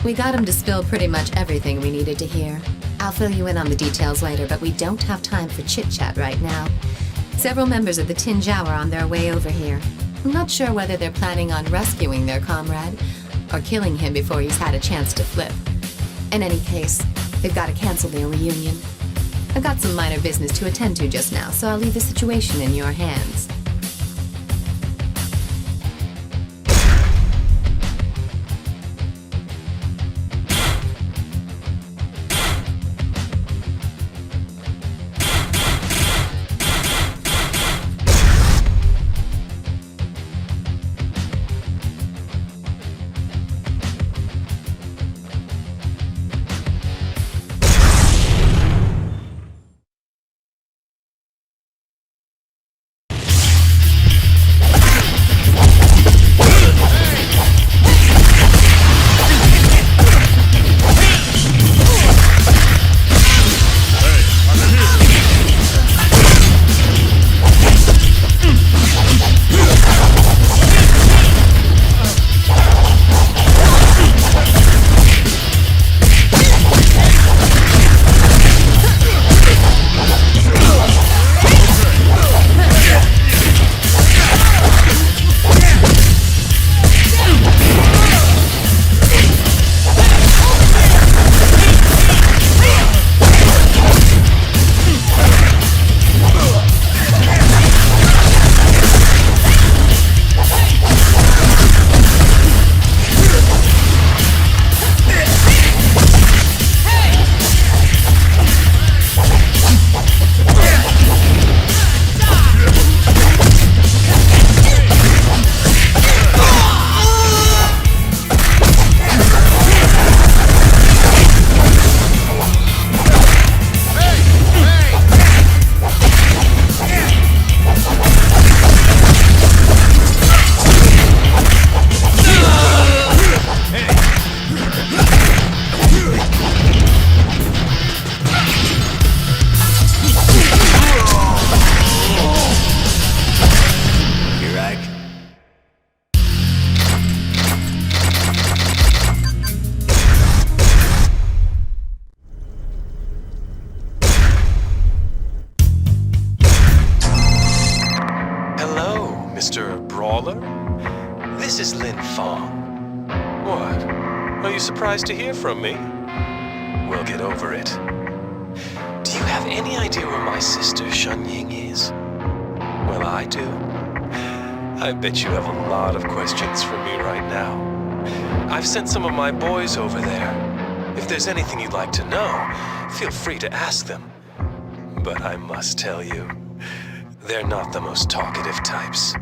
Speaker 5: We got him to spill pretty much everything we needed to hear. I'll fill you in on the details later, but we don't have time for chit-chat right now. Several members of the Tinjiao are on their way over here. I'm not sure whether they're planning on rescuing their comrade or killing him before he's had a chance to flip. In any case, they've got to cancel their reunion. I've got some minor business to attend to just now, so I'll leave the situation in your hands.
Speaker 9: This is Lin Fong. What? Are you surprised to hear from me? We'll get over it. Do you have any idea where my sister Shun Ying is? Well, I do. I bet you have a lot of questions for me right now. I've sent some of my boys over there. If there's anything you'd like to know, feel free to ask them. But I must tell you, they're not the most talkative types.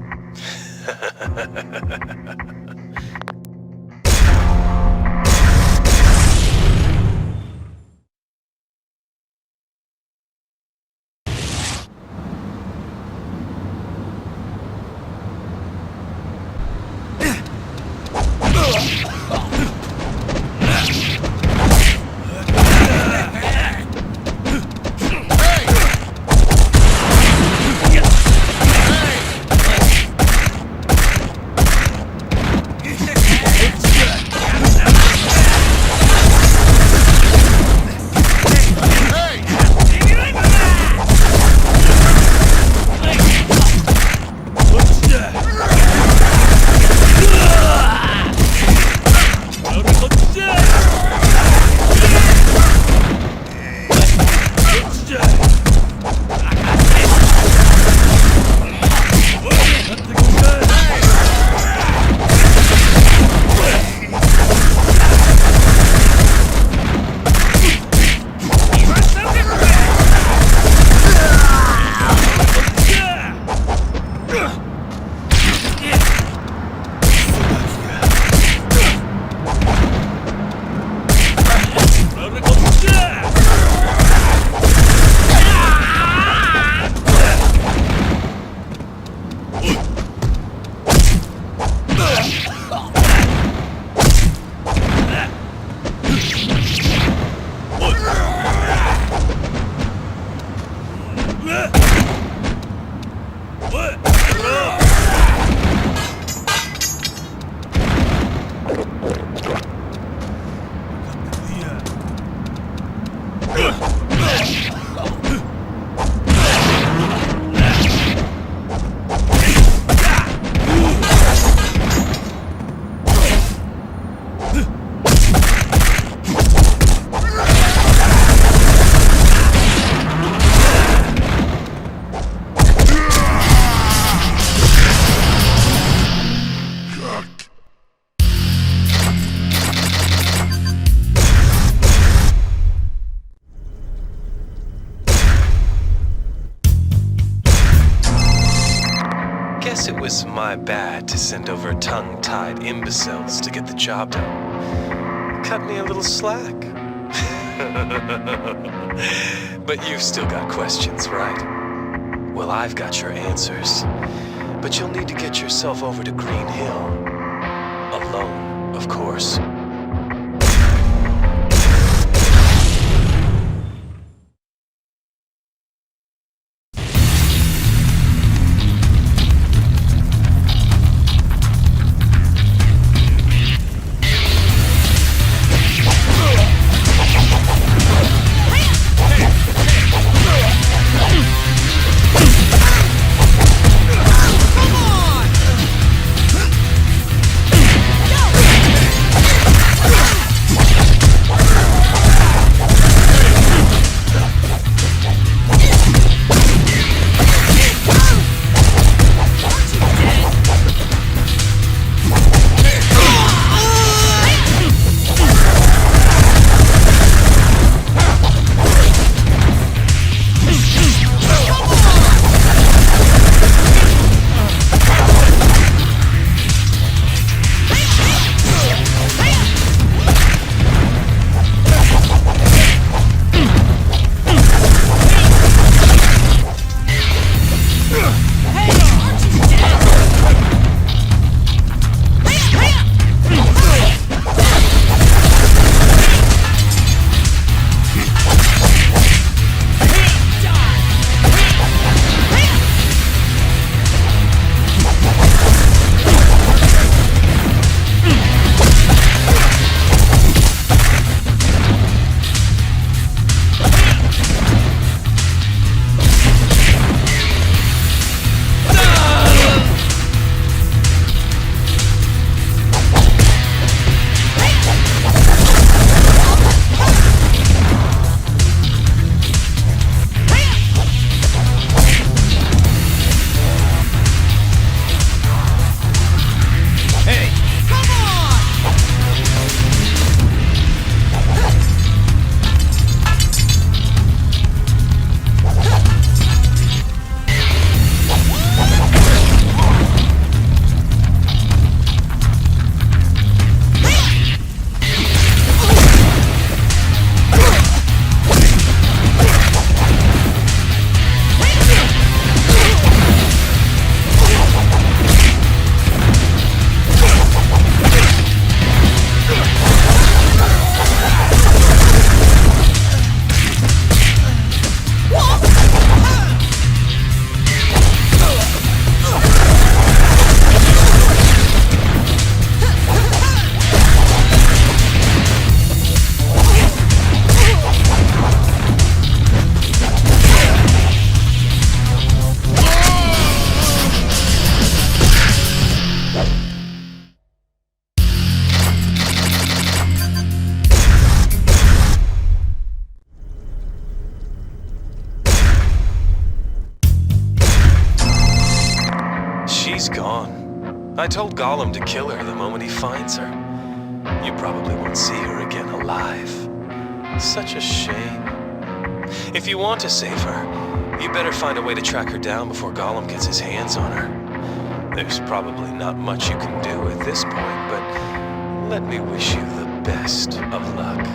Speaker 9: guess it was my bad to send over tongue-tied imbeciles to get the job done. Cut me a little slack. But you've still got questions, right? Well, I've got your answers. But you'll need to get yourself over to Green Hill. Alone, of course. She's gone. I told Gollum to kill her the moment he finds her. You probably won't see her again alive. Such a shame. If you want to save her, you better find a way to track her down before Gollum gets his hands on her. There's probably not much you can do at this point, but let me wish you the best of luck.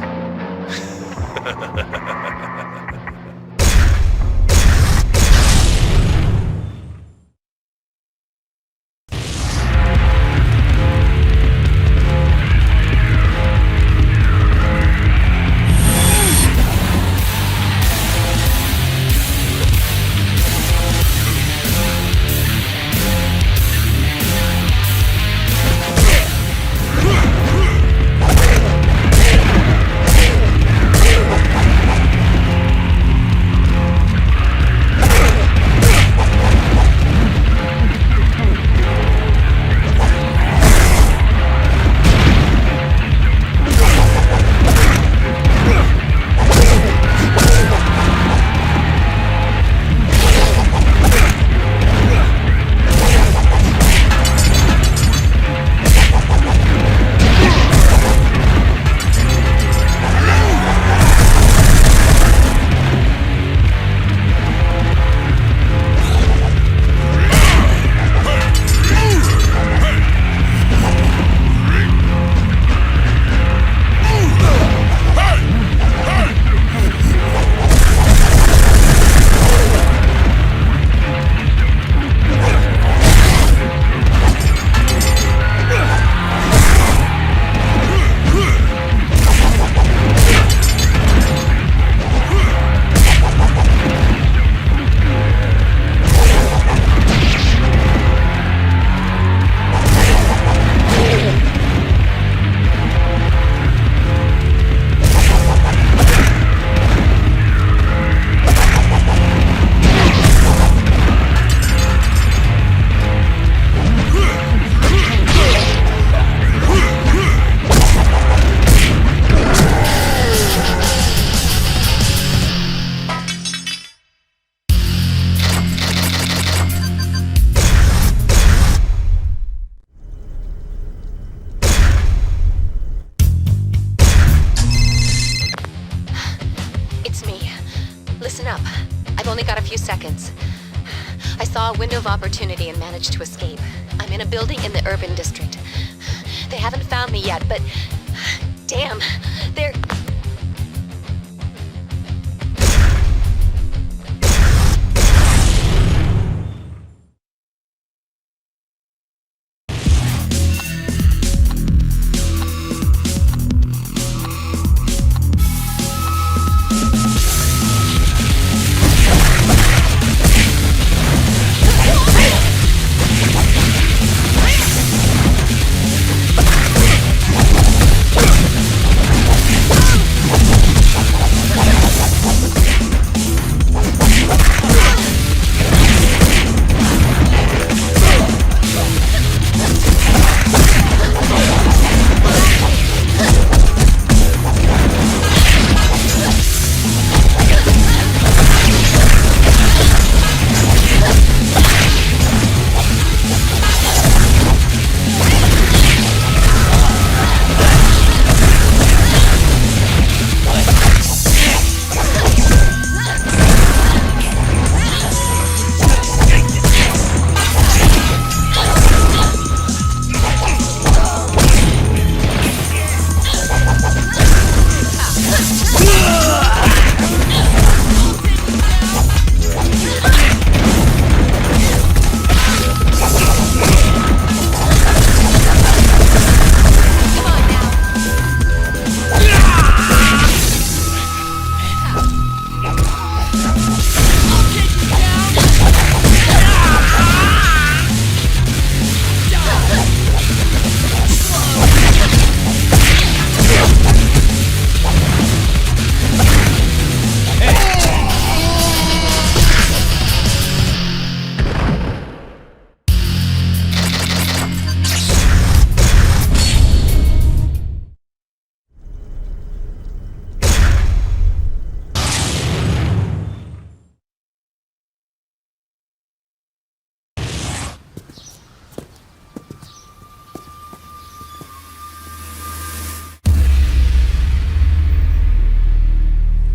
Speaker 5: only got a few seconds. I saw a window of opportunity and managed to escape. I'm in a building in the urban district. They haven't found me yet, but... damn, they're...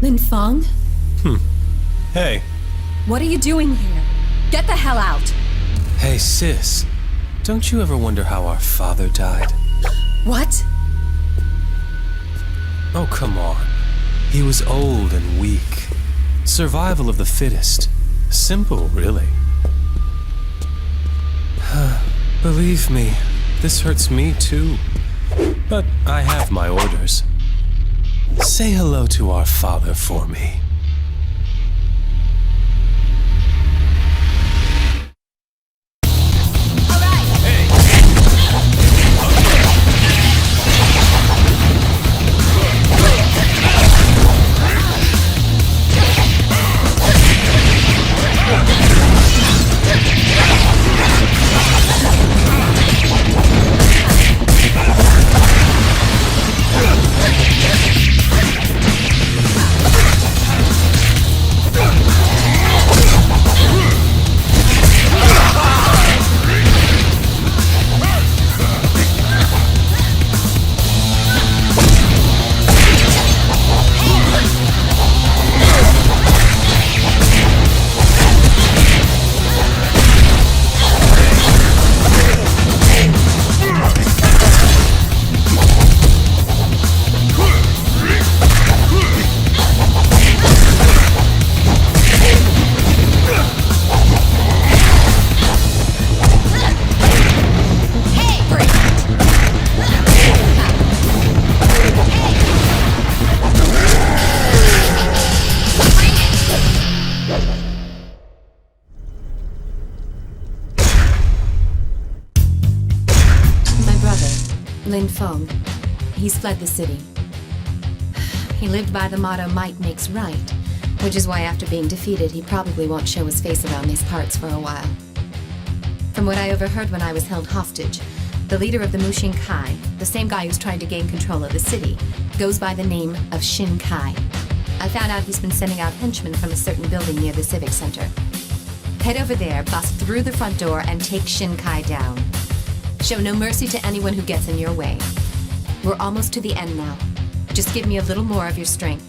Speaker 10: Lin Feng?
Speaker 9: Hey.
Speaker 10: What are you doing here? Get the hell out!
Speaker 9: Hey, sis. Don't you ever wonder how our father died?
Speaker 10: What?
Speaker 9: Oh, come on. He was old and weak. Survival of the fittest. Simple, really. Believe me, this hurts me too. But I have my orders. Say hello to our father for me.
Speaker 5: Lin Feng. He's fled the city. He lived by the motto, might makes right, which is why after being defeated, he probably won't show his face around these parts for a while. From what I overheard when I was held hostage, the leader of the Mushin Kai, the same guy who's trying to gain control of the city, goes by the name of Shin Kai. I found out he's been sending out henchmen from a certain building near the Civic Center. Head over there, bust through the front door, and take Shin Kai down. Show no mercy to anyone who gets in your way. We're almost to the end now. Just give me a little more of your strength.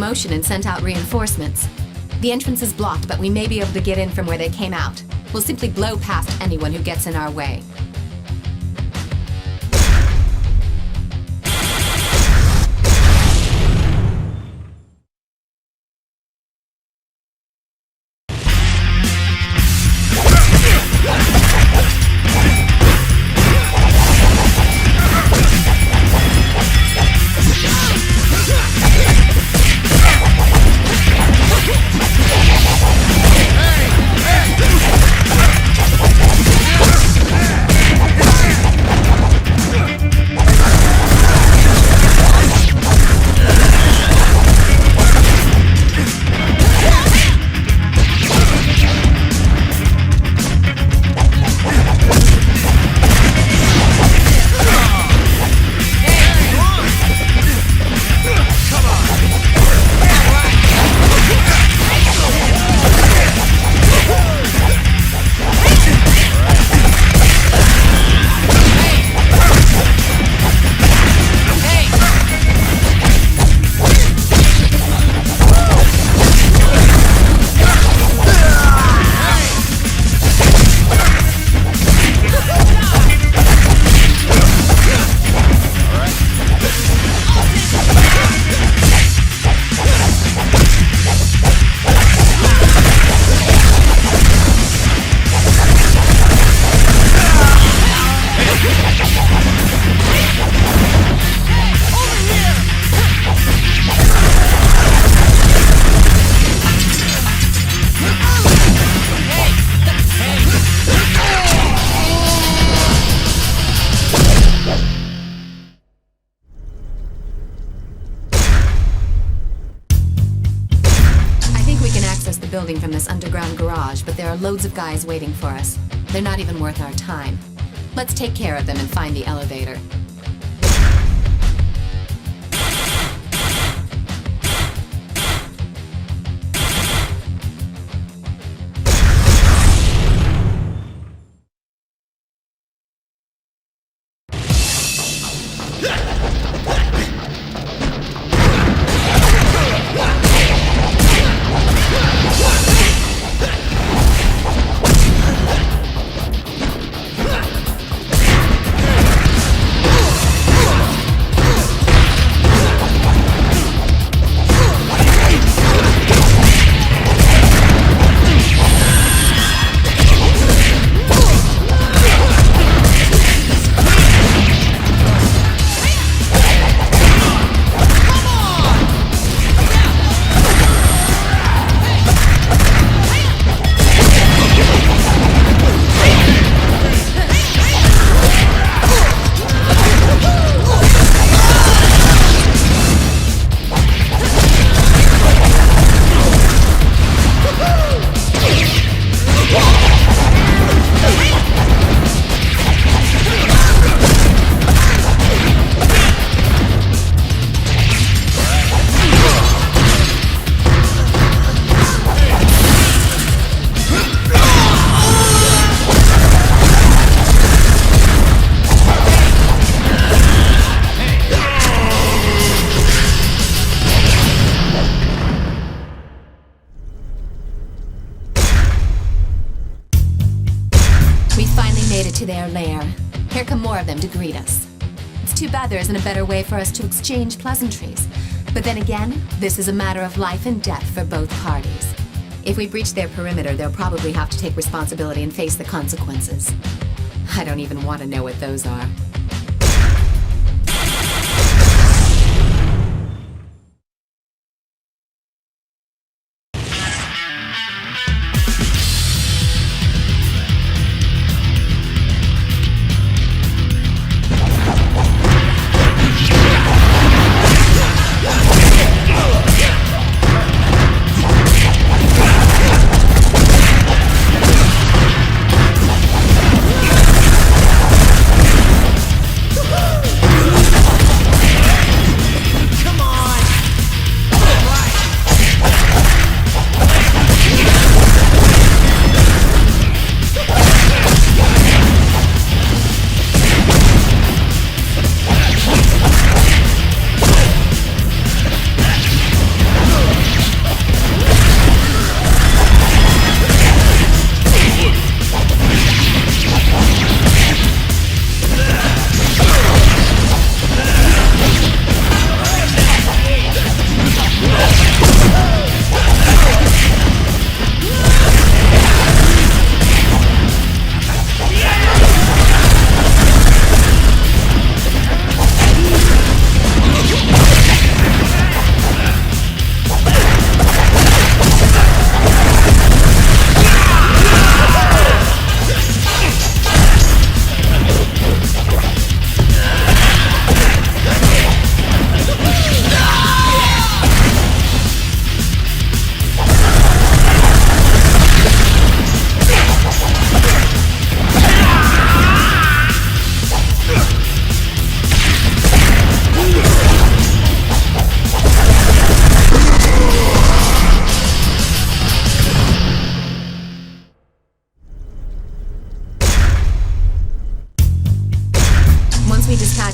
Speaker 5: commotion and sent out reinforcements. The entrance is blocked, but we may be able to get in from where they came out. We'll simply blow past anyone who gets in our way. Building from this underground garage, but there are loads of guys waiting for us. They're not even worth our time. Let's take care of them and find the elevator. To their lair. Here come more of them to greet us. It's too bad there isn't a better way for us to exchange pleasantries. But then again, this is a matter of life and death for both parties. If we breach their perimeter, they'll probably have to take responsibility and face the consequences. I don't even want to know what those are.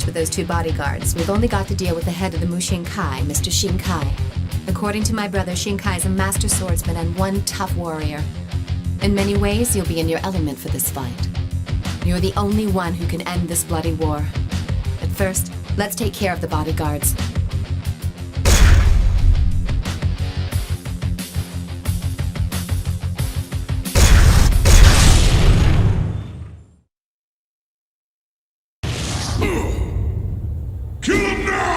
Speaker 5: match with those two bodyguards. We've only got to deal with the head of the Mushinkai, Mr. Shinkai. According to my brother, Shinkai is a master swordsman and one tough warrior. In many ways, you'll be in your element for this fight. You're the only one who can end this bloody war. But first, let's take care of the bodyguards.
Speaker 6: Kill him now!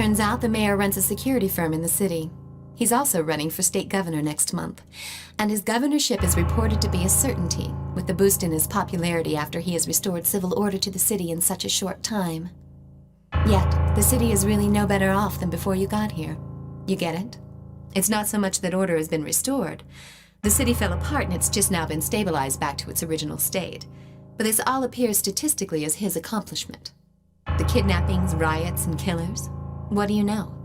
Speaker 5: Turns out the mayor runs a security firm in the city. He's also running for state governor next month, and his governorship is reported to be a certainty, with the boost in his popularity after he has restored civil order to the city in such a short time. Yet, the city is really no better off than before you got here. You get it? It's not so much that order has been restored. The city fell apart and it's just now been stabilized back to its original state. But this all appears statistically as his accomplishment. The kidnappings, riots, and killers? What do you know?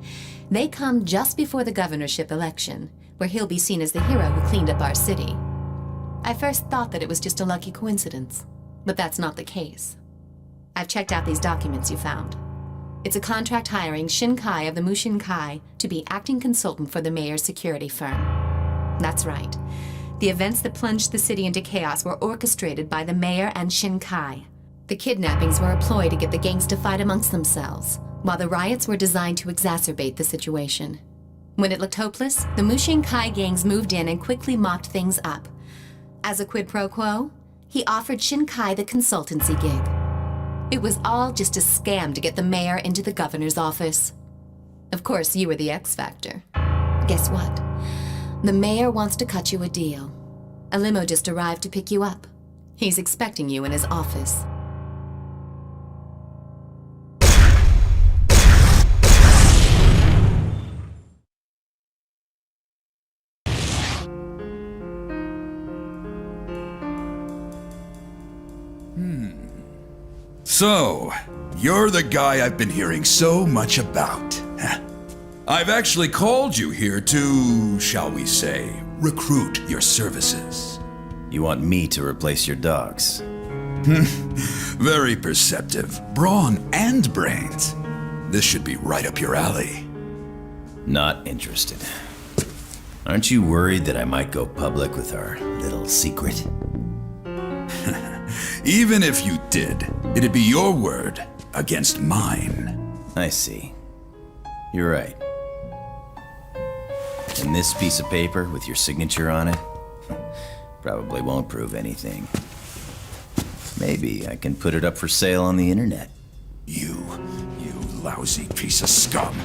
Speaker 5: They come just before the governorship election, where he'll be seen as the hero who cleaned up our city. I first thought that it was just a lucky coincidence, but that's not the case. I've checked out these documents you found. It's a contract hiring Shinkai of the Mushinkai to be acting consultant for the mayor's security firm. That's right. The events that plunged the city into chaos were orchestrated by the mayor and Shinkai. The kidnappings were a ploy to get the gangs to fight amongst themselves, while the riots were designed to exacerbate the situation. When it looked hopeless, the Mushinkai gangs moved in and quickly mopped things up. As a quid pro quo, he offered Shinkai the consultancy gig. It was all just a scam to get the mayor into the governor's office. Of course, you were the X factor. Guess what? The mayor wants to cut you a deal. A limo just arrived to pick you up. He's expecting you in his office.
Speaker 2: So, you're the guy I've been hearing so much about. Huh? I've actually called you here to, shall we say, recruit your services.
Speaker 1: You want me to replace your dogs?
Speaker 2: Very perceptive. Brawn and brains. This should be right up your alley.
Speaker 1: Not interested. Aren't you worried that I might go public with our little secret?
Speaker 2: Even if you did, it'd be your word against mine.
Speaker 1: I see. You're right. And this piece of paper with your signature on it probably won't prove anything. Maybe I can put it up for sale on the internet.
Speaker 2: You lousy piece of scum.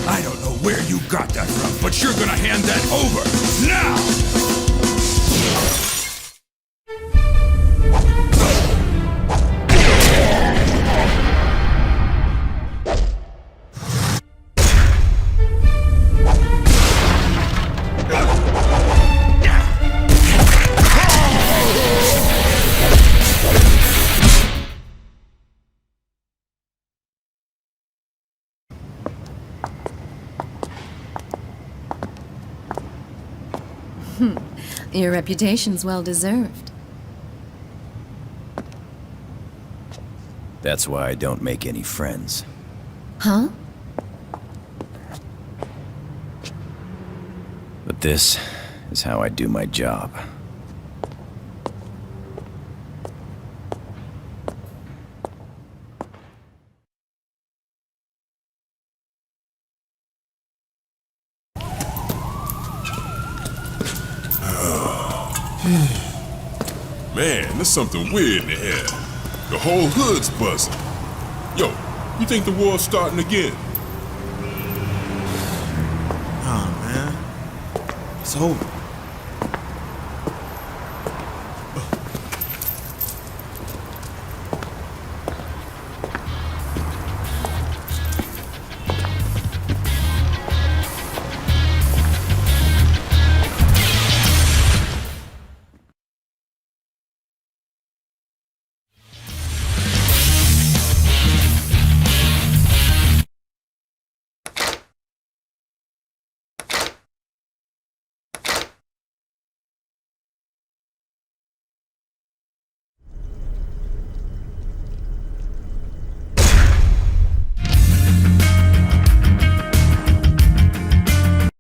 Speaker 2: I don't know where you got that from, but you're gonna hand that over now!
Speaker 5: Your reputation's well deserved.
Speaker 1: That's why I don't make any friends.
Speaker 5: Huh?
Speaker 1: But this is how I do my job.
Speaker 3: Man, there's something weird in the air. The whole hood's buzzing. Yo, you think the war's starting again?
Speaker 4: Nah, man. It's over.